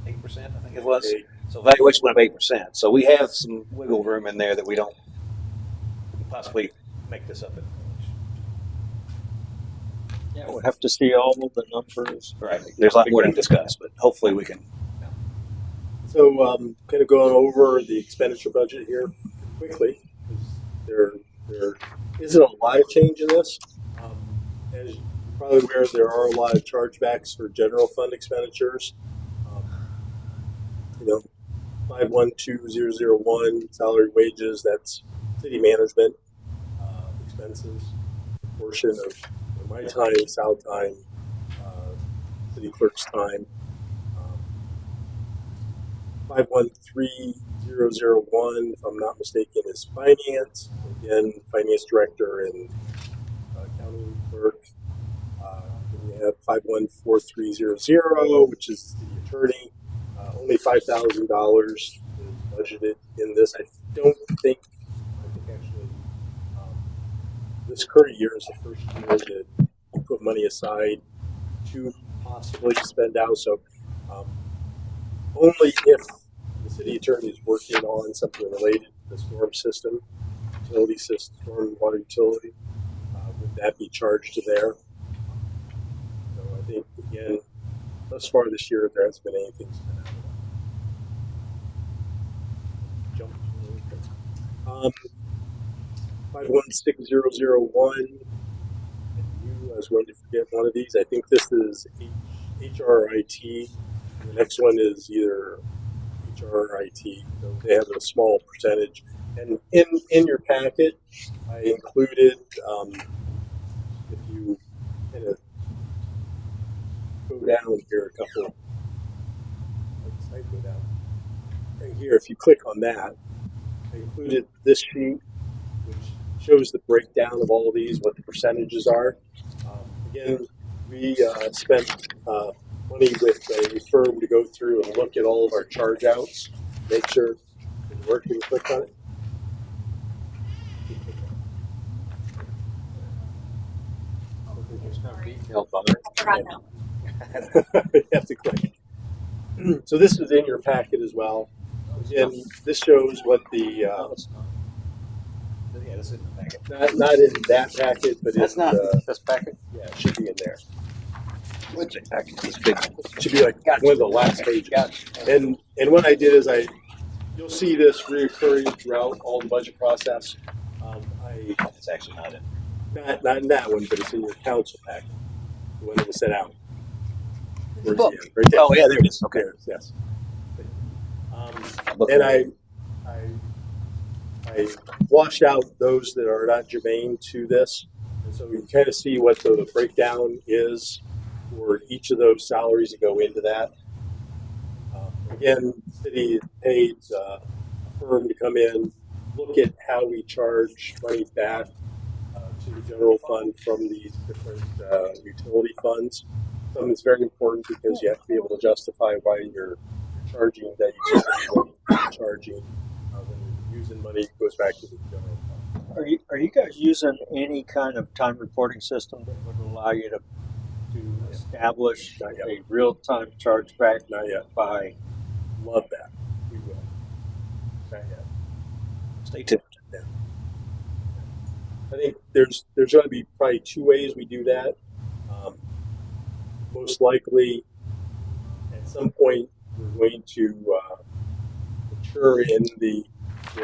8%. I think it was. So valuation went up 8%. So we have some wiggle room in there that we don't possibly make this up in. Yeah, we'll have to see all of the numbers. Right. There's a lot more to discuss, but hopefully we can. So, kind of going over the expenditure budget here quickly. There isn't a lot of change in this. As you're probably aware, there are a lot of chargebacks for general fund expenditures. You know, 512001 salary wages. That's city management expenses. A portion of my time, Sal time, city clerk's time. 513001, if I'm not mistaken, is finance. Again, finance director and county clerk. Then we have 514300, which is the attorney. Only $5,000 is budgeted in this. I think actually this current year is the first year that we put money aside to possibly spend out. So only if the city attorney is working on something related to the storm system, utility system, storm water utility, would that be charged to there? So I think, again, thus far this year, there hasn't been anything spent out of that. Jump. 516001. I was going to forget one of these. I think this is HRIT. The next one is either HRIT. So they have a small percentage. And in your packet, I included, if you kind of go down here a couple here, if you click on that, I included this sheet, which shows the breakdown of all of these, what the percentages are. Again, we spent money with a firm to go through and look at all of our charge outs, make sure it worked. Can you click on it? Help on it. I forgot now. You have to click. So this is in your packet as well. Again, this shows what the Yeah, that's in the packet. not in that packet, but That's in not- This packet? yeah, it should be in there. Which packet? It's big. It should be like one of the last pages. And what I did is you'll see this reoccurring throughout all the budget process. It's actually not in. Not in that one, but it's in your council packet, the one that was sent out. The book. Right there. Oh, yeah, there it is. Okay. There, yes. Look And for it. I washed out those that are not germane to this, and so you can kind of see what the breakdown is for each of those salaries that go into that. Again, the city paid a firm to come in, look at how we charge money back to the general fund from these different utility funds. Something that's very important because you have to be able to justify why you're charging that utility, charging when you're using money that goes back to the general fund. Are you guys using any kind of time reporting system that would allow you to establish Not yet. a real-time chargeback Not yet. by? Love that. We will. Not yet. Stay tuned. I think there's going to be probably two ways we do that. Most likely, at some point, we're going to mature in the,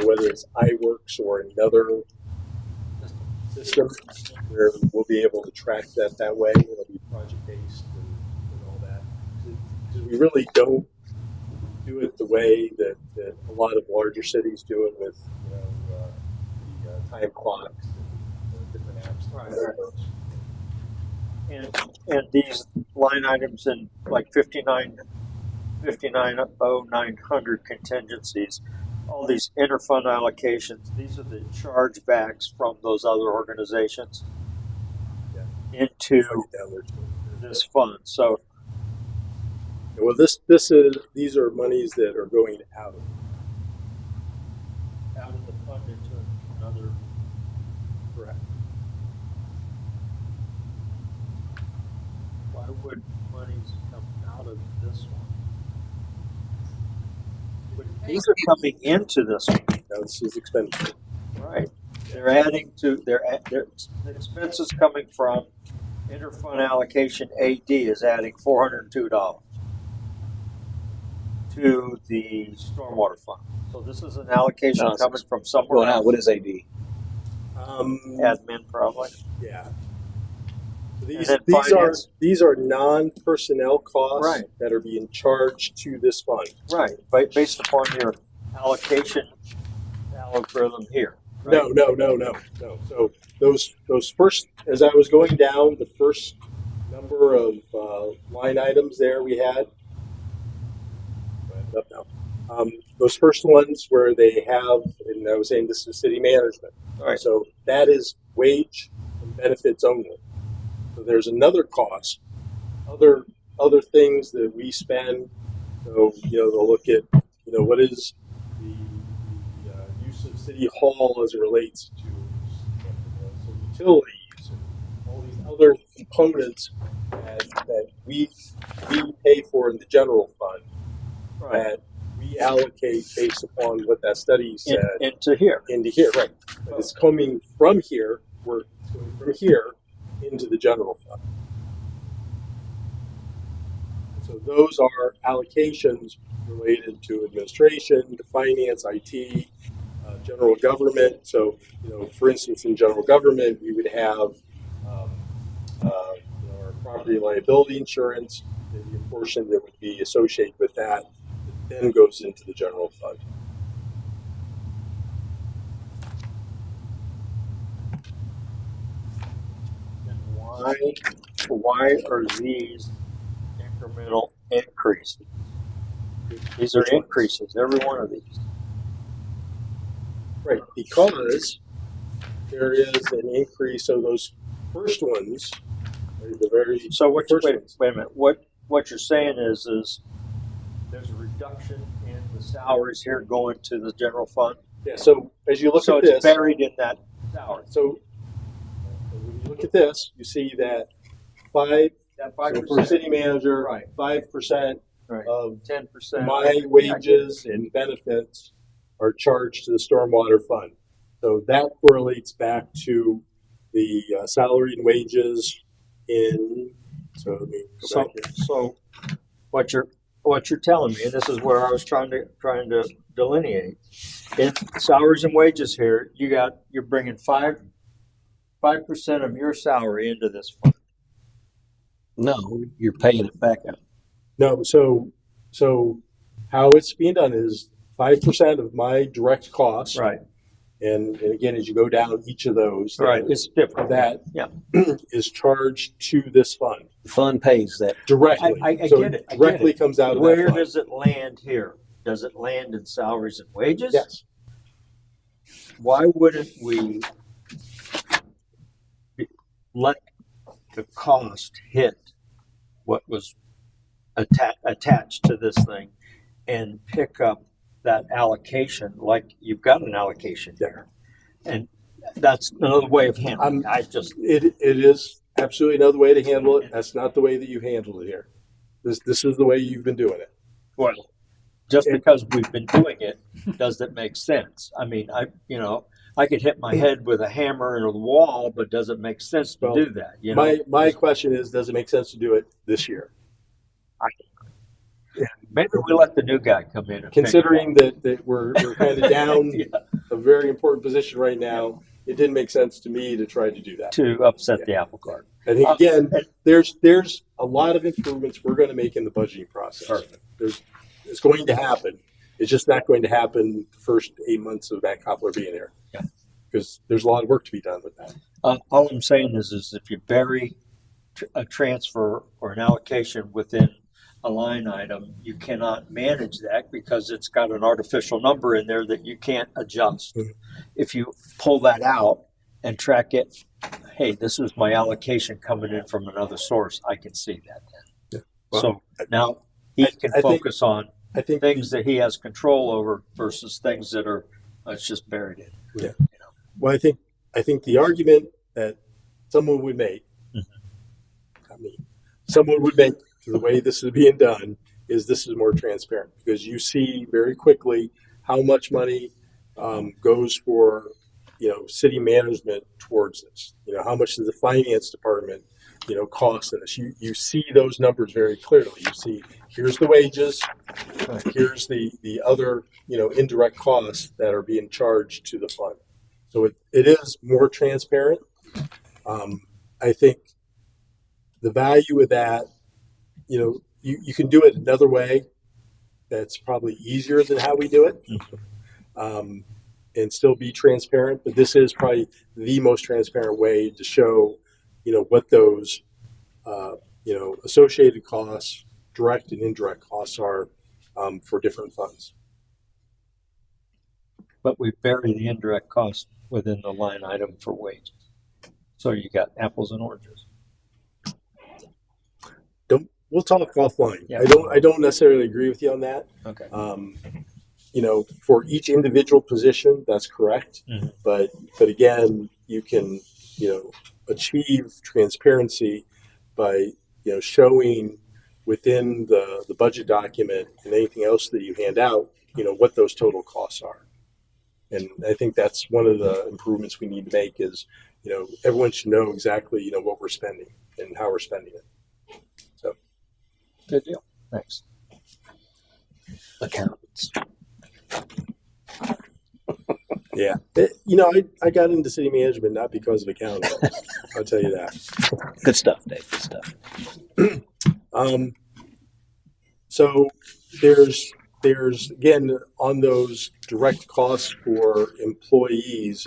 whether it's iWorks or another system, where we'll be able to track that way. It'll be project based and all that. Because we really don't do it the way that a lot of larger cities do it with, the time clocks and different apps. Right. And these line items in like 590900 contingencies, all these interfund allocations, these are the chargebacks from those other organizations into Down there too. this fund. So Well, these are monies that are going out. out of the fund into another. Correct. Why would monies come out of this one? These are coming into this one. Now this is expenditure. Right. They're adding to their expenses coming from interfund allocation AD is adding $402 to the stormwater fund. So this is an allocation No, it's coming from somewhere Going out. else. What is AD? Admin probably. Yeah. And then These are non-personnel costs Right. that are being charged to this fund. Right. Based upon your allocation algorithm here. Right? No. So those first, as I was going down, the first number of line items there we had. Up now. Those first ones where they have, and I was saying this is city management. Right. So that is wage and benefits only. So there's another cost, other things that we spend. So they'll look at what is the use of city hall as it relates to some utilities and all these other components that we pay for in the general fund. Right. That we allocate based upon what that study said Into here. right. But it's coming from here. We're going from here into the general fund. So those are allocations related to administration, to finance, IT, general government. So for instance, in general government, we would have our property liability insurance, maybe a portion that would be associated with that then goes into the general fund. And why are these incremental increases? These are increases, every one of these. Right, because there is an increase of those first ones, right, the very So what, first wait, ones. wait a minute, what you're saying is there's a reduction in the salaries here going to the general fund? Yeah, so as you look So at it's this, buried in that salary. so when you look at this, you see that five, That so for a city manager, Right. 5% Right. of 10%. my wages and benefits are charged to the stormwater fund. So that correlates back to the salary and wages in, so let me go So, back here. so what you're telling me, and this is where I was trying to delineate, in salaries and wages here, you're bringing 5% of your salary into this fund. No, you're paying it back out. No, so how it's being done is 5% of my direct costs. Right. And again, as you go down each of those, Right. It's different. that Yeah. is charged to this fund The fund pays that. directly. I So get it. I get directly it. comes out of that Where fund. does it land here? Does it land in salaries and wages? Yes. Why wouldn't we let the cost hit what was attached to this thing and pick up that allocation like you've got an allocation there? And that's another way of handling it. It is absolutely another way to handle it. That's not the way that you handle it here. This is the way you've been doing it. Well, just because we've been doing it, does it make sense? I mean, I could hit my head with a hammer into the wall, but does it make sense to do that? You know? My question is, does it make sense to do it this year? Maybe we let the new guy come in. And Considering that we're kind of down a very important position right now, it didn't make sense to me to try to do that. To upset the apple cart. I think again, there's a lot of improvements we're going to make in the budgeting process. Perfect. It's going to happen. It's just not going to happen the first 8 months of Matt Koppler being here. Yeah. Because there's a lot of work to be done with that. All I'm saying is if you bury a transfer or an allocation within a line item, you cannot manage that because it's got an artificial number in there that you can't adjust. Mm-hmm. If you pull that out and track it, hey, this is my allocation coming in from another source, I can see that then. Yeah. Well, So now he can I think- focus on I think things that he has control over versus things that are it's just buried in. Yeah. Well, I think the argument that someone would make, not me, someone would make to the way this is being done is this is more transparent because you see very quickly how much money goes for city management towards this. How much does the finance department cost in this? You see those numbers very clearly. You see here's the wages, here's the other indirect costs that are being charged to the fund. So it is more transparent. I think the value of that, you can do it another way that's probably easier than how we do it, and still be transparent. But this is probably the most transparent way to show, what those, associated costs, direct and indirect costs are for different funds. But we bury the indirect cost within the line item for wages. So you got apples and oranges. We'll talk offline. Yeah. I don't necessarily agree with you on that. Okay. For each individual position, that's correct. Mhm. But again, you can, achieve transparency by, showing within the budget document and anything else that you hand out, what those total costs are. And I think that's one of the improvements we need to make is, everyone should know exactly, what we're spending and how we're spending it. So. Good deal. Thanks. Accountants. Yeah. I got into city management not because of accounting. I'll tell you that. Good stuff, Dave. Good stuff. So there's again on those direct costs for employees,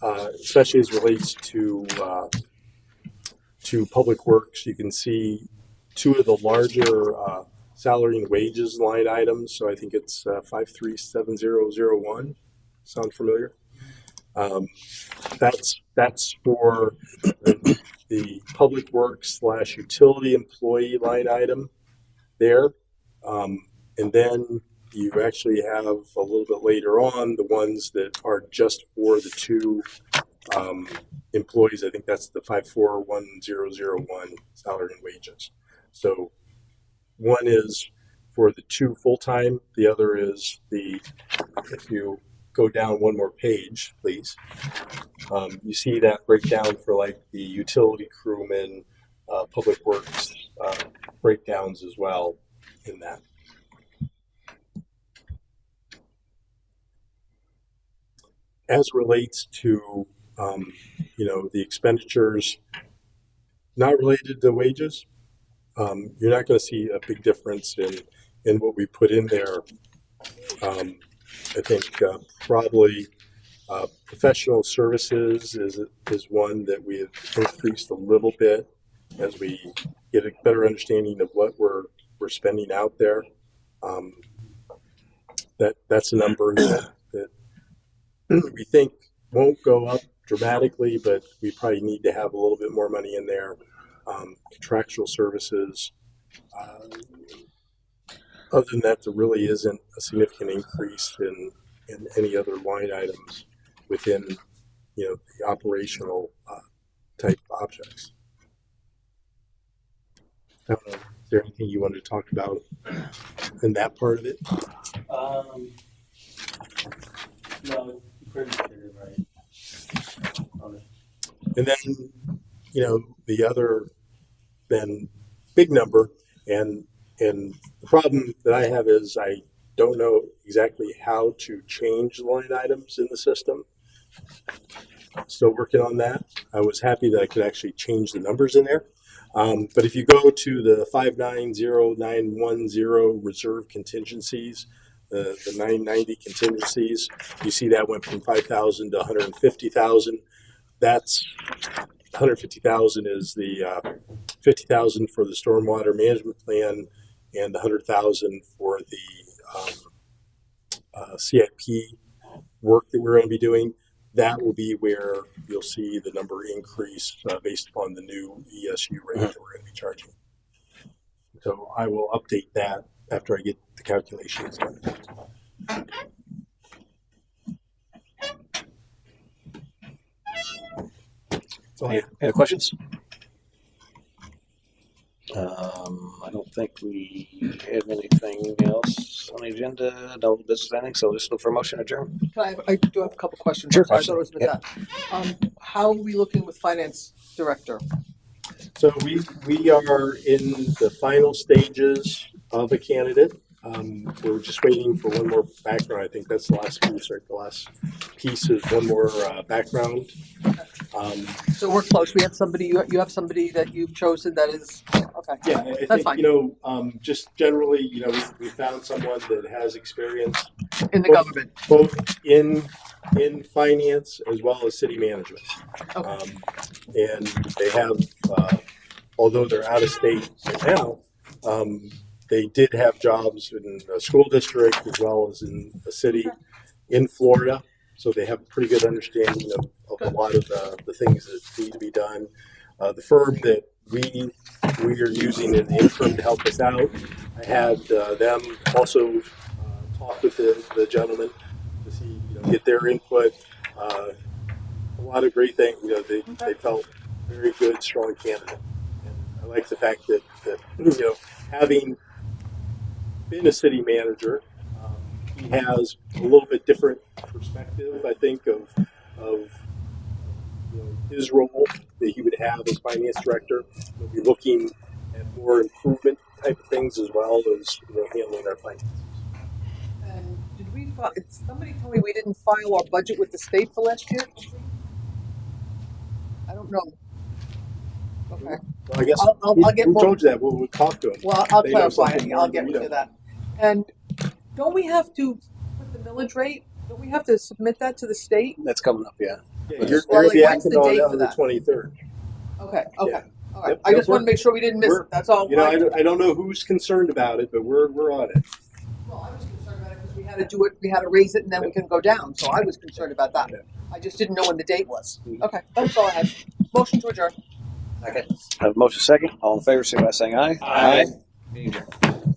especially as it relates to public works. You can see two of the larger salary and wages line items. So I think it's 537001. Sound familiar? That's for the public works / utility employee line item there. And then you actually have a little bit later on the ones that are just for the two employees. I think that's the 541001 salary and wages. So one is for the two full-time, the other is if you go down one more page, please, you see that breakdown for like the utility crewmen, public works breakdowns as well in that. As relates to, the expenditures not related to wages, you're not going to see a big difference in what we put in there. I think probably professional services is one that we have increased a little bit as we get a better understanding of what we're spending out there. That's a number that we think won't go up dramatically, but we probably need to have a little bit more money in there. Contractual services. Other than that, there really isn't a significant increase in any other line items within, the operational type objects. I don't know. Is there anything you wanted to talk about in that part of it? No, pretty sure, right. And then, the other then big number, and the problem that I have is I don't know exactly how to change line items in the system. Still working on that. I was happy that I could actually change the numbers in there. But if you go to the 590910 reserve contingencies, the 990 contingencies, you see that went from 5,000 to 150,000. That's 150,000 is the 50,000 for the stormwater management plan, and the 100,000 for the CIP work that we're going to be doing. That will be where you'll see the number increase based upon the new ESU rate that we're going to be charging. So I will update that after I get the calculations done. Any other questions? I don't think we have anything else on the agenda. No business anything. So just look for a motion adjourn. I do have a couple questions. Sure. I thought it was with that. How are we looking with finance director? So we are in the final stages of a candidate. We're just waiting for one more background. I think that's the last piece, right? The last piece is one more background. So we're close. We have somebody. You have somebody that you've chosen that is okay. Yeah, I that's think fine. just generally, we found someone that has experience In the government, both in finance as well as city management. Okay. And they have, although they're out of state right now, they did have jobs in a school district as well as in a city in Florida. So they have a pretty good understanding of a lot of the things that need to be done. The firm that we are using in the interim to help us out, I had them also talk with the gentleman to see, get their input. A lot of great things. They felt very good, strong candidate. And I like the fact that having been a city manager, he has a little bit different perspective, I think, of his role that he would have as finance director. He'll be looking at more improvement type of things as well as handling our finances. and did we? Somebody told me we didn't file our budget with the state for last year. I don't know. Okay. Well, I guess I'll get who more. told you that? We'll talk to him. Well, I'll They know clarify something it. more I'll than get we into know. that. And don't we have to put the millage rate? Don't we have to submit that to the state? That's coming up, yeah. Yeah, Well, you're like, the when's the acting date on for the that? 23rd. Okay. Yeah. All right, Yep, I just we're- want to make sure we didn't miss we're- it, that's all. You know, I don't know who's concerned about it, but we're on it. Well, I was concerned about it because we had to do it, we had to raise it and then we can go down, so I was concerned about that. I just didn't know when the date was. Okay, that's all I had. Motion to adjourn. Have a motion second. All in favor, say by saying aye. Aye. Meeting adjourned.